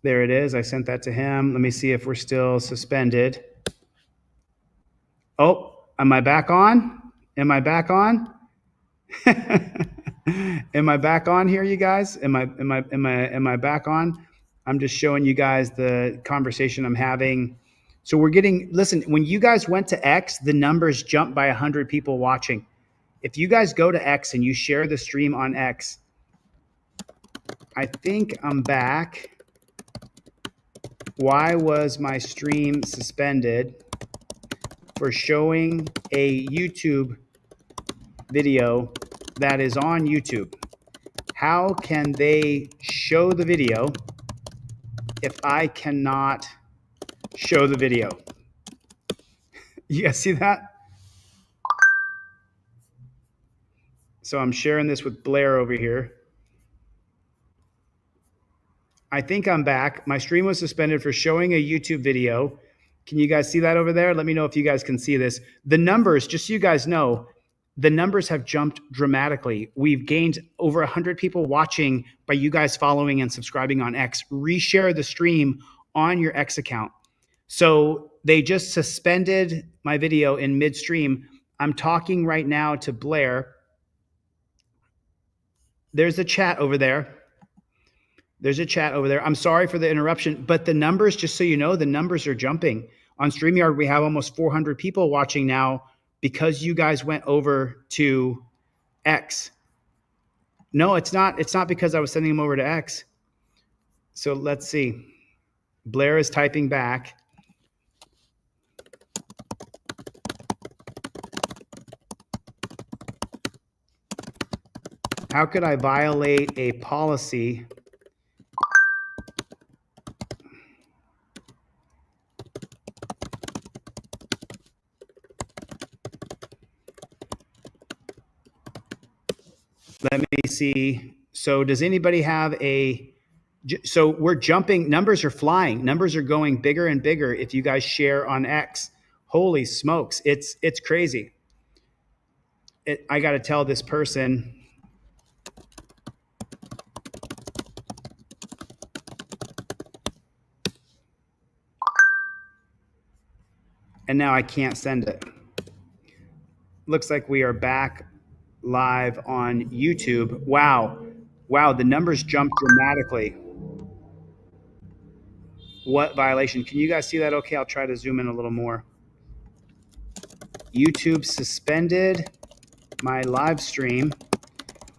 There it is. I sent that to him. Let me see if we're still suspended. Oh, am I back on? Am I back on? Am I back on here, you guys? Am I back on? I'm just showing you guys the conversation I'm having. So listen, when you guys went to X, the numbers jumped by 100 people watching. If you guys go to X and you share the stream on X, I think I'm back. Why was my stream suspended? For showing a YouTube video that is on YouTube. How can they show the video if I cannot show the video? You guys see that? So I'm sharing this with Blair over here. I think I'm back. My stream was suspended for showing a YouTube video. Can you guys see that over there? Let me know if you guys can see this. The numbers, just so you guys know, the numbers have jumped dramatically. We've gained over 100 people watching by you guys following and subscribing on X. Reshare the stream on your X account. So they just suspended my video in midstream. I'm talking right now to Blair. There's a chat over there. There's a chat over there. I'm sorry for the interruption, but the numbers, just so you know, the numbers are jumping. On StreamYard, we have almost 400 people watching now because you guys went over to X. No, it's not. It's not because I was sending them over to X. So let's see. Blair is typing back. How could I violate a policy? Let me see. So does anybody have so we're jumping, numbers are flying. Numbers are going bigger and bigger if you guys share on X. Holy smokes. It's crazy. I got to tell this person. And now I can't send it. Looks like we are back live on YouTube. Wow. Wow, the numbers jumped dramatically. What violation? Can you guys see that okay? I'll try to zoom in a little more. YouTube suspended my live stream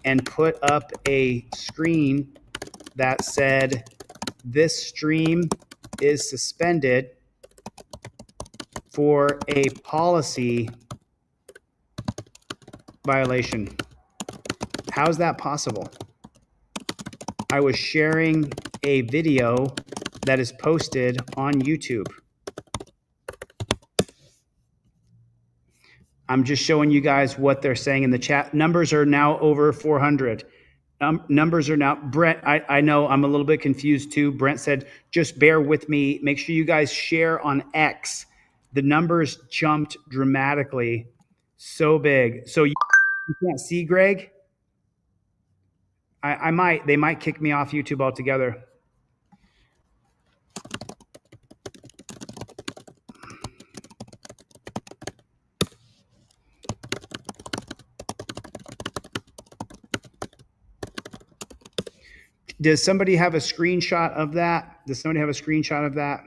and put up a screen that said, this stream is suspended for a policy violation. How is that possible? I was sharing a video that is posted on YouTube. I'm just showing you guys what they're saying in the chat. Numbers are now over 400. Numbers are now, Brent, I know I'm a little bit confused too. Brent said, just bear with me. Make sure you guys share on X. The numbers jumped dramatically. So big. So you can't see Greg? They might kick me off YouTube altogether. Does somebody have a screenshot of that? Does somebody have a screenshot of that?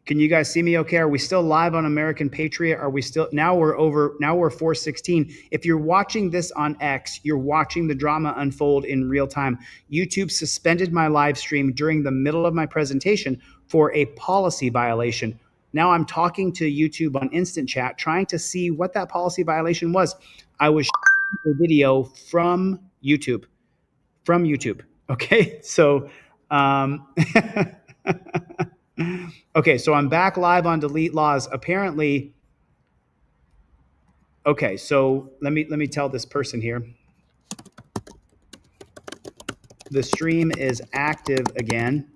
Can you guys see me okay? Are we still live on American Patriot? Are we still, now we're 416. If you're watching this on X, you're watching the drama unfold in real time. YouTube suspended my live stream during the middle of my presentation for a policy violation. Now I'm talking to YouTube on Instant Chat, trying to see what that policy violation was. I was showing a video from YouTube. Okay, so okay, so I'm back live on Delete Laws. Apparently, okay, so let me tell this person here. The stream is active again.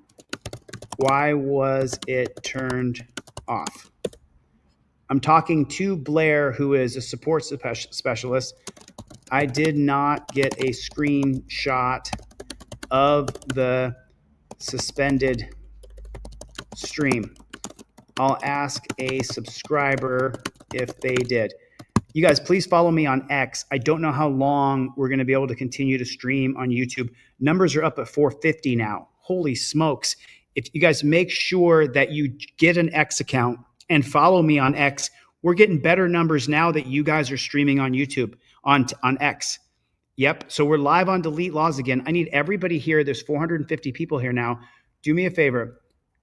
Why was it turned off? I'm talking to Blair, who is a support specialist. I did not get a screenshot of the suspended stream. I'll ask a subscriber if they did. You guys, please follow me on X. I don't know how long we're going to be able to continue to stream on YouTube. Numbers are up at 450 now. Holy smokes. If you guys make sure that you get an X account and follow me on X, we're getting better numbers now that you guys are streaming on YouTube, on X. Yep. So we're live on Delete Laws again. I need everybody here. There's 450 people here now. Do me a favor.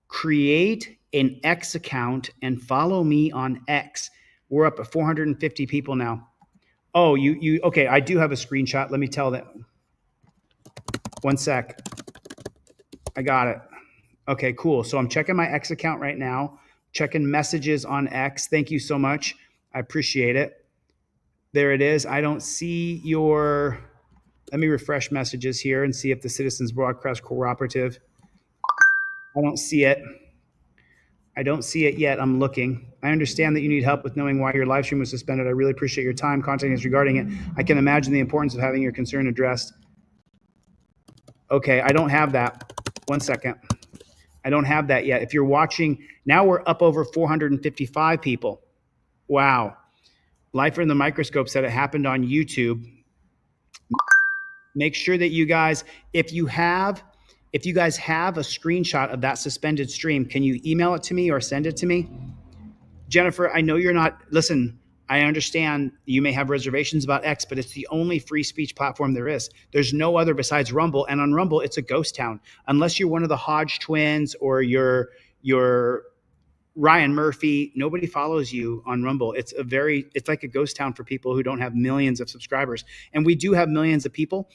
Create an X account and follow me on X. We're up at 450 people now. Oh, you okay. I do have a screenshot. Let me tell them. One sec. I got it. Okay, cool. So I'm checking my X account right now, checking messages on X. Thank you so much. I appreciate it. There it is. I don't see your, let me refresh messages here and see if the Citizens Broadcast Cooperative. I don't see it. I don't see it yet. I'm looking. I understand that you need help with knowing why your live stream was suspended. I really appreciate your time contacting us regarding it. I can imagine the importance of having your concern addressed. Okay, I don't have that. One second. I don't have that yet. If you're watching, now we're up over 455 people. Wow. Lifer in the Microscope said it happened on YouTube. Make sure that you guys, if you have if you guys have a screenshot of that suspended stream, can you email it to me or send it to me? Jennifer, I know you're not, listen, I understand you may have reservations about X, but it's the only free speech platform there is. There's no other besides Rumble. And on Rumble, it's a ghost town. Unless you're one of the Hodge twins or you're Ryan Murphy, nobody follows you on Rumble. It's like a ghost town for people who don't have millions of subscribers. And we do have millions of people,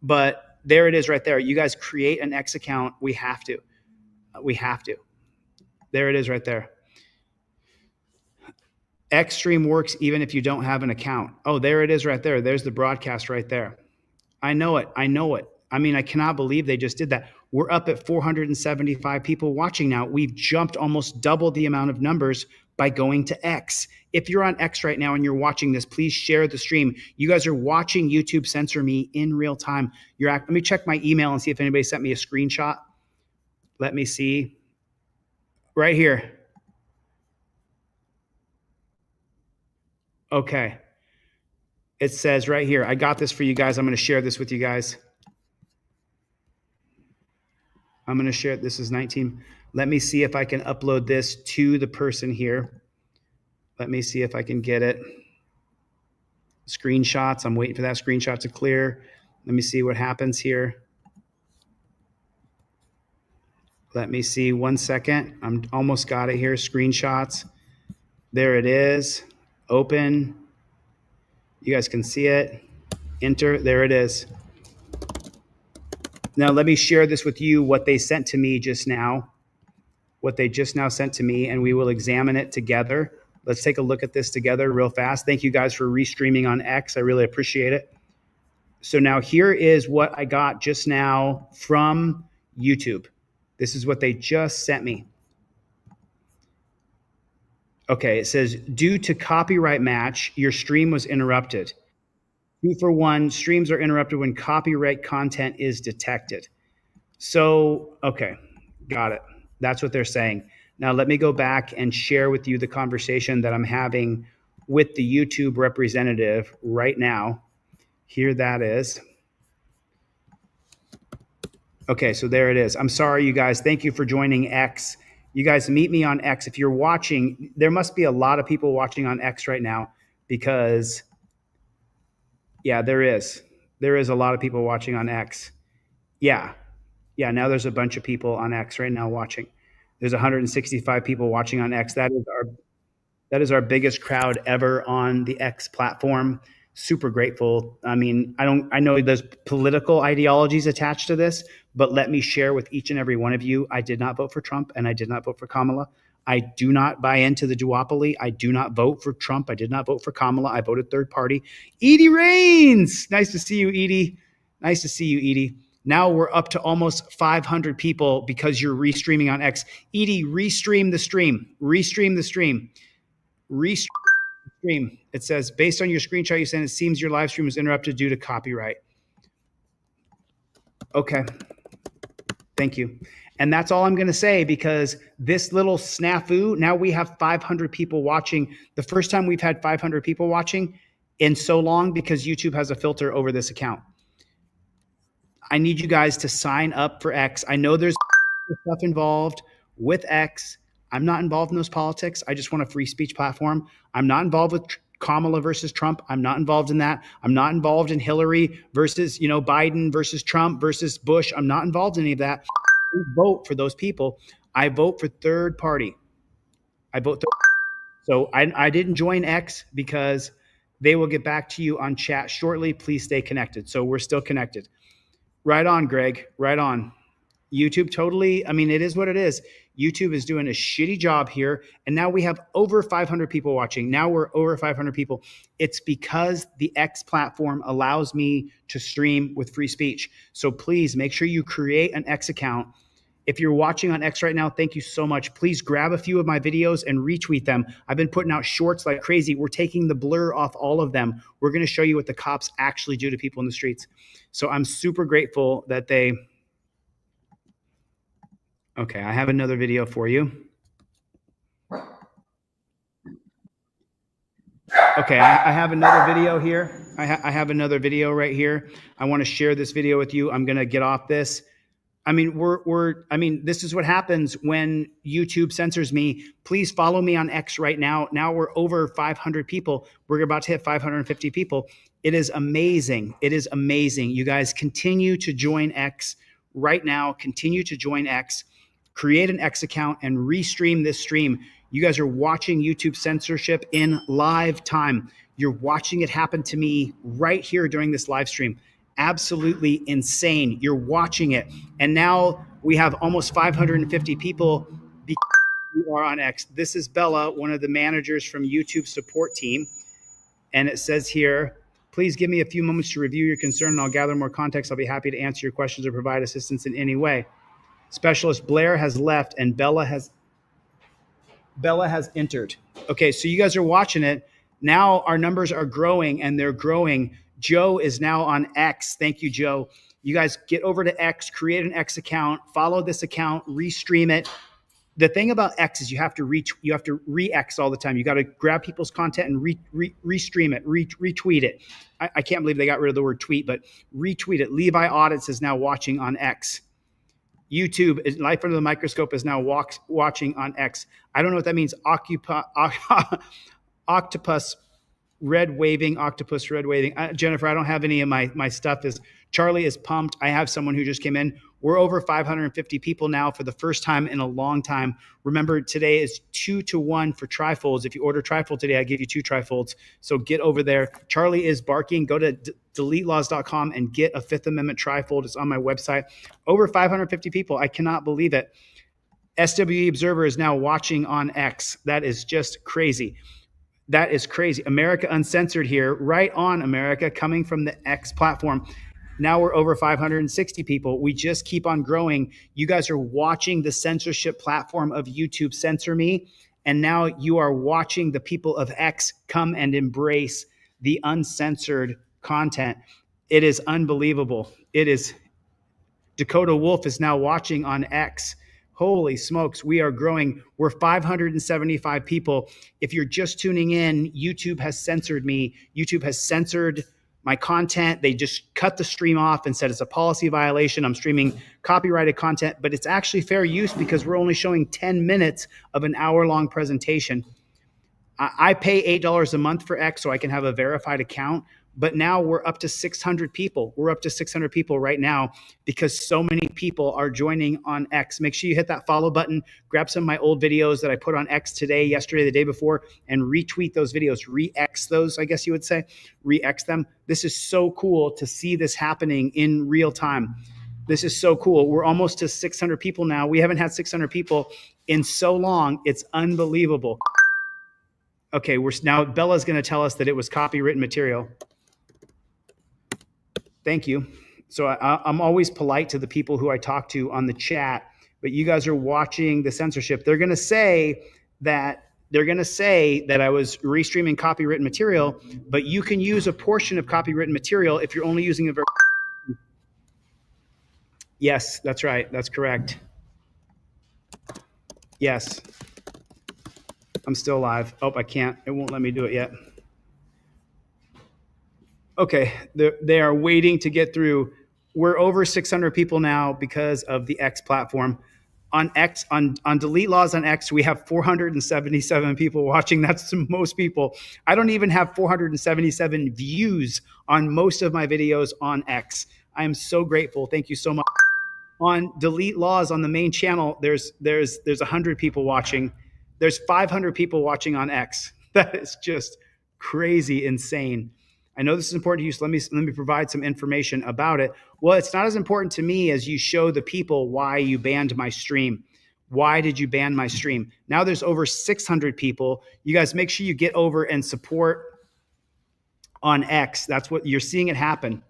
but there it is right there. You guys create an X account. We have to. There it is right there. Xstream works even if you don't have an account. Oh, there it is right there. There's the broadcast right there. I know it. I mean, I cannot believe they just did that. We're up at 475 people watching now. We've jumped almost double the amount of numbers by going to X. If you're on X right now and you're watching this, please share the stream. You guys are watching YouTube censor me in real time. Let me check my email and see if anybody sent me a screenshot. Let me see. Right here. Okay. It says right here, I got this for you guys. I'm going to share this with you guys. I'm going to share it. This is 19. Let me see if I can upload this to the person here. Let me see if I can get it. Screenshots. I'm waiting for that screenshot to clear. Let me see what happens here. Let me see 1 second. I'm almost got it here. Screenshots. There it is. Open. You guys can see it. Enter. There it is. Now let me share this with you, what they sent to me just now. What they just now sent to me, and we will examine it together. Let's take a look at this together real fast. Thank you guys for restreaming on X. I really appreciate it. So now here is what I got just now from YouTube. This is what they just sent me. Okay, it says, due to copyright match, your stream was interrupted. 2 for 1, streams are interrupted when copyright content is detected. So, okay, got it. That's what they're saying. Now let me go back and share with you the conversation that I'm having with the YouTube representative right now. Here that is. Okay, so there it is. I'm sorry, you guys. Thank you for joining X. You guys meet me on X. If you're watching, there must be a lot of people watching on X right now because, yeah, there is. There is a lot of people watching on X. Yeah, now there's a bunch of people on X right now watching. There's 165 people watching on X. That is our biggest crowd ever on the X platform. Super grateful. I mean, I know there's political ideologies attached to this, but let me share with each and every one of you, I did not vote for Trump and I did not vote for Kamala. I do not buy into the duopoly. I do not vote for Trump. I did not vote for Kamala. I voted third party. Edie Rains. Nice to see you, Edie. Nice to see you, Edie. Now we're up to almost 500 people because you're restreaming on X. Edie, restream the stream. Restream the stream. Restream the stream. It says, based on your screenshot you sent, it seems your live stream was interrupted due to copyright. Okay. Thank you. And that's all I'm going to say because this little snafu, now we have 500 people watching. The first time we've had 500 people watching in so long because YouTube has a filter over this account. I need you guys to sign up for X. I know there's stuff involved with X. I'm not involved in those politics. I just want a free speech platform. I'm not involved with Kamala versus Trump. I'm not involved in that. I'm not involved in Hillary versus, Biden versus Trump versus Bush. I'm not involved in any of that. I vote for those people. I vote for third party. So I didn't join X because they will get back to you on chat shortly. Please stay connected. So we're still connected. Right on, Greg. Right on. YouTube totally, it is what it is. YouTube is doing a shitty job here. And now we have over 500 people watching. Now we're over 500 people. It's because the X platform allows me to stream with free speech. So please make sure you create an X account. If you're watching on X right now, thank you so much. Please grab a few of my videos and retweet them. I've been putting out shorts like crazy. We're taking the blur off all of them. We're going to show you what the cops actually do to people in the streets. So I'm super grateful that they... Okay, I have another video for you. Okay, I have another video here. I have another video right here. I want to share this video with you. I'm going to get off this. I mean, this is what happens when YouTube censors me. Please follow me on X right now. Now we're over 500 people. We're about to hit 550 people. It is amazing. It is amazing. You guys continue to join X right now. Continue to join X. Create an X account and restream this stream. You guys are watching YouTube censorship in live time. You're watching it happen to me right here during this live stream. Absolutely insane. You're watching it. And now we have almost 550 people because you are on X. This is Bella, one of the managers from YouTube support team. And it says here, please give me a few moments to review your concern and I'll gather more context. I'll be happy to answer your questions or provide assistance in any way. Specialist Blair has left and Bella has entered. Okay, so you guys are watching it. Now our numbers are growing and they're growing. Joe is now on X. Thank you, Joe. You guys get over to X, create an X account, follow this account, restream it. The thing about X is you have to re-X all the time. You got to grab people's content and restream it, retweet it. I can't believe they got rid of the word tweet, but retweet it. Levi Audits is now watching on X. YouTube, Life Under the Microscope is now watching on X. I don't know what that means. Octopus red waving. Jennifer, I don't have any of my stuff. Charlie is pumped. I have someone who just came in. We're over 550 people now for the first time in a long time. Remember, today is 2-to-1 for Trifolds. If you order Trifold today, I give you 2 Trifolds. So get over there. Charlie is barking. Go to deletelaws.com and get a Fifth Amendment Trifold. It's on my website. Over 550 people. I cannot believe it. SWE Observer is now watching on X. That is just crazy. That is crazy. America Uncensored here, right on America, coming from the X platform. Now we're over 560 people. We just keep on growing. You guys are watching the censorship platform of YouTube censor me. And now you are watching the people of X come and embrace the uncensored content. It is unbelievable. It is. Dakota Wolf is now watching on X. Holy smokes, we are growing. We're 575 people. If you're just tuning in, YouTube has censored me. YouTube has censored my content. They just cut the stream off and said it's a policy violation. I'm streaming copyrighted content, but it's actually fair use because we're only showing 10 minutes of an hour-long presentation. I pay $8 a month for X so I can have a verified account, but now we're up to 600 people. We're up to 600 people right now because so many people are joining on X. Make sure you hit that follow button, grab some of my old videos that I put on X today, yesterday, the day before, and retweet those videos, re-X those, I guess you would say, re-X them. This is so cool to see this happening in real time. This is so cool. We're almost to 600 people now. We haven't had 600 people in so long. It's unbelievable. Okay, now Bella's going to tell us that it was copywritten material. Thank you. So I'm always polite to the people who I talk to on the chat, but you guys are watching the censorship. They're going to say that I was restreaming copywritten material, but you can use a portion of copywritten material if you're only using a very. Yes, that's right. That's correct. Yes. I'm still live. Oh, I can't. It won't let me do it yet. Okay, they are waiting to get through. We're over 600 people now because of the X platform. On X, on Delete Laws on X, we have 477 people watching. That's the most people. I don't even have 477 views on most of my videos on X. I am so grateful. Thank you so much. On Delete Laws on the main channel, there's 100 people watching. There's 500 people watching on X. That is just crazy insane. I know this is important to you, so let me provide some information about it. Well, it's not as important to me as you show the people why you banned my stream. Why did you ban my stream? Now there's over 600 people. You guys make sure you get over and support on X. That's what you're seeing it happen.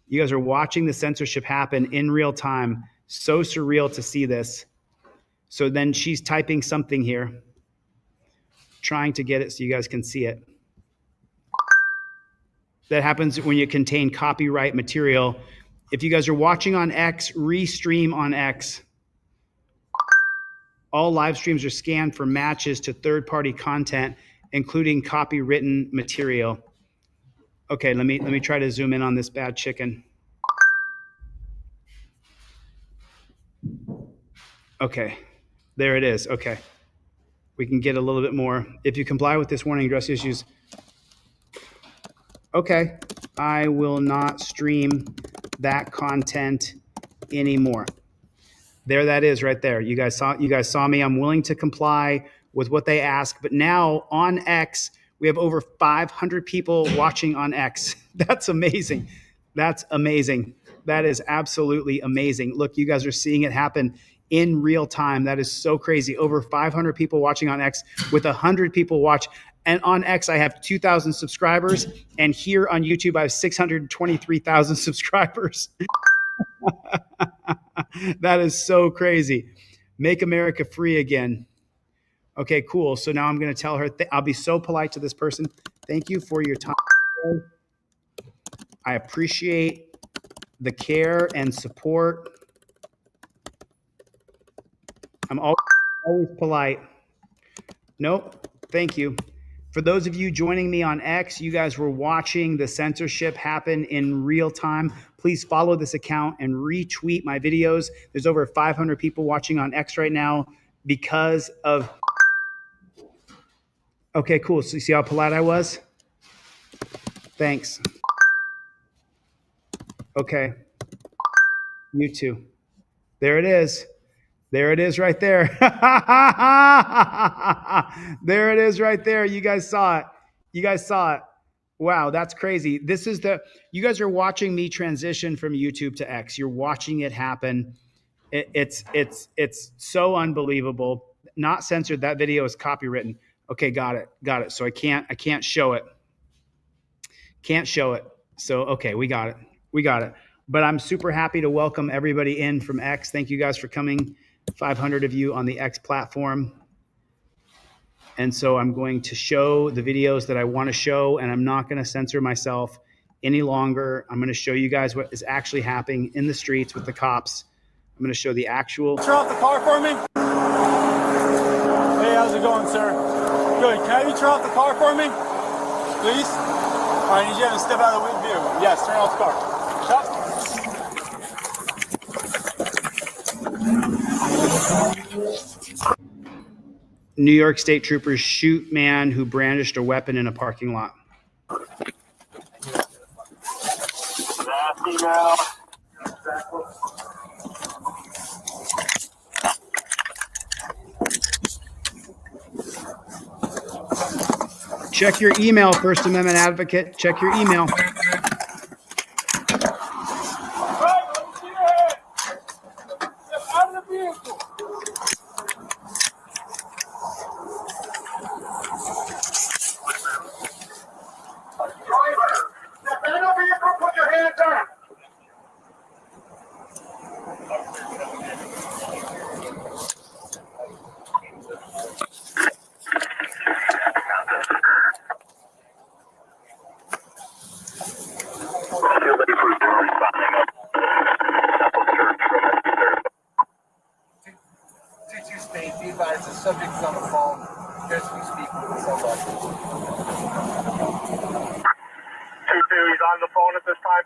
You guys are watching the censorship happen in real time. So surreal to see this. So then she's typing something here, trying to get it so you guys can see it. That happens when you contain copyright material. If you guys are watching on X, restream on X. All live streams are scanned for matches to third-party content, including copywritten material. Okay, let me try to zoom in on this bad chicken. Okay, there it is. Okay, we can get a little bit more. If you comply with this warning, address issues. Okay, I will not stream that content anymore. There that is right there. You guys saw me. I'm willing to comply with what they ask, but now on X, we have over 500 people watching on X. That's amazing. That's amazing. That is absolutely amazing. Look, you guys are seeing it happen in real time. That is so crazy. Over 500 people watching on X with 100 people watch. And on X, I have 2,000 subscribers. And here on YouTube, I have 623,000 subscribers. That is so crazy. Make America free again. Okay, cool. So now I'm going to tell her, I'll be so polite to this person. Thank you for your time. I appreciate the care and support. I'm always polite. Nope. Thank you. For those of you joining me on X, you guys were watching the censorship happen in real time. Please follow this account and retweet my videos. There's over 500 people watching on X right now because of... Okay, cool. So you see how polite I was? Thanks. Okay. You too. There it is. There it is right there. There it is right there. You guys saw it. You guys saw it. Wow, that's crazy. This is you guys are watching me transition from YouTube to X. You're watching it happen. It's so unbelievable. Not censored. That video is copywritten. Okay, got it. Got it. So I can't show it. Can't show it. So, okay, we got it. We got it. But I'm super happy to welcome everybody in from X. Thank you guys for coming. 500 of you on the X platform. And so I'm going to show the videos that I want to show, and I'm not going to censor myself any longer. I'm going to show you guys what is actually happening in the streets with the cops. I'm going to show the actual... Turn off the car for me. Hey, how's it going, sir? Good. Can you turn off the car for me, please? All right, I need you to step out of the view. Yes, turn off the car. Stop. New York State troopers shoot man who brandished a weapon in a parking lot. Check your email, First Amendment advocate. Check your email. The subject is on the phone. Here's me speaking with somebody. 2-2, he's on the phone at this time.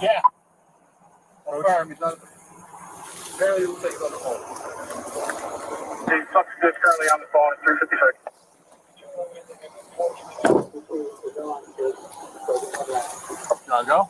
Yeah. Confirm, he's on. Apparently, it looks like he's on the phone. The subject is currently on the phone at 356. Now go.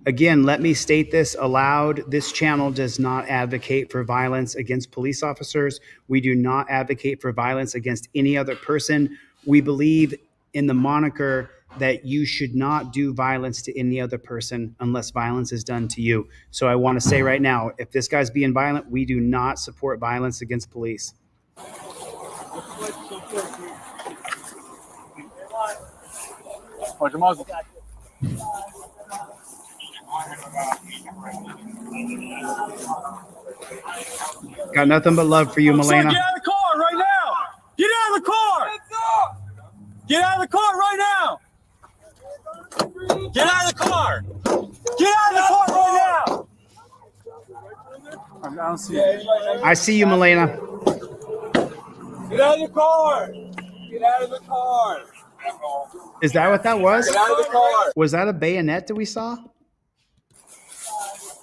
Again, let me state this aloud. This channel does not advocate for violence against police officers. We do not advocate for violence against any other person. We believe in the moniker that you should not do violence to any other person unless violence is done to you. So I want to say right now, if this guy's being violent, we do not support violence against police. Watch your muzzle. Got nothing but love for you, Milena. Get out of the car right now! Get out of the car! Get out of the car right now! Get out of the car! Get out of the car right now! I don't see it. I see you, Milena. Get out of the car! Get out of the car! Is that what that was? Get out of the car. Was that a bayonet that we saw?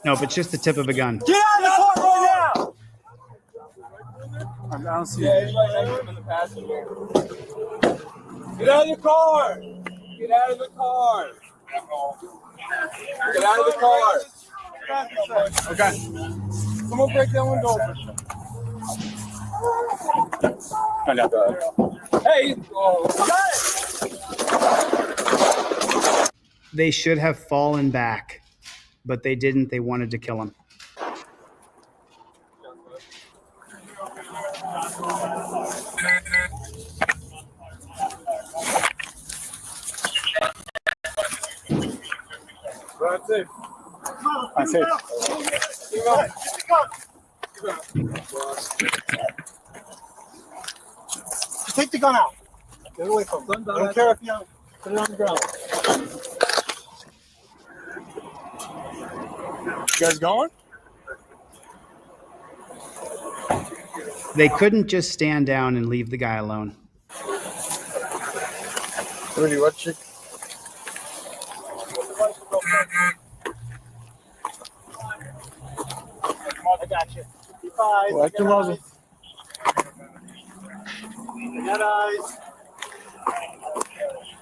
No, but just the tip of a gun. Get out of the car right now. I don't see Yeah, he's right next to him in the passenger. Get out of the car. Get out of the car. Get out of the car. Okay. Someone break that window open. Hey, got it. They should have fallen back, but they didn't. They wanted to kill him. Run safe. I'm safe. Keep going. Take the gun out. Get away from it. I don't care if you put it on the ground. You guys going? They couldn't just stand down and leave the guy alone. Really, what chick? I got you. Keep eyes. Watch your muzzle. I got eyes.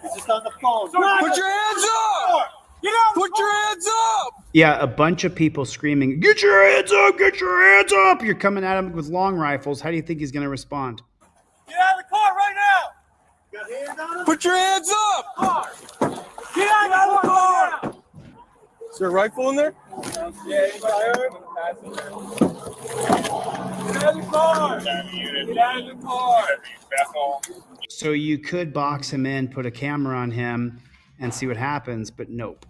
He's just on the phone. Put your hands up! Get out! Put your hands up! Yeah, a bunch of people screaming, "Get your hands up! Get your hands up!" You're coming at him with long rifles. How do you think he's going to respond? Get out of the car right now! Got hands on him? Put your hands up! Get out of the car! Is there a rifle in there? Yeah, he's fired. Get out of the car! Get out of the car! So you could box him in, put a camera on him, and see what happens, but nope.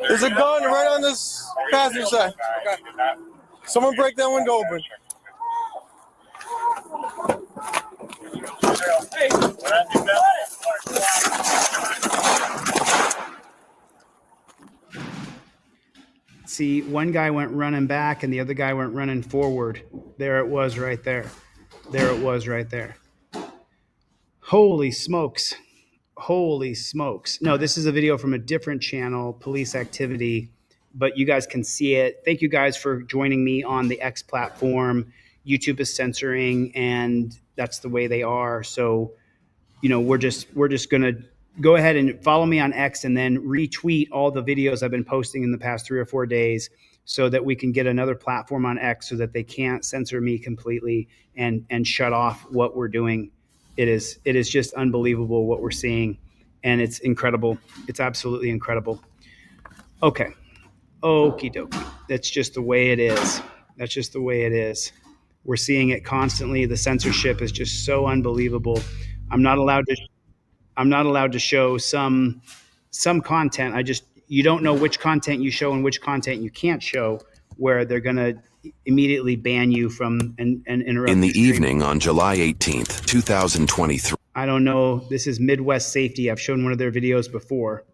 There's a gun right on this passenger side. Okay. Someone break that window open. Hey, See, one guy went running back and the other guy went running forward. There it was right there. There it was right there. Holy smokes. Holy smokes. No, this is a video from a different channel, Police Activity, but you guys can see it. Thank you guys for joining me on the X platform. YouTube is censoring, and that's the way they are. So, you know, we're just going to go ahead and follow me on X and then retweet all the videos I've been posting in the past 3 or 4 days so that we can get another platform on X so that they can't censor me completely and shut off what we're doing. It is just unbelievable what we're seeing, and it's incredible. It's absolutely incredible. Okay. Okie dokie. That's just the way it is. That's just the way it is. We're seeing it constantly. The censorship is just so unbelievable. I'm not allowed to show some content. You don't know which content you show and which content you can't show, where they're going to immediately ban you from and interrupt. In the evening on July 18th, 2023. I don't know. This is Midwest Safety. I've shown one of their videos before.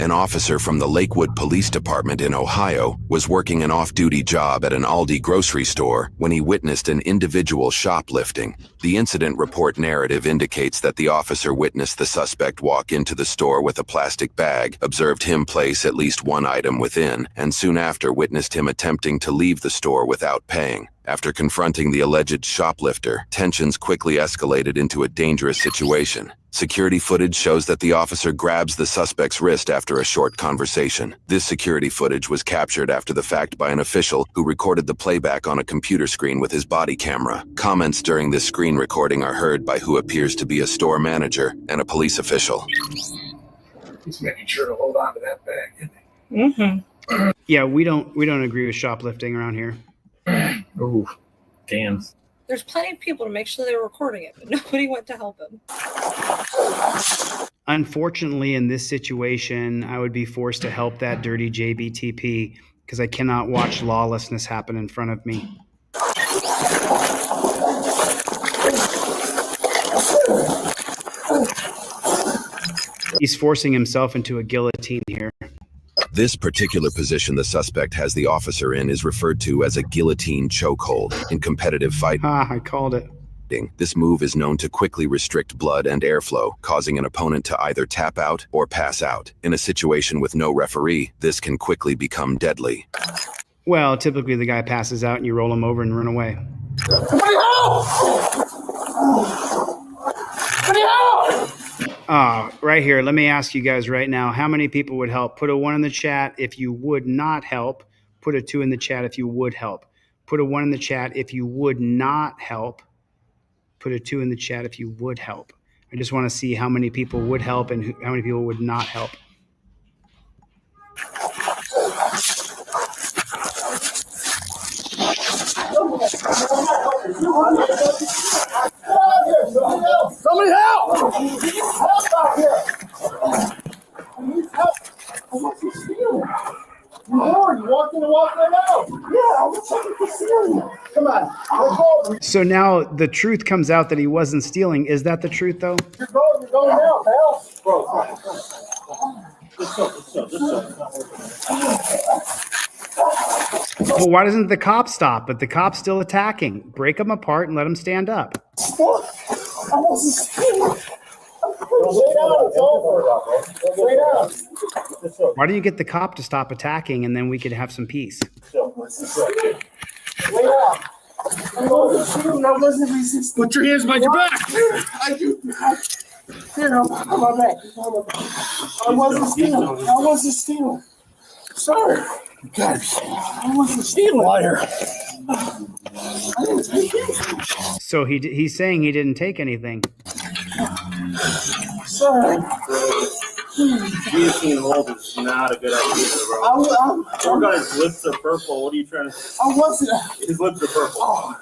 An officer from the Lakewood Police Department in Ohio was working an off-duty job at an Aldi grocery store when he witnessed an individual shoplifting. The incident report narrative indicates that the officer witnessed the suspect walk into the store with a plastic bag, observed him place at least one item within, and soon after witnessed him attempting to leave the store without paying. After confronting the alleged shoplifter, tensions quickly escalated into a dangerous situation. Security footage shows that the officer grabs the suspect's wrist after a short conversation. This security footage was captured after the fact by an official who recorded the playback on a computer screen with his body camera. Comments during this screen recording are heard by who appears to be a store manager and a police official. He's making sure to hold on to that bag, Mm-hmm. Yeah, we don't agree with shoplifting around here. Oh, damn. There's plenty of people to make sure they were recording it, but nobody went to help him. Unfortunately, in this situation, I would be forced to help that dirty JBTP because I cannot watch lawlessness happen in front of me. He's forcing himself into a guillotine here. This particular position the suspect has the officer in is referred to as a guillotine chokehold in competitive fight. I called it. This move is known to quickly restrict blood and airflow, causing an opponent to either tap out or pass out. In a situation with no referee, this can quickly become deadly. Well, typically the guy passes out and you roll him over and run away. Somebody help! Somebody help! Right here, let me ask you guys right now, how many people would help? Put a 1 in the chat if you would not help. Put a 2 in the chat if you would help. Put a 1 in the chat if you would not help. Put a 2 in the chat if you would help. I just want to see how many people would help and how many people would not help. Somebody help! Help out here! I need help. I want some stealing. You walked in the walk right out. Yeah, I was checking for stealing. Come on, let's go. So now the truth comes out that he wasn't stealing. Is that the truth, though? You're going now, pal. Bro, Well, why doesn't the cop stop? But the cop's still attacking. Break them apart and let them stand up. I wasn't stealing. Lay down, it's over. Lay down. Why don't you get the cop to stop attacking and then we could have some peace? Lay down. I wasn't resisting. Put your hands behind your back. I do. Here, on my back. I wasn't stealing. I wasn't stealing. Sorry. You gotta be. I wasn't stealing. Liar. I didn't take anything. So he's saying he didn't take anything. Sorry. Being old is not a good idea, bro. Poor guy's lips are purple. What are you trying to? I wasn't. His lips are purple. Oh.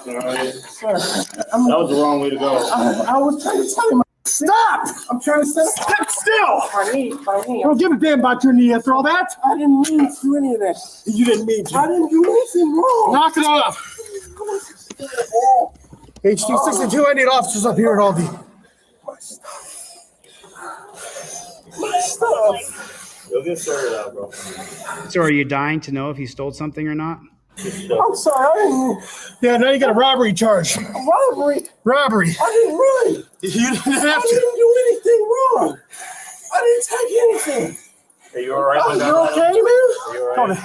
All right. Sorry. That was the wrong way to go. I was trying to tell him. Stop! I'm trying to stop. Step still! My knee. I don't give a damn about your knee after all that. I didn't mean to do any of that. You didn't mean to. I didn't do anything wrong. Knock it off. HD 62, I need officers up here at Aldi. My stuff. My stuff. You'll get sorted out, bro. So are you dying to know if he stole something or not? I'm sorry. I didn't. Yeah, now you got a robbery charge. Robbery? Robbery. I didn't really. You didn't have I to. didn't do anything wrong. I didn't take anything. Are you all right with that? You okay, man? Are you all right?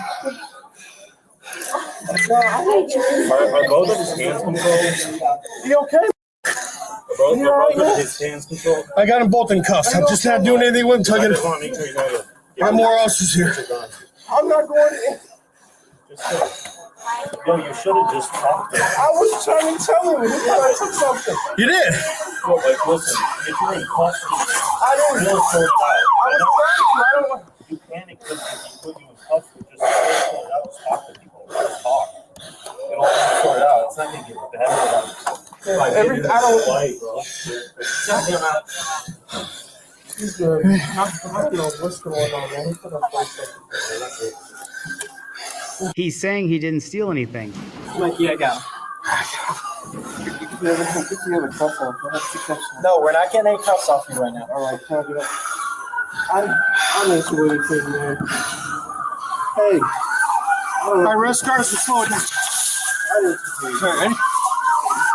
Are both of his hands controlled? You okay? Are both of his hands controlled? I got them both in cuffs. I'm just not doing anything with them until I I get just want to make sure you know that. I have more officers here. I'm not going in. Yo, you should have just talked to him. I was trying to tell him. He thought I took something. You did? Yo, like, listen, if you're in custody, I didn't. you'll sort it out. I was trying to. I don't want. You panic because he put you in custody. Just sort it out. Just talk to people. Just talk. It'll all sort it out. It's not going to get better. I don't. Fight, bro. Check him out. He's good. I don't know what's going on, man. He put up 5 seconds. He's saying he didn't steal anything. Like, yeah, I got No, we're not getting any cuffs off you right now. All right, can I do that? I'm into what it is, man. Hey. My arrest cars are slow down. Sorry, ready?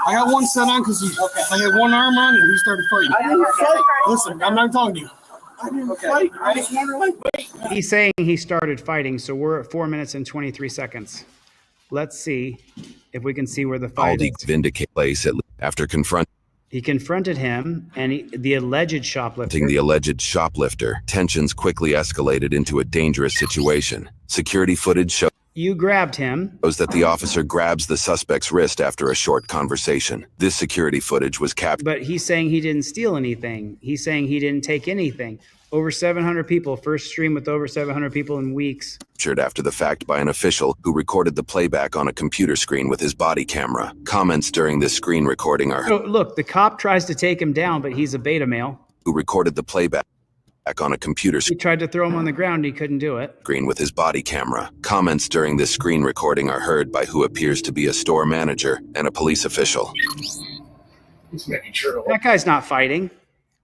I got one set on because I had one arm on and he started fighting. I didn't fight. Listen, I'm not talking to you. I didn't fight. I just wanted to wait. He's saying he started fighting, so we're at 4 minutes and 23 seconds. Let's see if we can see where the fight Aldi is. vindicate place after confronting He confronted him and the alleged shoplifter. the alleged shoplifter. Tensions quickly escalated into a dangerous situation. Security footage shows You grabbed him. that the officer grabs the suspect's wrist after a short conversation. This security footage was captured But he's saying he didn't steal anything. He's saying he didn't take anything. Over 700 people, first stream with over 700 people in weeks. after the fact by an official who recorded the playback on a computer screen with his body camera. Comments during this screen recording are So look, the cop tries to take him down, but he's a beta male. who recorded the playback on a computer He tried to throw him on the ground. He couldn't do it. screen with his body camera. Comments during this screen recording are heard by who appears to be a store manager and a police official. He's making sure. That guy's not fighting.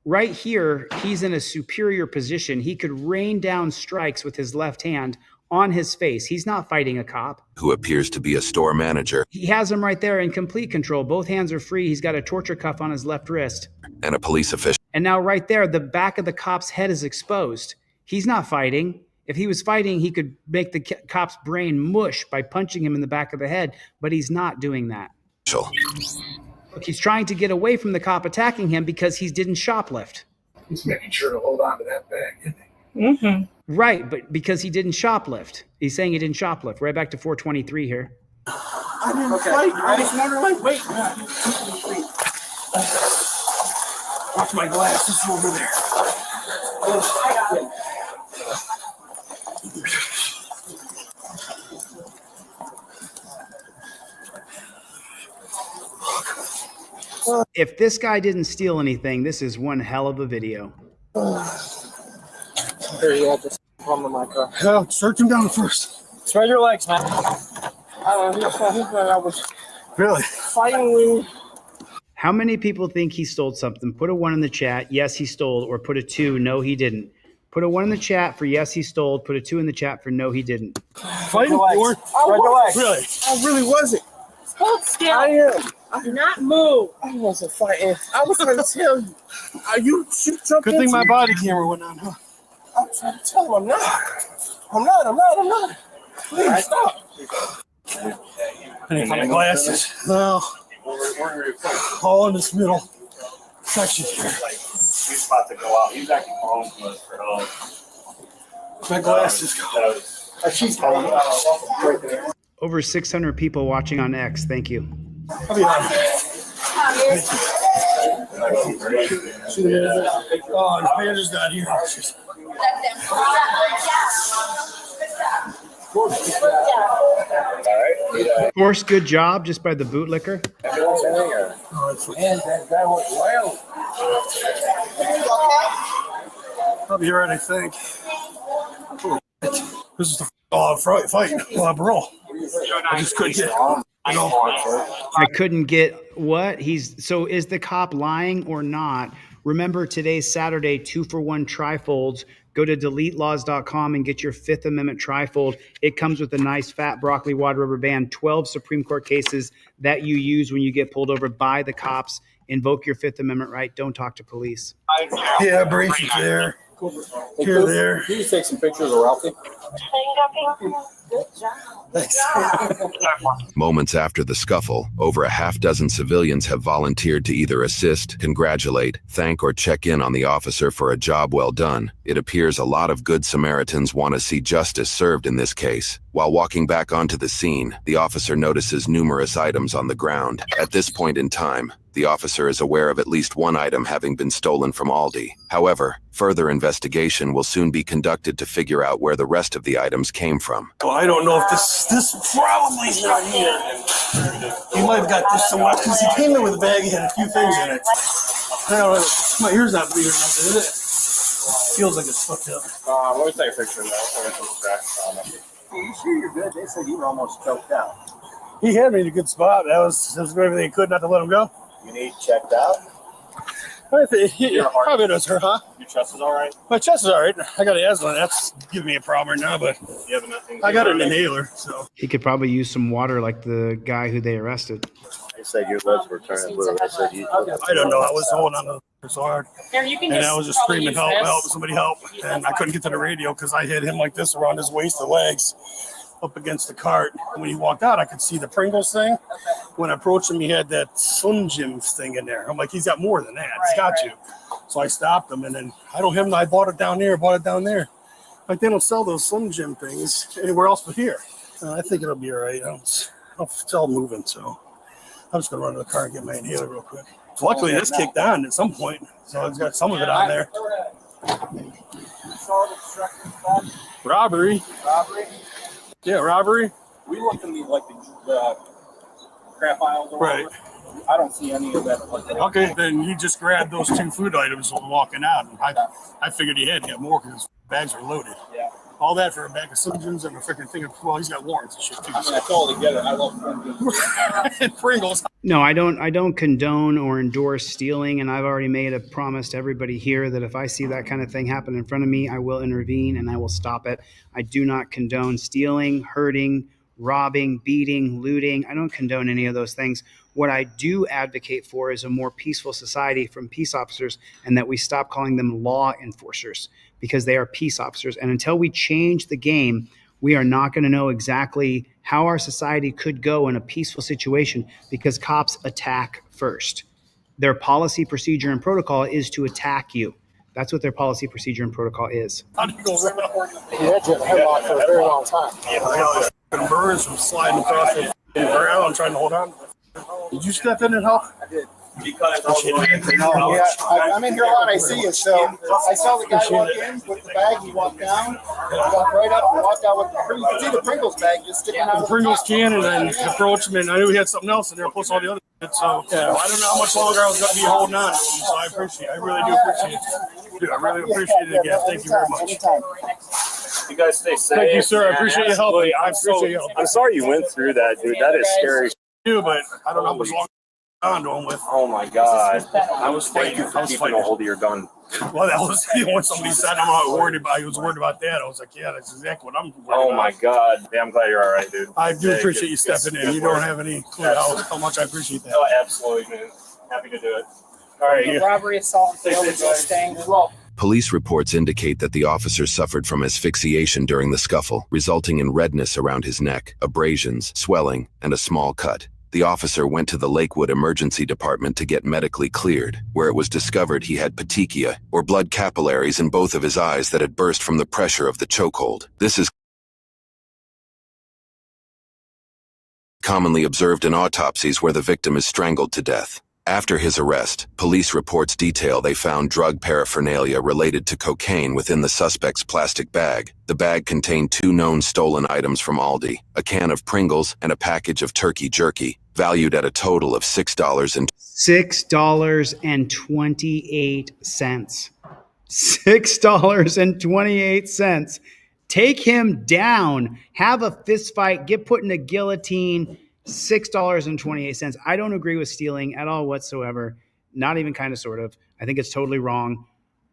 Right here, he's in a superior position. He could rain down strikes with his left hand on his face. He's not fighting a cop. Who appears to be a store manager. He has him right there in complete control. Both hands are free. He's got a torture cuff on his left wrist. And a police official. And now right there, the back of the cop's head is exposed. He's not fighting. If he was fighting, he could make the cop's brain mush by punching him in the back of the head, but he's not doing that. Look, he's trying to get away from the cop attacking him because he didn't shoplift. He's making sure to hold on to that bag, isn't he? Mm-hmm. Right, but because he didn't shoplift. He's saying he didn't shoplift. Right back to 423 here. I didn't fight. I was wondering, wait. Watch my glasses over there. If this guy didn't steal anything, this is one hell of a video. Here you have this problem in my car. Yeah, search him down first. Spread your legs, man. I was really fighting with. How many people think he stole something? Put a 1 in the chat. Yes, he stole. Or put a 2. No, he didn't. Put a 1 in the chat for yes, he stole. Put a 2 in the chat for no, he didn't. Fighting for? Really? I really wasn't. Hold still. I am. Do not move. I wasn't fighting. I was trying to tell you. You jumped Good thing my body camera went on, huh? I'm trying to tell him I'm not. I'm not. Please stop. I need my glasses. No. All in this middle section here. He's about to go out. He's actually calling to us for help. My glasses go. She's calling right there. Over 600 people watching on X. Thank you. I'll be on. Oh, the panda's not here. Force, good job just by the bootlicker. I'll be right, I think. This is the fight. Bro. I just couldn't get it. I couldn't get what? So is the cop lying or not? Remember, today's Saturday, 2-for-1 trifolds. Go to deletelaws.com and get your Fifth Amendment trifold. It comes with a nice fat broccoli water rubber band, 12 Supreme Court cases that you use when you get pulled over by the cops. Invoke your Fifth Amendment right. Don't talk to police. Yeah, brace it there. Here, there. Can you take some pictures of Ralphie? Moments after the scuffle, over a half-dozen civilians have volunteered to either assist, congratulate, thank, or check in on the officer for a job well done. It appears a lot of good Samaritans want to see justice served in this case. While walking back onto the scene, the officer notices numerous items on the ground. At this point in time, the officer is aware of at least one item having been stolen from Aldi. However, further investigation will soon be conducted to figure out where the rest of the items came from. Well, I don't know if this probably is not here. He might have got this somewhere because he came in with a bag. He had a few things in it. I don't know. My ear's not bleeding nothing, is it? Feels like it's fucked up. Let me take a picture of that. Are you sure you're good? They said you were almost choked out. He had me in a good spot. That was everything he could not to let him go. You need checked out? I think probably does hurt, huh? Your chest is all right? My chest is all right. I got asthma. That's giving me a problem right now, but I got an inhaler, so. He could probably use some water like the guy who they arrested. They said your lips were turning blue. I said you. I don't know. I was holding on to it so hard. Here, you can And I was just screaming, help, help, somebody help. And I couldn't get to the radio because I hit him like this around his waist and legs up against the cart. When he walked out, I could see the Pringles thing. When I approached him, he had that Slim Jim thing in there. I'm like, he's got more than that. It's got you. So I stopped him, and then I bought it down there, Like, they don't sell those Slim Jim things anywhere else but here. I think it'll be all right. It's all moving, so I'm just going to run to the car and get my inhaler real quick. So luckily, this kicked on at some point, so it's got some of it on there. Robbery. Yeah, robbery. We looked in the crap aisles. Right. I don't see any of that. Okay, then he just grabbed those 2 food items while walking out. And I figured he had to have more because his bags were loaded. Yeah. All that for a bag of Slim Jims and a freaking thing of, well, he's got warrants and shit too. I mean, I totally get it. I love Pringles. And Pringles. No, I don't condone or endorse stealing, and I've already made a promise to everybody here that if I see that kind of thing happen in front of me, I will intervene and I will stop it. I do not condone stealing, hurting, robbing, beating, looting. I don't condone any of those things. What I do advocate for is a more peaceful society from peace officers, and that we stop calling them law enforcers, because they are peace officers. And until we change the game, we are not going to know exactly how our society could go in a peaceful situation, because cops attack first. Their policy, procedure, and protocol is to attack you. That's what their policy, procedure, and protocol is. How do you go around? He had you in a headlock for a very long time. Yeah, burns from sliding across the ground trying to hold on. Did you step in and help? I did. I'm in here a lot. I see you. So I saw the guy walk in with the bag. He walked down, walked right up, and walked out with you could see the Pringles bag just sticking out. The Pringles can, and then approached him, and I knew he had something else in there, plus all the other shit. So yeah, I don't know how much longer I was going to be holding on to him. So I really do appreciate it. Dude, I really appreciate it again. Thank you very much. You guys stay safe. Thank you, sir. I appreciate your help. I'm sorry you went through that, dude. That is scary. Too, but I don't know how much longer I'm on with. Oh my God. I was fighting a hold of your gun. Well, that was when somebody said I'm not worried about. He was worried about that. I was like, yeah, that's exactly what I'm worried about. Oh my God. Yeah, I'm glad you're all right, dude. I do appreciate you stepping in. You don't have any clue how much I appreciate that. Oh, absolutely, man. Happy to do it. All right. Robbery, assault, staying as well. Police reports indicate that the officer suffered from asphyxiation during the scuffle, resulting in redness around his neck, abrasions, swelling, and a small cut. The officer went to the Lakewood Emergency Department to get medically cleared, where it was discovered he had petechia, or blood capillaries in both of his eyes that had burst from the pressure of the chokehold. This is commonly observed in autopsies where the victim is strangled to death. After his arrest, police reports detail they found drug paraphernalia related to cocaine within the suspect's plastic bag. The bag contained 2 known stolen items from Aldi, a can of Pringles and a package of turkey jerky, valued at a total of $6.28. $6.28. Take him down. Have a fist fight. Get put in a guillotine. $6.28. I don't agree with stealing at all whatsoever. Not even kind of, sort of. I think it's totally wrong.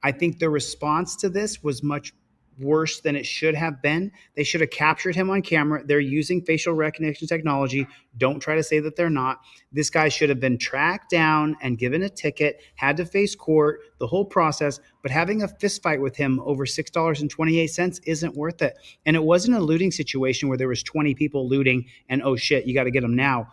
I think the response to this was much worse than it should have been. They should have captured him on camera. They're using facial recognition technology. Don't try to say that they're not. This guy should have been tracked down and given a ticket, had to face court, the whole process. But having a fist fight with him over $6.28 isn't worth it. And it wasn't a looting situation where there was 20 people looting and, oh shit, you got to get them now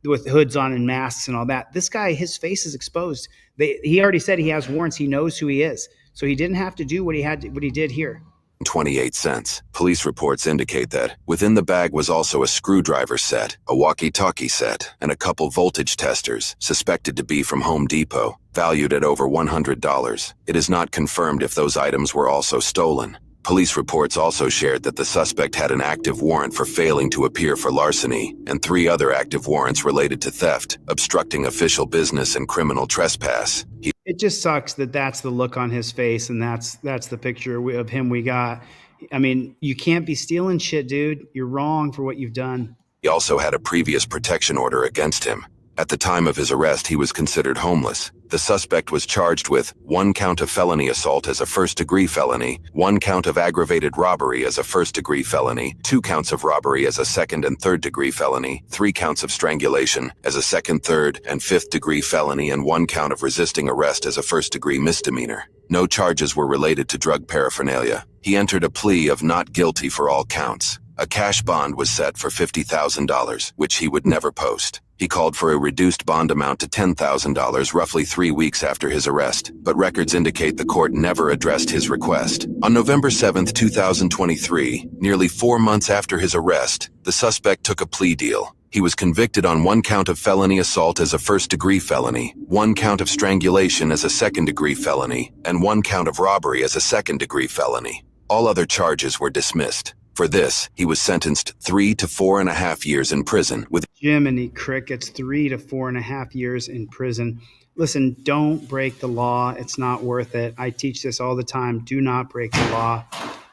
with hoods on and masks and all that. This guy, his face is exposed. He already said he has warrants. He knows who he is. So he didn't have to do what he did here. 28 cents. Police reports indicate that within the bag was also a screwdriver set, a walkie-talkie set, and a couple voltage testers, suspected to be from Home Depot, valued at over $100. It is not confirmed if those items were also stolen. Police reports also shared that the suspect had an active warrant for failing to appear for larceny, and 3 other active warrants related to theft, obstructing official business, and criminal trespass. It just sucks that that's the look on his face, and that's the picture of him we got. I mean, you can't be stealing shit, dude. You're wrong for what you've done. He also had a previous protection order against him. At the time of his arrest, he was considered homeless. The suspect was charged with 1 count of felony assault as a first-degree felony, 1 count of aggravated robbery as a first-degree felony, 2 counts of robbery as a second and third-degree felony, 3 counts of strangulation as a second, third, and fifth-degree felony, and 1 count of resisting arrest as a first-degree misdemeanor. No charges were related to drug paraphernalia. He entered a plea of not guilty for all counts. A cash bond was set for $50,000, which he would never post. He called for a reduced bond amount to $10,000 roughly 3 weeks after his arrest, but records indicate the court never addressed his request. On November 7, 2023, nearly 4 months after his arrest, the suspect took a plea deal. He was convicted on 1 count of felony assault as a first-degree felony, 1 count of strangulation as a second-degree felony, and 1 count of robbery as a second-degree felony. All other charges were dismissed. For this, he was sentenced 3 to 4.5 years in prison with Jiminy Crickets, 3 to 4.5 years in prison. Listen, don't break the law. It's not worth it. I teach this all the time. Do not break the law.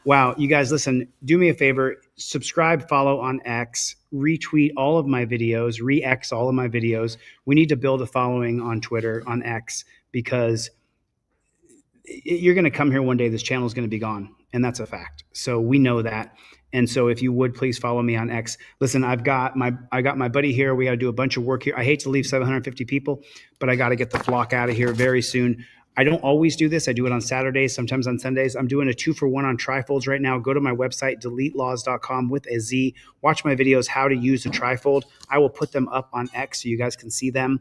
Wow, you guys, listen, do me a favor, subscribe, follow on X, retweet all of my videos, re-X all of my videos. We need to build a following on Twitter, on X, because you're going to come here one day, this channel is going to be gone, and that's a fact. So we know that. And so if you would please follow me on X. Listen, I got my buddy here. We got to do a bunch of work here. I hate to leave 750 people, but I got to get the flock out of here very soon. I don't always do this. I do it on Saturdays, sometimes on Sundays. I'm doing a 2-for-1 on trifolds right now. Go to my website, deletelaws.com with a Z. Watch my videos, how to use the trifold. I will put them up on X so you guys can see them.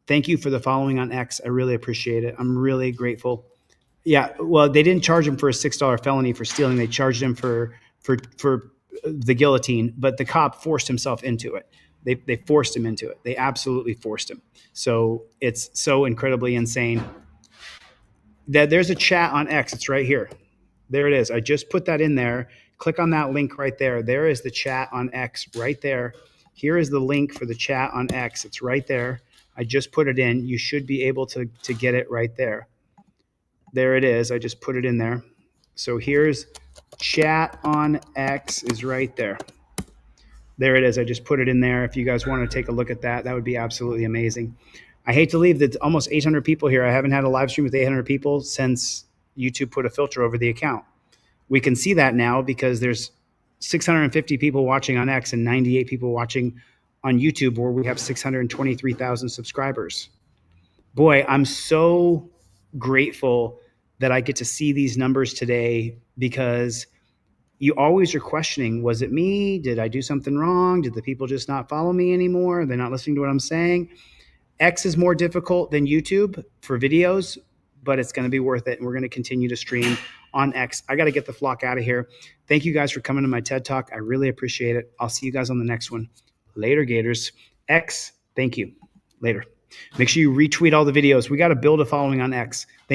Thank you for the following on X. I really appreciate it. I'm really grateful. Yeah, well, they didn't charge him for a $6 felony for stealing. They charged him for the guillotine, but the cop forced himself into it. They forced him into it. They absolutely forced him. So it's so incredibly insane. That there's a chat on X. It's right here. There it is. I just put that in there. Click on that link right there. There is the chat on X right there. Here is the link for the chat on X. It's right there. I just put it in. You should be able to get it right there. There it is. I just put it in there. So here's chat on X is right there. There it is. I just put it in there. If you guys want to take a look at that, that would be absolutely amazing. I hate to leave that almost 800 people here. I haven't had a live stream with 800 people since YouTube put a filter over the account. We can see that now because there's 650 people watching on X and 98 people watching on YouTube, where we have 623,000 subscribers. Boy, I'm so grateful that I get to see these numbers today, because you always are questioning, was it me? Did I do something wrong? Did the people just not follow me anymore? They're not listening to what I'm saying. X is more difficult than YouTube for videos, but it's going to be worth it. And we're going to continue to stream on X. I got to get the flock out of here. Thank you guys for coming to my TED Talk. I really appreciate it. I'll see you guys on the next one. Later, Gators. X, thank you. Later. Make sure you retweet all the videos. We got to build a following on X. Thank you.